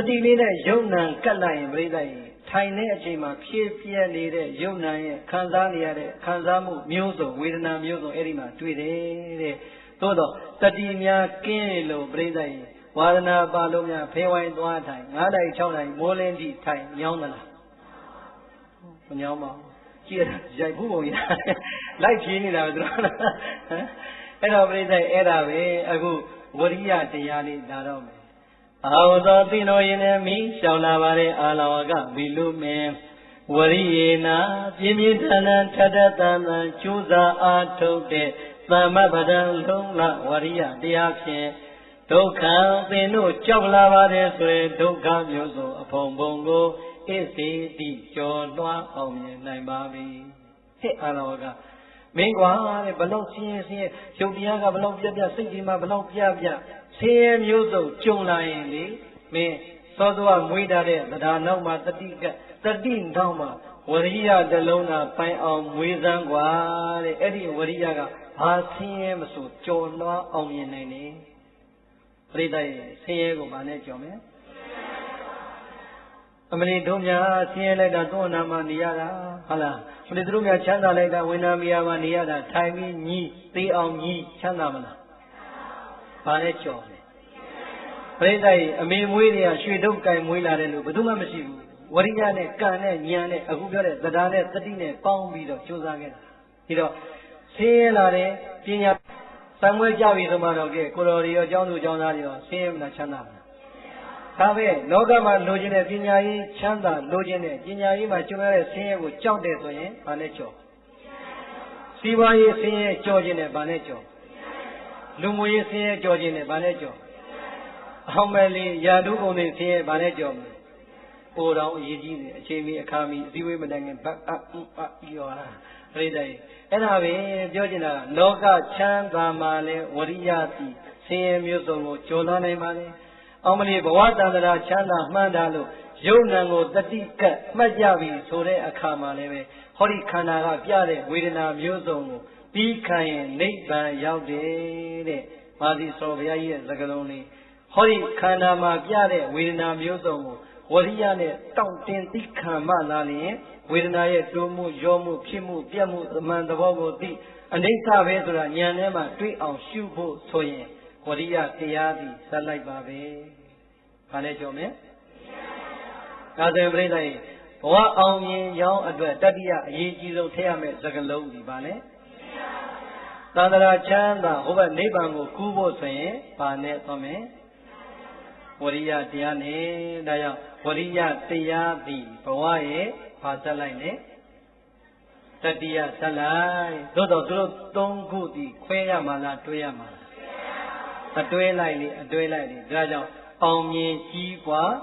တိလေးနဲ့ယုံနံကတ်လိုက်ရင်ပြိဿရင်ထိုင်တဲ့အချိန်မှာဖြည့်ပြဲနေတဲ့ယုံနံရဲ့ခံစားနေရတဲ့ခံစားမှုမျိုးစုံဝေဒနာမျိုးစုံအဲ့ဒီမှာတွေ့တယ်တဲ့သို့တော့တတိများကင်းလို့ပြိဿရင်ဝါဒနာပါလို့များဖေးဝိုင်းသွားထိုင်9တိုင်6တိုင်မိုးလင်းကြည့်ထိုင်ညောင်းသလားမညောင်းပါဘူးကြည့်ရရိုက်ဘူးပုံရလိုက်ဖြေးနေတာပဲသူတို့အဲ့တော့ပြိဿအဲ့ဒါပဲအခုဝရိယတရားလေးလာတော့မယ်အာဝသောတိနောယင်းနဲ့မိရှောင်လာပါတဲ့အာလဝကဘီလူမင်းဝရိယေနာပြင်းပြင်းထန်ထန်ထထတန်တန်ကျိုးစားအားထုတ်တဲ့သမ္မပဒံလုံးလဝရိယတရားဖြင့်ဒုက္ခသင်တို့ကြောက်လာပါတယ်ဆိုရင်ဒုက္ခမျိုးစုံအဖုံဖုံကိုဣသိတိကျော်လွှားအောင်မြင်နိုင်ပါပြီဟဲ့အာလဝကမင်းကွာတဲ့ဘလောက်ဆင်းရဲရုပ်တရားကဘလောက်ပြပြစိတ်ကြီးမှာဘလောက်ပြပြဆင်းရဲမျိုးစုံကြုံလာရင်လေမင်းသောသောမွေးထားတဲ့တရားနောက်မှာတတိနောက်မှာဝရိယတလုံးသာပိုင်အောင်မွေးစမ်းကွာတဲ့အဲ့ဒီဝရိယကဘာဆင်းရဲမဆိုကြော်လွှားအောင်မြင်နိုင်တယ်ပြိတ္တရဲ့ဆင်းရဲကိုဘာနဲ့ကြော်မလဲအမလီတို့များဆင်းရဲလိုက်တာသွန်နာမှာနေရတာဟုတ်လားဘယ်သူတို့များချမ်းသာလိုက်တာဝိညာဉ်မယာမှာနေရတာထိုင်ပြီးညီးသေးအောင်ညီးချမ်းသာမလားဘာနဲ့ကြော်လဲပြိတ္တရဲ့အမေမွေးတွေကရွှေဒုတ်ကင်မွေးလာတယ်လို့ဘယ်သူမှမရှိဘူးဝရိယနဲ့ကံနဲ့ဉာဏ်နဲ့အခုပြောတဲ့သဒ္ဒါနဲ့တတိနဲ့ပေါင်းပြီးတော့ကြိုးစားခဲ့တာဒီတော့ဆင်းရဲလာတဲ့ပညာသံဝဲကြပြီဆိုမှတော့ကဲကိုတော်တွေရောကျောင်းသူကျောင်းသားတွေရောဆင်းရဲမလားချမ်းသာမလားဒါပဲလောကမှာလိုချင်တဲ့ပညာရေးချမ်းသာလိုချင်တဲ့ပညာရေးမှာကျွမ်းရတဲ့ဆင်းရဲကိုကြောက်တယ်ဆိုရင်ဘာနဲ့ကြော်စီးပွားရေးဆင်းရဲကြော်ခြင်းနဲ့ဘာနဲ့ကြော်လူမှုရေးဆင်းရဲကြော်ခြင်းနဲ့ဘာနဲ့ကြော်အောင်မယ်လေယာတုကုန်တွေဆင်းရဲဘာနဲ့ကြော်မလဲပိုတော်အရေးကြီးတယ်အချိန်မီအခါမီအစည်းအဝေးမတိုင်ခင်ဘတ်ပြီးတော့လားပြိတ္တိအဲ့ဒါပဲပြောချင်တာလောကချမ်းသာမှာလဲဝရိယတိဆင်းရဲမျိုးစုံကိုကျော်လွှားနိုင်ပါလေအောင်မလီဘဝတန္တရာချမ်းသာမှန်းတာလို့ယုံနံကိုတတိကတ်မှတ်ကြပြီဆိုတဲ့အခါမှာလည်းပဲဟောဒီခန္ဓာကပြတဲ့ဝေဒနာမျိုးစုံကိုပြီးခံရင်နိဗ္ဗာန်ရောက်တယ်တဲ့မာသီစောဘုရားကြီးရဲ့စကားလုံးလေးဟောဒီခန္ဓာမှာပြတဲ့ဝေဒနာမျိုးစုံကိုဝရိယနဲ့တောင့်တင်သိခံမှလာလျင်ဝေဒနာရဲ့တိုးမှုရောမှုဖြစ်မှုပြတ်မှုအမှန်သဘောကိုသိအနိစ္စပဲဆိုတာဉာဏ်ထဲမှာတွေးအောင်ရှုဖို့ဆိုရင်ဝရိယတရားသည်ဇက်လိုက်ပါပဲ။ဘာလဲကြောင့်လဲ။ကာသင်ပြိဋ္ဌာန်ဘဝအောင်မြင်ရောင်းအတွက်တတိယအရေးကြီးဆုံးထည့်ရမယ့်စကားလုံးဒီပါလဲ။သန္တရာချမ်းသာဟိုဘက်နိဗ္ဗာန်ကိုကူးဖို့ဆိုရင်ဘာနဲ့သွားမလဲ။ဝရိယတရားနဲ့ဒါကြောင့်ဝရိယတရားသည်ဘဝရဲ့ဘာဇက်လိုက်လဲတတိယဇက်လိုက်သို့တော့သူတို့သုံးခုသည်ခွဲရမှာလားတွဲရမှာလားအတွဲလိုက်လေအတွဲလိုက်လေဒါကြောင့်အောင်မြင်ကြီးပွား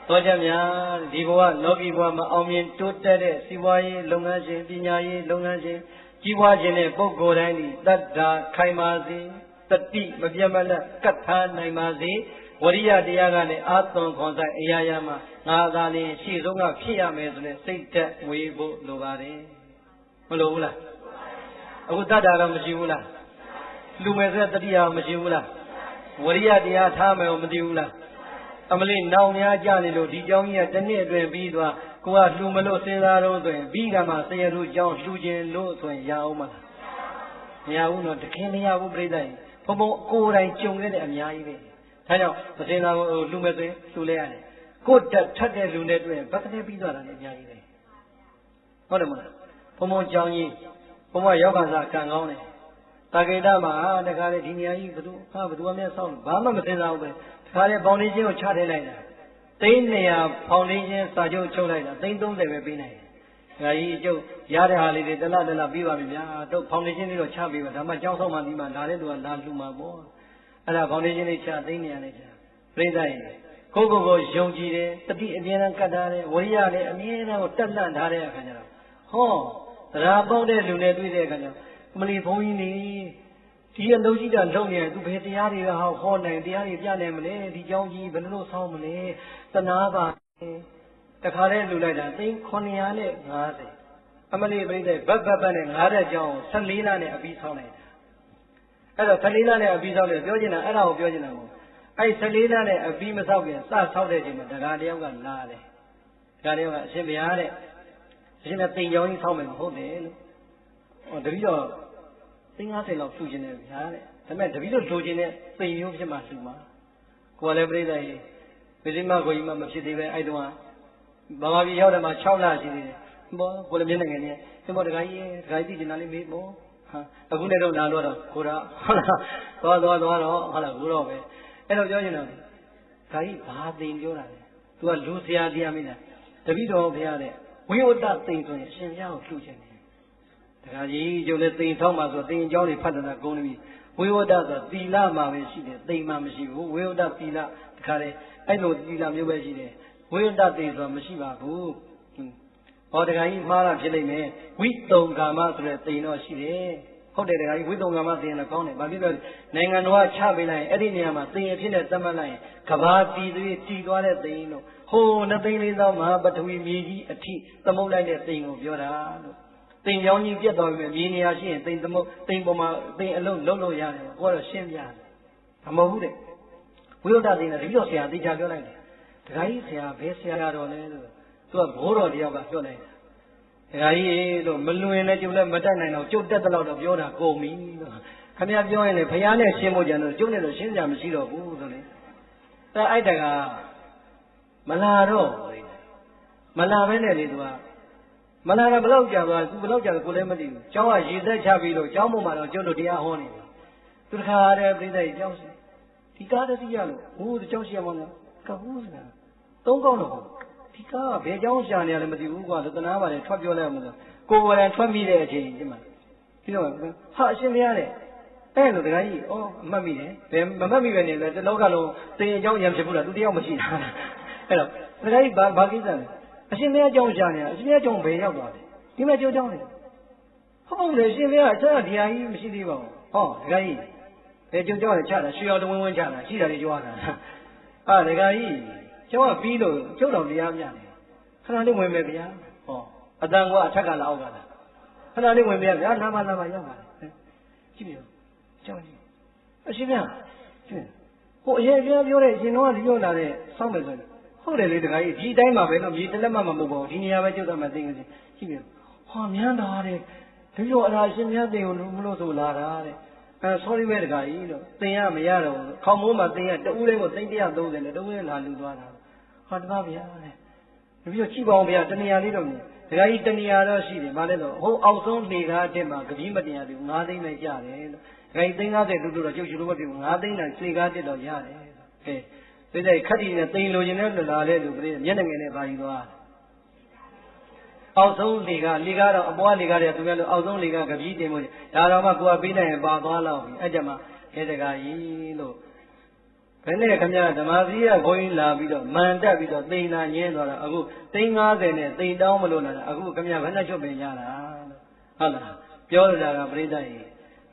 တော်ကြများဒီဘဝလောကီဘဝမှာအောင်မြင်တိုးတက်တဲ့စီးပွားရေးလုပ်ငန်းရှင်ပညာရေးလုပ်ငန်းရှင်ကြီးပွားခြင်းတဲ့ပုဂ္ဂိုလ်တိုင်းဒီတတ္တာခိုင်ပါစေတတိမပြတ်မလတ်ကတ်ထားနိုင်ပါစေဝရိယတရားကလည်းအာသွန်ခွန်ဆိုင်အရာရာမှာငါသာလျှင်ရှေ့ဆုံးကဖြစ်ရမယ်ဆိုတဲ့စိတ်သက်ဝေဖို့လိုပါတယ်မလိုဘူးလားအခုတတ္တာတော့မရှိဘူးလားလူမယ်ဆိုတဲ့တတိယမရှိဘူးလားဝရိယတရားထားမယ်မသိဘူးလားအမလေးနောင်များကြနေလို့ဒီเจ้าကြီးကတစ်နှစ်အတွင်းပြီးသွားကိုကလှူမလို့စဉ်းစားတော့ဆိုရင်ပြီးကမှဆရာတို့เจ้าလှူခြင်းလို့ဆိုရင်ရအောင်မလားမရဘူးနော်တခင်မရဘူးပြိဿရင်ဘုံဘုံကိုယ်တိုင်ကြုံခဲ့တဲ့အများကြီးပဲဒါကြောင့်မစင်သာကိုလှူမယ်ဆိုရင်လှူလဲရတယ်ကိုယ်တက်ထက်တဲ့လူနဲ့တွေ့ရင်ဘက်ကလေးပြီးသွားတာလည်းအများကြီးပဲဟုတ်တယ်မလားဘုံဘုံเจ้าကြီးဘုံဘရောက်ခါစားကံကောင်းတယ်တာဂိတမှာတခါလေဒီနေရာကြီးဘယ်သူမှမဆောက်ဘာမှမစင်စားဘူးပဲတခါလေဖောင်ဒေးရှင်းကိုချထည့်လိုက်တာသိန်း200ဖောင်ဒေးရှင်းစာချုပ်ချုပ်လိုက်တာသိန်း30ပဲပေးနိုင်တယ်။ဒါကြီးအကျုပ်ရတဲ့ဟာလေးတွေတလပြီးပါပြီဗျာ။တော့ဖောင်ဒေးရှင်းလေးတော့ချပေးပါဒါမှကျောင်းဆောင်မှဒီမှာလာတဲ့သူကလာလှူမှာပေါ့။အဲ့ဒါဖောင်ဒေးရှင်းလေးချသိန်း200လေးချပြိဿရင်ကိုယုံကြည်တယ်တတိအမြဲတမ်းကတ်ထားတယ်ဝရိယလည်းအမြဲတမ်းကိုတက်လှန့်ထားတဲ့အခါကျတော့ဟောတရားပေါက်တဲ့လူနဲ့တွေ့တဲ့အခါကျတော့မလီဘုန်းကြီးနေဒီအလုံးကြီးတာလုံနေသူဘယ်တရားတွေကဟောနိုင်တရားတွေပြနိုင်မလဲဒီเจ้าကြီးဘယ်လိုဆောင်းမလဲတနာပါတခါလဲလူလိုက်တာသိန်း950အမလီပြိဿဘတ်နဲ့9တဲ့เจ้า14လနဲ့အပြီးဆောင်းလိုက်အဲ့တော့14လနဲ့အပြီးဆောင်းတယ်ပြောချင်တာအဲ့ဒါကိုပြောချင်တာမဟုတ် အဲ့14လနဲ့အပြီးမဆောက်ခင်စဆောက်တဲ့အချိန်မှာဒကာတယောက်ကလာတယ်ဒကာတယောက်ကအရှင်ဘုရားတဲ့အရှင်ကတိမ်ကြောင်းကြီးဆောက်မယ်မဟုတ်တယ်လို့ဟောတပည့်တော်50လောက်လှူခြင်းတယ်ဗျာတဲ့ဒါပေမဲ့တပည့်တော်လှူခြင်းနဲ့တိမ်မျိုးဖြစ်မှလှူမှာကိုယ်လည်းပြိဿရေပစ္စည်းမကိုကြီးမှမဖြစ်သေးပဲအဲ့တုန်းကဘာမှပြရောက်တယ်မှာ6လရှိသေးတယ်ဘောကိုယ်လည်းမျက်နှာငယ်နဲ့သင်္ဘောတခါကြီးသိချင်တာလေးမေးပေါ့ဟာအခုလည်းတော့လာတော့ကိုတော့ဟုတ်လားသွားတော့ဟုတ်လားကိုတော့ပဲအဲ့တော့ပြောချင်တာခါကြီးဘာသိပြောတာလဲသူကလူဆရာတရားမင်းလားတပည့်တော်ဘုရားတဲ့ဝိဝတ္တသိမ်ဆိုရင်အရှင်ဘုရားကိုလှူခြင်းတယ်တခါကြီးကျုပ်လည်းသိမ်ထောက်မှဆိုသိမ်အကြောင်းတွေဖတ်တာကုန်ပြီဝိဝတ္တဆိုသီလမှာပဲရှိတယ်သိမ်မှာမရှိဘူးဝိဝတ္တသီလတခါလေအဲ့လိုသီလမျိုးပဲရှိတယ်ဝိဝတ္တသိမ်ဆိုတာမရှိပါဘူးဟောတခါကြီးမှားတာဖြစ်လိမ့်မယ်ဝိတုံကာမဆိုတဲ့သိမ်တော့ရှိတယ်ဟုတ်တယ်တခါကြီးဝိတုံကာမသိရင်လည်းကောင်းတယ်ဘာဖြစ်လို့နိုင်ငံတော်ကချပေးလိုက်ရင်အဲ့ဒီနေရာမှာသိရင်ဖြစ်တဲ့သတ်မှတ်လိုက်ရင်ကဘာတီသွေးတီသွားတဲ့သိရင်တို့ဟိုနှစ်သိန်းလေးသောမဟာပထဝီမြေကြီးအထိသမုတ်လိုက်တဲ့သိမ်ကိုပြောတာလို့သိမ်ကြောင်းကြီးပြတ်သွားပြီမြေနေရာရှိရင်သိမ်သမုတ်သိမ်ပေါ်မှာသိမ်အလုံးလုံးလို့ရတယ်ကိုကတော့ရှင်းပြတယ်မဟုတ်ဘူးတဲ့ဝိဝတ္တသိမ်ကတပည့်တော်ဆရာသိချပြောလိုက်တယ်တခါကြီးဆရာဘယ်ဆရာတော်လဲလို့သူကဘိုးတော်တယောက်ကပြောလိုက်တယ်တခါကြီးလို့မလွင်လည်းကျုပ်လည်းမတတ်နိုင်တော့ကျုပ်တက်တဲ့လောက်တော့ပြောတာကုန်ပြီလို့ခင်ဗျားပြောရင်လေဘုရားနဲ့ရှင်းဖို့ကြံတော့ကျုပ်နဲ့တော့ရှင်းကြမရှိတော့ဘူးဆိုလေအဲအဲ့တကမလာတော့မလာပဲနဲ့လေသူကမလာတော့ဘယ်လောက်ကြာသွားသူဘယ်လောက်ကြာကိုလည်းမသိဘူးကျောင်းကရေသက်ချပြီးတော့ကျောင်းပေါ်မှာတော့ကျုပ်တို့တရားဟောနေတယ်သူတခါတည်းပြိဿကြီးကျောင်းစီဒီကားတည်းရလို့ဟိုးကျောင်းရှိရမလားကဘူးစလားသုံးကောင်းတော့ဒီကားကဘယ်ကျောင်းရှာနေရလဲမသိဘူးကွာသနာပါတယ်ထွက်ပြောလိုက်အောင်လို့ကိုယ်ကလည်းထွက်မိတဲ့အချိန်ဒီမှာပြီးတော့ဟာအရှင်မရတဲ့အဲ့လိုတခါကြီးဩအမှတ်မိတယ်ဘယ်မမှတ်မိပဲနေလဲတလောကလုံးတင်အကြောင်းရံဖြစ်ဘူးလားသူတယောက်မရှိတာအဲ့တော့တခါကြီးဘာကိစ္စလဲအရှင်မရကျောင်းရှာနေတာအရှင်မရကျောင်းဘယ်ရောက်သွားလဲဒီမဲ့ကျောင်းလေဟုတ်လေရှင်မရအစဒီဟာကြီးမရှိသေးပါဘူးဟောတခါကြီးဘယ်ကျောင်းလဲချတာရွှေတော်တဝင်းဝင်းချတာရှိတာလေးကြွားတာဟာတခါကြီးကျောင်းကပြီးလို့ကျုပ်တော်တရားပြတယ်ခဏလေးဝင်မယ်ဗျာဟောအတန်ကအထက်ကလာအောက်ကလာခဏလေးဝင်မယ်ဗျာလာပါရောက်ပါလေကြည့်ပြီကျောင်းကြီးအရှင်ဗျာဟိုအရင်ပြောတဲ့အရှင်တော်ကဒီပြောလာတဲ့စောင့်မယ်ဆိုရင်ဟုတ်တယ်လေတခါကြီးဒီတိုင်းမှာပဲတော့မြေတလက်မှမဟုတ်ပါဘူးဒီနေရာပဲကျုပ်တော်မှသိနေစီကြည့်ပြီဟောမြန်းတာတဲ့ဒီလိုအရာရှင်များသိကိုမလို့ဆိုလာတာတဲ့sorry ပဲတခါကြီးလို့တင်ရမရတော့ဘူးခေါင်းမိုးမှာတင်ရတူးလေးကို330နဲ့တူးလေးလာလူသွားတာဟာတပါဗျာတဲ့ပြီးတော့ကြည့်ပါအောင်ဗျာတဏှာလေးတော့မြင်ဒကာကြီးတဏှာတော့ရှိတယ်ဗါလဲဆိုဟိုအောက်ဆုံးနေကားတဲ့မှာကပီးမတင်ရသေးဘူး9သိန်းနဲ့ကြတယ်လို့ဒကာကြီး350တူတူတော့ကျုပ်ချူလို့မဖြစ်ဘူး9သိန်းနဲ့စေကားတက်တော့ရတယ်ကဲဒီတဲ့ခက်တီနဲ့သိန်းလိုချင်တဲ့လာလဲလို့ပြည့်မျက်နှာငယ်နဲ့ပါယူသွားအောက်ဆုံးလေကတော့အပွားလေကားတဲ့သူများလို့အောက်ဆုံးလေကကပီးတင်မို့ဒါတော့မှကိုယ်ကပေးနိုင်ရင်ပါသွားလောက်ပြီအဲ့ကြမှာခဲဒကာကြီးလို့ဘယ်နဲ့ခင်ဗျားဓမ္မစည်းကဘုန်းကြီးလာပြီးတော့မန်တက်ပြီးတော့သိန်းသာညင်းသွားတာအခု350နဲ့သိန်းတောင်းမလို့လာတာအခုခင်ဗျားဘယ်နဲ့ချုပ်ပင်ရတာဟုတ်လားပြောရတာကပြိဿကြီ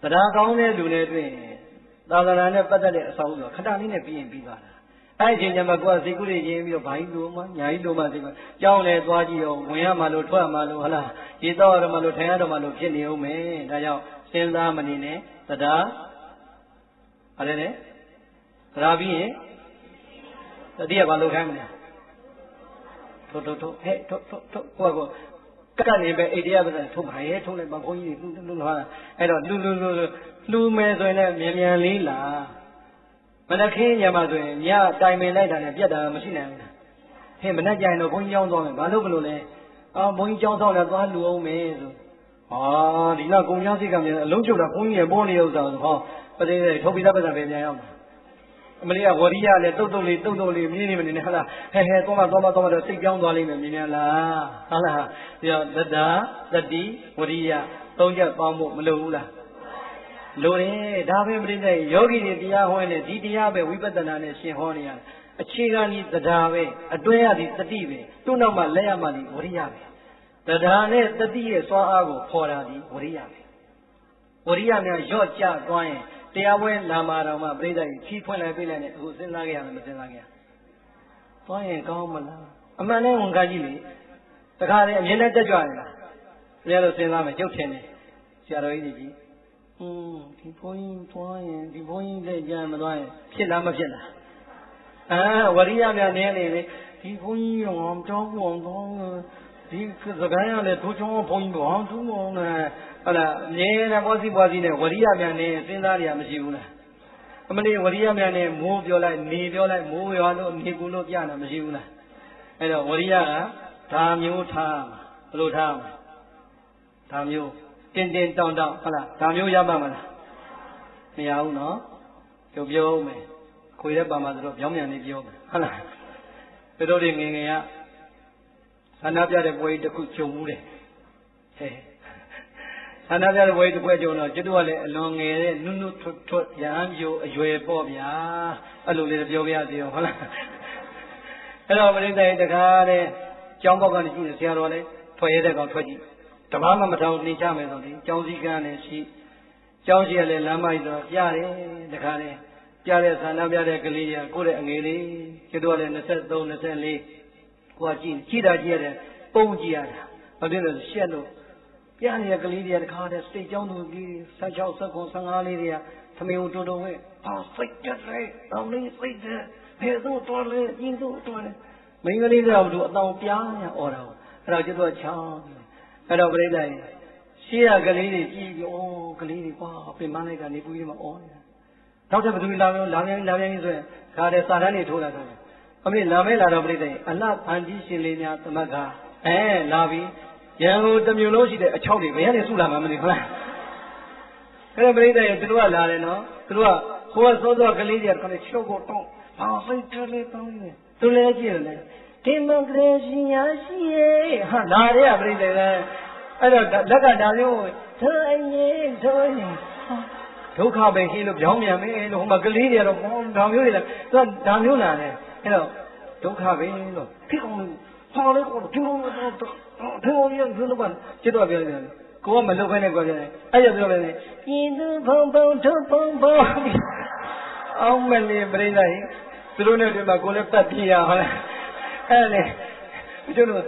းတရားကောင်းတဲ့လူတွေတွေ့သာသနာနဲ့ပတ်သက်တဲ့အဆောင်ဆိုခဏလေးနဲ့ပြီးရင်ပြီးသွားတာအဲ့ဒီအချိန်ကျမှကိုယ်ကစိတ်ကူးတွေရင်းပြီးတော့ဘာကြီးလိုမှညာကြီးလိုမှစိတ်ကကြောင်းလဲသွားကြည့်တော့ဝင်ရမှလို့ထွက်မှလို့ဟုတ်လားရေတော့ရမှလို့ထိုင်ရတော့မှလို့ဖြစ်နေဦးမယ်ဒါကြောင့်စဉ်းစားမနေနဲ့တရားအဲ့ဒါနဲ့ဒါပြီးရင်တတိယဘာလုပ်ခိုင်းမလဲထုတ်ဟဲ့ထုတ်ကိုကနေပဲအိတရားပဲထုတ်ပါရဲ့ထုတ်လိုက်ပါဘုန်းကြီးတွေလှူလာအဲ့တော့လှူမယ်ဆိုရင်လည်းမြန်လေးလာမနက်ခင်းညမှာဆိုရင်ညတိုင်ပင်လိုက်တာနဲ့ပြတ်တာမရှိနိုင်ဘူးဟဲ့မနက်ကျရင်တော့ဘုန်းကြီးကျောင်းသွားမယ်ဘာလို့မလို့လဲဘုန်းကြီးကျောင်းသွားလည်းသွားလှူအောင်မယ်ဆိုဒီနောက်ကုံချောင်းစိတ်ကမြန်အလုံးချုပ်တာဘုန်းကြီးရဲ့ပေါ်နေဥစ္စာဆိုဟောပသိနေထုတ်ပြီးသားပတ်စံပဲပြန်ရောက်မှာအမလေးကဝရိယနဲ့တုတ်တုတ်လေးမြင်းနေမနေနဲ့ဟုတ်လားဟဲသွားတော့စိတ်ပြောင်းသွားလိမ့်မယ်မြင်ရလားဟုတ်လားဒီတော့သတ္တသတိဝရိယသုံးချက်ပေါင်းဖို့မလိုဘူးလားလိုတယ်ဒါပဲပြိဿယောဂီတွေတရားဟောနေဒီတရားပဲဝိပဿနာနဲ့ရှင်းဟောနေရတယ်အခြေခံကြီးတရားပဲအတွဲရသည်တတိပဲသူ့နောက်မှာလက်ရမှသည်ဝရိယပဲတရားနဲ့တတိရဲ့စွမ်းအားကိုဖော်တာသည်ဝရိယပဲဝရိယများရော့ကျသွားရင်တရားပွဲလာမှာတော့မှပြိဿကြီးဖြီးဖွင့်လိုက်ပြလိုက်နဲ့အခုစဉ်းစားကြရမယ်မစဉ်းစားကြရသွားရင်ကောင်းမလားအမှန်နဲ့ဝန်ခံကြည့်လေတခါတည်းအမြင်နဲ့တက်ကြွရလားဘယ်လိုစဉ်းစားမယ်ကျုပ်ထင်တယ်ဆရာတော်ကြီးကြီးဒီဘုန်းကြီးသွားရင်ဒီဘုန်းကြီးလက်ကြံမသွားရင်ဖြစ်လားမဖြစ်လား ဝရိယများနည်းနေလေဒီဘုန်းကြီးရောတောင်းဖို့တော့ဒီစကားရလေထိုးချောင်းဘုန်းကြီးဘောင်းသူ့မောင်းနဲ့ဟုတ်လားမြဲတဲ့ပွားစီနဲ့ဝရိယများနည်းစဉ်းစားရမရှိဘူးလားအမလေးဝရိယများနည်းမိုးပြောလိုက်နေပြောလိုက်မိုးရွာလို့နေကူလို့ပြတာမရှိဘူးလားအဲ့တော့ဝရိယကဒါမျိုးထားဘယ်လိုထားမလဲဒါမျိုးတင်းတင်းတောင်းတောင်းဟုတ်လားဒါမျိုးရပါမလားမရဘူးနော်ပြောမယ်ခွေတဲ့ပါမှာဆိုတော့ပြောင်းပြန်နေပြောမယ်ဟုတ်လားတို့တွေငယ်ငယ်ကဆန္ဒပြတဲ့ပွဲတစ်ခုကြုံဘူးတယ်ဟဲ့ဆန္ဒပြတဲ့ပွဲတစ်ပွဲကြုံတော့ကျွတ်ကလည်းအလွန်ငယ်တဲ့နုနုထွတ်ရဟန်းပြိုအရွယ်ပေါ့ဗျာအဲ့လိုလေးပြောပြရသေးရောဟုတ်လားအဲ့တော့ပရိသတ်တကားတဲ့ကျောင်းပေါက်ကနေကြည့်ဆရာတော်လည်းထွက်ရတဲ့ကောင်ထွက်ကြည့်တပားမှမထောင်နေကြမယ်ဆိုရင်ကျောင်းစည်းကမ်းနဲ့ရှိကျောင်းရှိရလဲလမ်းမကြီးဆိုတော့ကြားတယ်တခါလေကြားတဲ့ဆန္ဒပြတဲ့ကလေးကကိုယ့်ရဲ့အငယ်လေးကျွတ်ကလည်း23 24ကိုကကြည့်တာကြည့်ရတယ်ပုံကြည့်ရတာဘာဖြစ်လို့ရှက်လို့ပြနေတဲ့ကလေးတွေကတခါတည်းစိတ်ကြောင်းသူကြီး16 15လေးတွေကသမီးတို့တော်ဝဲစိတ်ကြက်လေတောင်းလေးစိတ်ကြက်ဘယ်သို့တော်လဲရင်းသို့တော်လဲမိန်းကလေးတွေကတို့အတောင်ပြားညာអော်တာအဲ့တော့ကျွတ်ချောင်းအဲ့တော့ပြိတ္တိုင်ရှေ့ကကလေးတွေကြည့်ပြီးအိုးကလေးတွေကွာပြင်မလိုက်ကနေပူကြီးမှာអော်နေတာနောက်ထပ်ဘယ်သူလာပြန်ဆိုရင်ခါတဲ့စာတန်းတွေထိုးလာတယ်အမေလာမဲလာတော့ပြိတ္တိုင်အလှဖန်ကြီးရှင်လေးများသမတ်ကလာပြီးရန်ကုန်တစ်မျိုးလုံးရှိတဲ့အချောက်တွေဘယ်ကနေစုလာမှမသိဘူးလားအဲ့တော့ပြိတ္တိုင်သူတို့ကလာတယ်နော်သူတို့ကဟိုကစောစောကလေးတွေကခဏချုပ်ကိုတောင်းစိတ်ထလေးတောင်းနေသူလည်းကြည့်တယ်ဒီမိုကရေစီညာရှိရဲ့ဟာလာတဲ့ပြိတ္တိုင်လည်းအဲ့တော့လက်ကဒါမျိုးထိုးအရင်ထိုးနေဒုက္ခပဲရှိလို့ပြောင်းပြန်မယ်လို့ဟိုမှာကလေးတွေကတော့ဒါမျိုးတွေလားသူကဒါမျိုးလာတယ်အဲ့တော့ဒုက္ခပဲလို့ဖြစ်အောင်လို့ဟောလေးကိုဒီလိုရန်လို့ပါကျွတ်တော့ပြောတယ်ကိုကမလုပ်ခိုင်းနဲ့ကိုပြောတယ်အဲ့ရပြောတယ်ပြင်သူဘုံဘုံထုတ်ဘုံဘုံအောင်မလေးပြိဿကြီးသူတို့နဲ့ဒီမှာကိုလည်းပတ်ပြရဟုတ်လားအဲ့လေကျွတ်လို့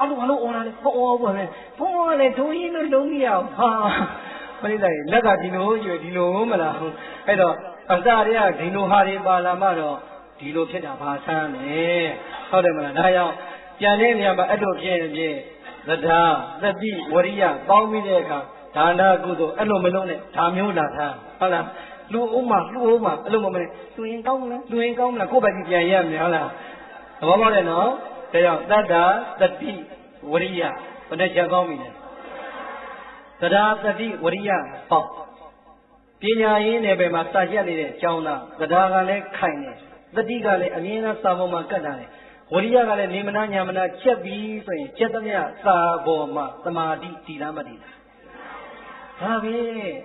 အလုံးအော်လာလေဘောဘောပဲဘောလေဒူးရင်လုံးမရဟာပြိဿကြီးလက်ကဒီလိုရွယ်ဒီလိုမလားအဲ့တော့အစတွေကဒီလိုဟာတွေပါလာမှတော့ဒီလိုဖြစ်တာဘာဆန်းလဲဟုတ်တယ်မလားဒါကြောင့်ကြံတဲ့နေရာမှာအဲ့လိုဖြစ်ရင်ဖြင့်သဒ္ဓါသတိဝရိယပေါင်းပြီးတဲ့အခါဒါနကုသိုလ်အဲ့လိုမလုံးနဲ့ဒါမျိုးလာထားဟုတ်လားလူဦးမှာအဲ့လိုမနဲ့လူရင်ကောင်းမလားကိုယ့်ဘက်ကြီးပြန်ရမယ်ဟုတ်လားသဘောပေါက်တယ်နော်ဒါကြောင့်သဒ္ဓါသတိဝရိယဘယ်နဲ့ချက်ကောင်းပြီလဲသဒ္ဓါသတိဝရိယပေါင်းပညာရင်းနယ်ပယ်မှာစာချက်နေတဲ့အကြောင်းသားသဒ္ဓါကလည်းခိုင်တယ်သတိကလည်းအမြင်နဲ့စာပေါ်မှာကတ်တာလေဝရိယကလည်းနေမနာညာမနာချက်ပြီးဆိုရင်ချက်သမျှစာပေါ်မှာသမာဓိတည်လားမတည်လားဒါပဲ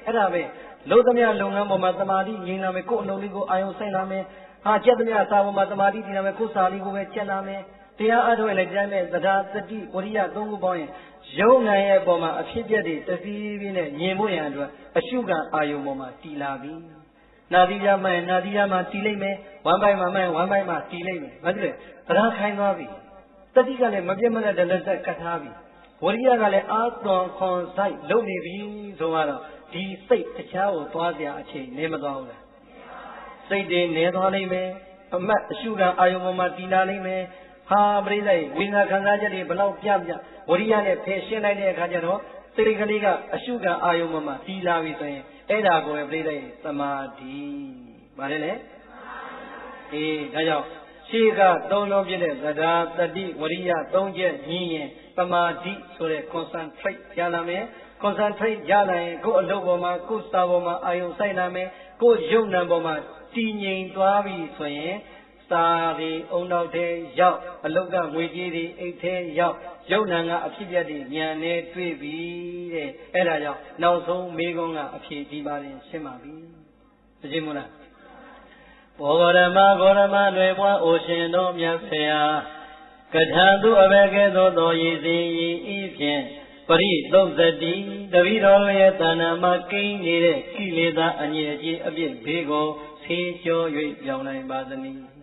အဲ့ဒါပဲလုံးသမျှလုပ်ငန်းပေါ်မှာသမာဓိငြိမ်လာမယ်ကိုယ်အလုံးလေးကိုအာယုံဆိုင်လာမယ်ဟာချက်သမျှစာပေါ်မှာသမာဓိတည်လာမယ်ကိုယ်စာလေးကိုပဲချက်လာမယ်တရားအားထုတ်လည်းကြားမယ်သဒ္ဓါသတိဝရိယသုံးခုပေါင်းရင်ရုပ်နာရဲ့ပေါ်မှာအဖြစ်ပြက်တွေတစီးပြီးနဲ့ညင်ဖို့ရန်အတွက်အရှုခံအာယုံပေါ်မှာတည်လာပြီနာတိယမှန်နာတိယမှတည်လိမ့်မယ်ဝမ်းပိုင်းမှာမှန်ဝမ်းပိုင်းမှာတည်လိမ့်မယ်ဘာဖြစ်လဲသဒ္ဓါခိုင်းသွားပြီတတိကလည်းမပြတ်မနဲ့တလက်ဆက်ကတ်ထားပြီဝရိယကလည်းအာသွန်ခွန်ဆိုင်လုပ်နေပြီဆိုတော့ဒီစိတ်တခြားကိုသွားကြအချိန်နေမသွားဘူးလားစိတ်တွေနေသွားလိမ့်မယ်အမတ်အရှုခံအာယုံပေါ်မှာတည်လာလိမ့်မယ်ဟာပရိသတ်ဝိညာဉ်ခံစားချက်တွေဘလောက်ပြဝရိယနဲ့ဖယ်ရှင်းလိုက်တဲ့အခါကျတော့စိတ်ကလေးကအရှုခံအာယုံပေါ်မှာတည်လာပြီဆိုရင်အဲ့ဒါကိုပဲပရိသတ်သမာဓိဗါတယ်လေဒါကြောင့်ရှေးကသုံးလုံးပြည့်တဲ့သဒ္ဓါတတိဝရိယသုံးချက်ညီရင်သမာဓိဆိုတဲ့ concentrate ရလာမယ် concentrate ရလာရင်ကိုယ်အလုပ်ပေါ်မှာကိုယ်စာပေါ်မှာအာယုံစိုက်လာမယ်ကိုယ်ရုပ်နာပေါ်မှာတည်ငြိမ်သွားပြီဆိုရင်စာရီအုံနောက်ထဲရောက်အလုတ်ကငွေကြီးတွေအိတ်ထဲရောက်ရုပ်နာကအဖြစ်ပြက်တွေဉာဏ်နဲ့တွေ့ပြီတဲ့အဲ့ဒါကြောင့်နောက်ဆုံးမိကုံးကအဖြေကြီးပါရင်ရှင်းပါပြီသိချင်းမို့လားဘောဂရမလွယ်ပွားအိုရှင်တို့မြတ်ဖရာကထာသူအဘကဲ့သို့သောရည်စည်ဤဖြင့်ပရိသုတ်တိတပည့်တော်ရဲ့တဏ္ဍာမှာကိန်းနေတဲ့ကိလေသာအငြိအကျေးအပြစ်ဘေးကိုဆေးကြော၍ပြောင်းနိုင်ပါသနည်း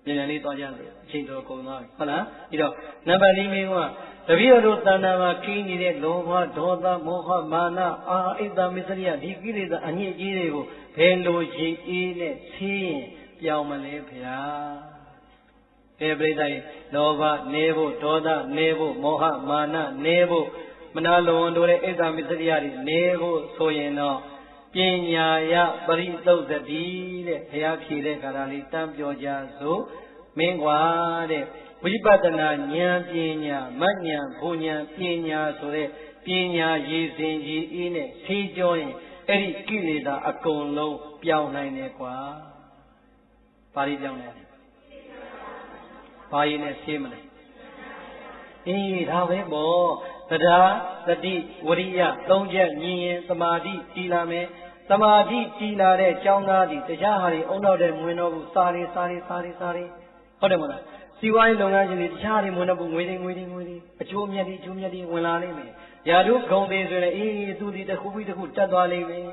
ဉာဏ်လေးသွားကြတယ်အချိန်တော်ကုန်သွားပြီဟုတ်လားဒီတော့နံပါတ်၄မိကုံးကတပည့်တော်တို့တဏ္ဍာမှာကိန်းနေတဲ့လောဘဒေါသမောဟမာနအာအိတ်တမစ္စရိယဒီကိလေသာအငြိအကျေးတွေကိုဘယ်လိုရည်အေးနဲ့ဆေးရင်ပြောင်းမလဲဗျာ ပရိသတ်လောဘနေဖို့ဒေါသနေဖို့မောဟမာနနေဖို့မနာလိုဝန်တို့ရဲ့အိဇာမစ္စရိယတွေနေဖို့ဆိုရင်တော့ပညာယပရိသုတ်တိတဲ့ဘုရားဖြေတဲ့ကာလလေးတမ်းပြောကြစို့မင်းကွာတဲ့ဝိပဿနာဉာဏ်ပညာမဉ္ဇဉ်ဘုံဉာဏ်ပညာဆိုတဲ့ပညာရည်စင်ရည်အေးနဲ့ဖြေကြောရင်အဲ့ဒီကိလေသာအကုန်လုံးပြောင်းနိုင်တယ်ကွာဘာလို့ပြောင်းလဲဘာရည်နဲ့ရှင်းမလဲအေးဒါပဲပေါ့တရားသတိဝရိယသုံးချက်ညီရင်သမာဓိတည်လာမယ်သမာဓိတည်လာတဲ့ကျောင်းသားဒီတရားဟာတွေအုံတော့တဲ့ဝင်တော့ဘူးစားလေးဟုတ်တယ်မလားစီဝိုင်းလုပ်ငန်းရှင်တွေတရားတွေဝင်တော့ဘူးငွေတွေအကျိုးမြတ်တွေဝင်လာလိမ့်မယ်ယာတို့ဂုံတွေဆိုရင်အေးသူဒီတစ်ခုပြီးတစ်ခုတက်သွားလိမ့်မယ်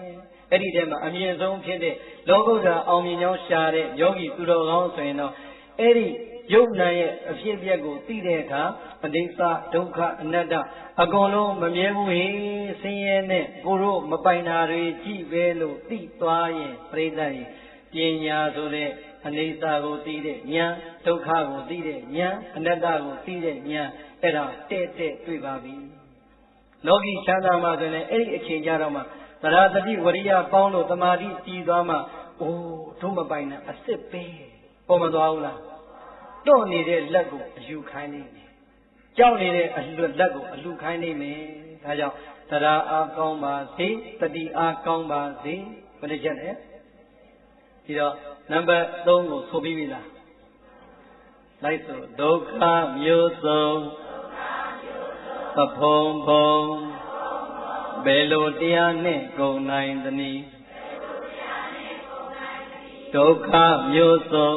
အဲ့ဒီထဲမှာအမြင့်ဆုံးဖြစ်တဲ့လောကုတ္တရာအောင်မြင်ကြောင်းရှာတဲ့ယောဂီသူတော်ကောင်းဆိုရင်တော့အဲ့ဒီယုတ်နံရဲ့အဖြစ်အပျက်ကိုသိတဲ့အခါအနိစ္စဒုက္ခအနတ္တအကုန်လုံးမမြဲဘူးဟေဆင်းရဲနဲ့ကိုတို့မပိုင်တာတွေကြည့်ပဲလို့သိသွားရင်ပြိဿရဲ့ပညာဆိုတဲ့အနိစ္စကိုသိတဲ့ဉာဏ်ဒုက္ခကိုသိတဲ့ဉာဏ်အနတ္တကိုသိတဲ့ဉာဏ်အဲ့ဒါတဲ့တွေ့ပါပြီလောကီချမ်းသာမှဆိုရင်အဲ့ဒီအချိန်ကြတော့မှသရသတိဝရိယပေါင်းလို့တမာတိတည်သွားမှအိုးတို့မပိုင်တာအစ်စ်ပဲပေါ်မသွားဘူးလားတော့နေတဲ့လက်ကိုအယူခိုင်းနေတယ်ကြောက်နေတဲ့အလွတ်လက်ကိုအလူခိုင်းနေမယ်ဒါကြောင့်တရားအားကောင်းပါစေတတိအားကောင်းပါစေဘယ်လိုချက်လဲဒီတော့နံပါတ်3ကိုဆိုပြီးပြီလားလိုက်ဆိုဒုက္ခမျိုးစုံသဖုံဖုံဘယ်လိုတရားနဲ့ကုန်နိုင်သနည်းဒုက္ခမျိုးစုံ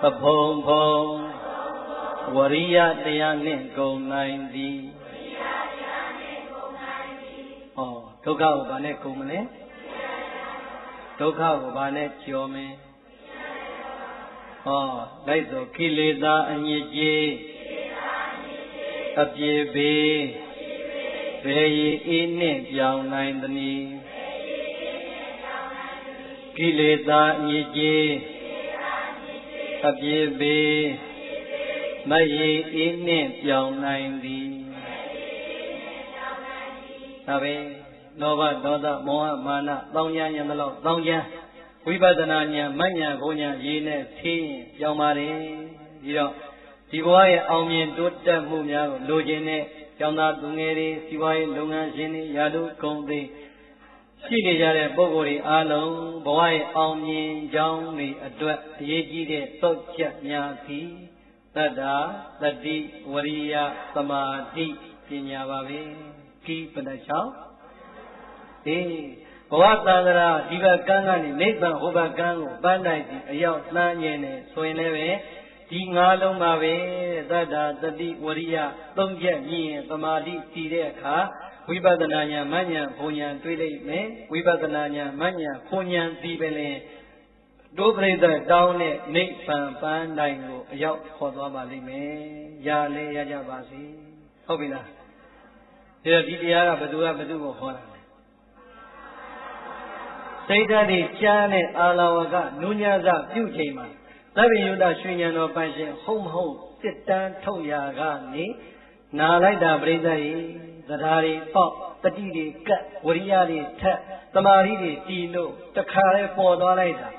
သဖုံဖုံဝရိယတရားနဲ့ကုန်နိုင်သည်ဟောဒုက္ခကိုဘာနဲ့ကုန်မလဲဒုက္ခကိုဘာနဲ့ကျော်မလဲဟောလိုက်ဆိုကိလေသာအညစ်အကြေးအပြေပေဘယ်ရည်အေးနဲ့ပြောင်းနိုင်သနည်းကိလေသာအညစ်အကြေးအပြေပေမရေအေးနှင့်ပြောင်းနိုင်သည်ဒါပဲလောဘဒေါသမောဟမာနတောင်းကြဉာဏ်မလို့တောင်းကြဝိပဿနာဉာဏ်မဉဏ်ဘုံဉာဏ်ရေးနဲ့ဖြင်းရင်ပြောင်းပါတယ်ပြီးတော့ဒီဘဝရဲ့အောင်မြင်တိုးတက်မှုများကိုလိုချင်တဲ့ကျောင်းသားသူငယ်တွေစီးပွားရေးလုပ်ငန်းရှင်တွေရာထူးဂုဏ်သိရှိနေကြတဲ့ပုဂ္ဂိုလ်တွေအားလုံးဘဝရဲ့အောင်မြင်ကြောင်းတွေအတွက်အရေးကြီးတဲ့သုတ်ချက်များသည်သတ္တာတတိဝရိယသမာဓိပညာပါပဲကိပဒချောင်းဘဝသံဃာဒီဘကံကနေနိဗ္ဗာန်ဟောဘကံကိုပန်းနိုင်ပြီးအရောက်နှမ်းကျင်နေဆိုရင်လည်းပဲဒီ၅လုံးပါပဲသတ္တာတတိဝရိယ၃ချက်မြင်ရင်သမာဓိတည်တဲ့အခါဝိပဿနာဉာဏ်မဉဏ်ဘုံဉာဏ်တွေ့လိမ့်မယ်ဝိပဿနာဉာဏ်မဉဏ်ဘုံဉာဏ်ပြီးပဲလေဒုပရိသတ်တောင်းတဲ့နိဗ္ဗာန်ပန်းတိုင်ကိုအရောက်ခေါ်သွားပါလိမ့်မယ်ရလဲရကြပါစေဟုတ်ပြီလားဒီတရားကဘသူကိုခေါ်တာလဲစိတ်ဓာတ်တွေကြားတဲ့အာလဝကနုညဇပြုချိန်မှာသဗ္ဗညုတရွှေဉဏ်တော်ပန်းရှင်ဟုတ်မဟုတ်စစ်တမ်းထုတ်ရာကနေနာလိုက်တာပြိဿရေသဒ္ဓါတွေပေါက်တတိတွေကတ်ဝရိယတွေထက်သမာဓိတွေတည်လို့တခါလဲပေါ်သွားလိုက်တာ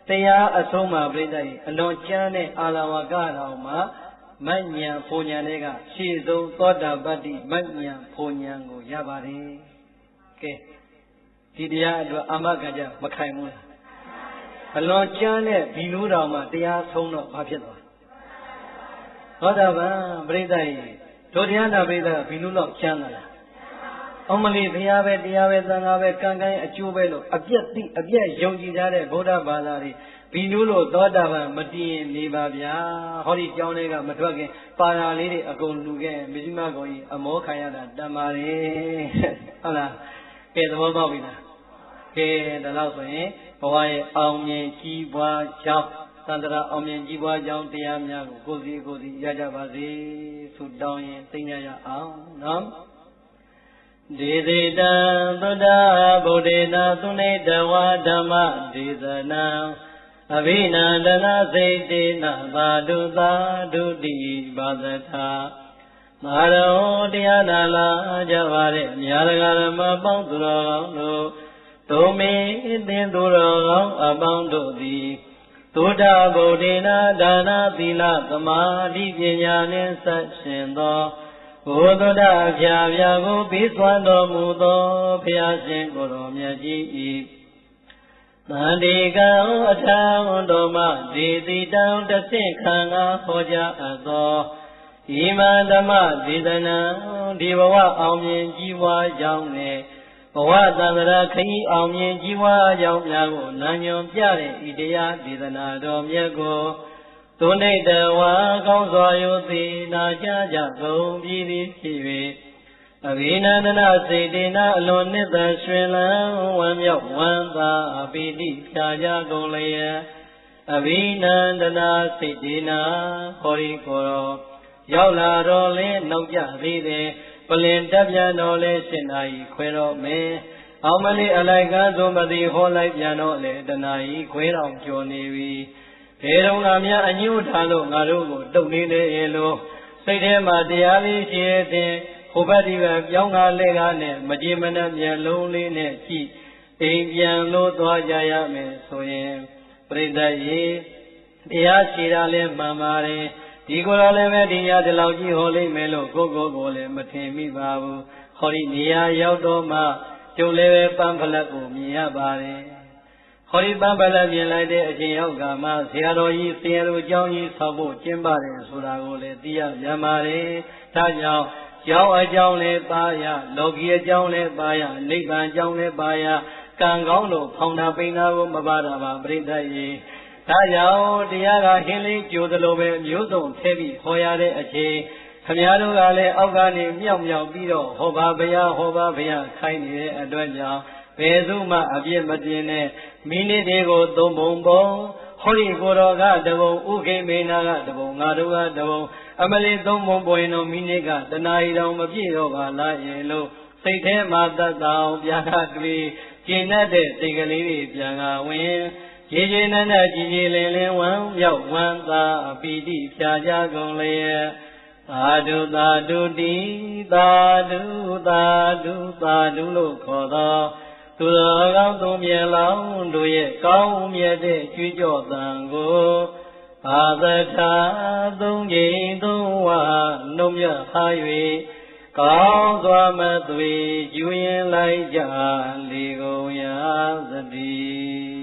တရားအဆုံးမှာပြိဿရေအလွန်ကျမ်းတဲ့အာလဝကတော်မှာမဉ္ဇဉ်ဘုံဉဏ်တွေကရှေ့ဆုံးသောတာပတ္တိမဉ္ဇဉ်ဘုံဉဏ်ကိုရပါတယ်ကဲဒီတရားအတွက်အာမခံချက်မခိုင်ဘူးလားအလွန်ကျမ်းတဲ့ဘီနိုးတော်မှာတရားဆုံးတော့ဘာဖြစ်သွားသောတာပန်ပြိဿရေတို့တရားနာပြိဿဘီနိုးတော့ကျမ်းလာလားအမလီတရားပဲသံဃာပဲကံကံအကျိုးပဲလို့အပြက်သိအပြက်ယုံကြည်ကြတဲ့ဗုဒ္ဓဘာသာတွေဘီနိုးလို့သောတာပန်မတည်ရင်နေပါဗျာဟောဒီကျောင်းလေးကမထွက်ခင်ပါရာလေးတွေအကုန်လူခဲ့မြစီမကောကြီးအမောခံရတာတန်ပါတယ်ဟုတ်လားကဲသဘောပေါက်ပြီလားကဲဒါတော့ဆိုရင်ဘဝရဲ့အောင်မြင်ကြီးပွားကြောင်းသန္တရာအောင်မြင်ကြီးပွားကြောင်းတရားများကိုကိုယ်စီရကြပါစေဆုတောင်းရင်သိညာရအောင်နော်ဒေသေတံသုဒ္ဓဗုဒ္ဓေနသုနေတဝါဓမ္မဒေသနံ အဘိနန္ဒနာစိတ်တေနသာဓုသာဓုတိပါသထာမာရောတရားနာလာကြပါတဲ့မြာရဂရမပေါင်းသူတော်ကောင်းတို့သို့မင်းသင်သူတော်ကောင်းအပေါင်းတို့သည်သုဒ္ဓဗုဒ္ဓေနာဒါနာသီလသမာဓိပညာနှင့်ဆက်ရှင်သောဘုဒ္ဓအဖျားဖျားကိုပြီးသွမ်းတော်မူသောဘုရားရှင်ကိုယ်တော်မြတ်ကြီး၏တန်ဒီကံအထာဝန္တော်မှဒေတိတံတဆင့်ခံအားဟောကြားအပ်သောဤမန္ဓမ္မဒေသနာဒီဘဝအောင်မြင်ကြီးပွားကြောင်းနှင့်ဘဝသံဃာခရီးအောင်မြင်ကြီးပွားကြောင်းများကိုနာညွန်ပြတဲ့ဤတရားဒေသနာတော်မြတ်ကိုသုနိတဝါကောင်းစွာယုသိနာကြားကြကုန်ပြီဖြစ်၍အဘိနန္ဒနာစေတေနာအလွန်နှစ်သက်ရွှင်လန်းဝမ်းမြောက်ဝမ်းသာအပိတိဖြာကြကုန်လျက်အဘိနန္ဒနာစေတေနာဟောဒီကိုယ်တော်ရောက်လာတော့လဲနောက်ကြသေးတယ်ပလင်တက်ပြန်တော့လဲ7 နာရီခွဲတော့မယ်အောင်မလေးအလိုက်ကားသို့မသိဟောလိုက်ပြန်တော့လဲ1 နာရီခွဲတော့ကျော်နေပြီဘယ်တော့မှများအညှို့ထားလို့ငါတို့ကိုတုတ်နေတယ်လို့စိတ်ထဲမှာတရားလေးရှိတဲ့ဟိုဘက်ဒီဘက်ပြောင်းကားလဲကားနဲ့မကြည်မနှက်မျက်လုံးလေးနဲ့ကြည့်အိမ်ပြန်လို့သွားကြရမယ်ဆိုရင်ပြိတ္တရေတရားရှိတာလဲမှန်ပါတယ်ဒီကိုယ်တော်လည်းပဲဒီညဒီလောက်ကြီးဟောလိမ့်မယ်လို့ကိုလည်းမထင်မိပါဘူးဟောဒီနေရာရောက်တော့မှကျုပ်လည်းပဲပန်းဖလက်ကိုမြင်ရပါတယ်ဟောဒီပန်းဖလက်မြင်လိုက်တဲ့အချိန်ရောက်ကမှဆရာတော်ကြီးဆရာတော်ကျောင်းကြီးဆောက်ဖို့ကျင်းပါတယ်ဆိုတာကိုလည်းသိရပြန်ပါတယ်ဒါကြောင့်ကျောင်းအကြောင်းလည်းပါရလောကီအကြောင်းလည်းပါရနိဗ္ဗာန်အကြောင်းလည်းပါရကံကောင်းလို့ဖောင်တာပိန်တာကိုမပါတာပါပြိတ္တရေဒါကြောင့်တရားကဟင်းလေးကြိုသလိုပဲမျိုးစုံထည့်ပြီးဟောရတဲ့အချိန်ခမည်းတော်ကလည်းအောက်ကနေမြောက်ပြီးတော့ဟောပါဗျာခိုင်းနေတဲ့အတွက်ကြောင့်ဘယ်သူမှအပြစ်မတင်နဲ့မိနစ်တွေကို3 ပုံဟောဒီကိုတော်ကတပုံဥခိမေနာကတပုံငါတို့ကတပုံအမလေး3 ပုံပေါ်ရင်တော့မိနစ်က1 နာရီတောင်မပြည့်တော့ပါလားရင်လို့စိတ်ထဲမှာတတ်တောင်ပြာကတွေကျင့်တတ်တဲ့စိတ်ကလေးတွေပြန်ကဝင်ရေရေနန္ဒကြည်ကြည်လင်လင်ဝမ်းမြောက်ဝမ်းသာအပိတိဖြာကြကုန်လျက်သာဓုသာဓုတိသာဓုသာဓုသာဓုလို့ခေါ်သောသူတော်ကောင်းသူမြတ်လောင်းတို့ရဲ့ကောင်းမြတ်တဲ့ကြွေးကြော်သံကိုဘာသထာ3 ကြိမ် 3 ဝနှုတ်မြဟာ၍ကောင်းစွာမသွေယူရင်လိုက်ကြလေကုန်ရာသတည်း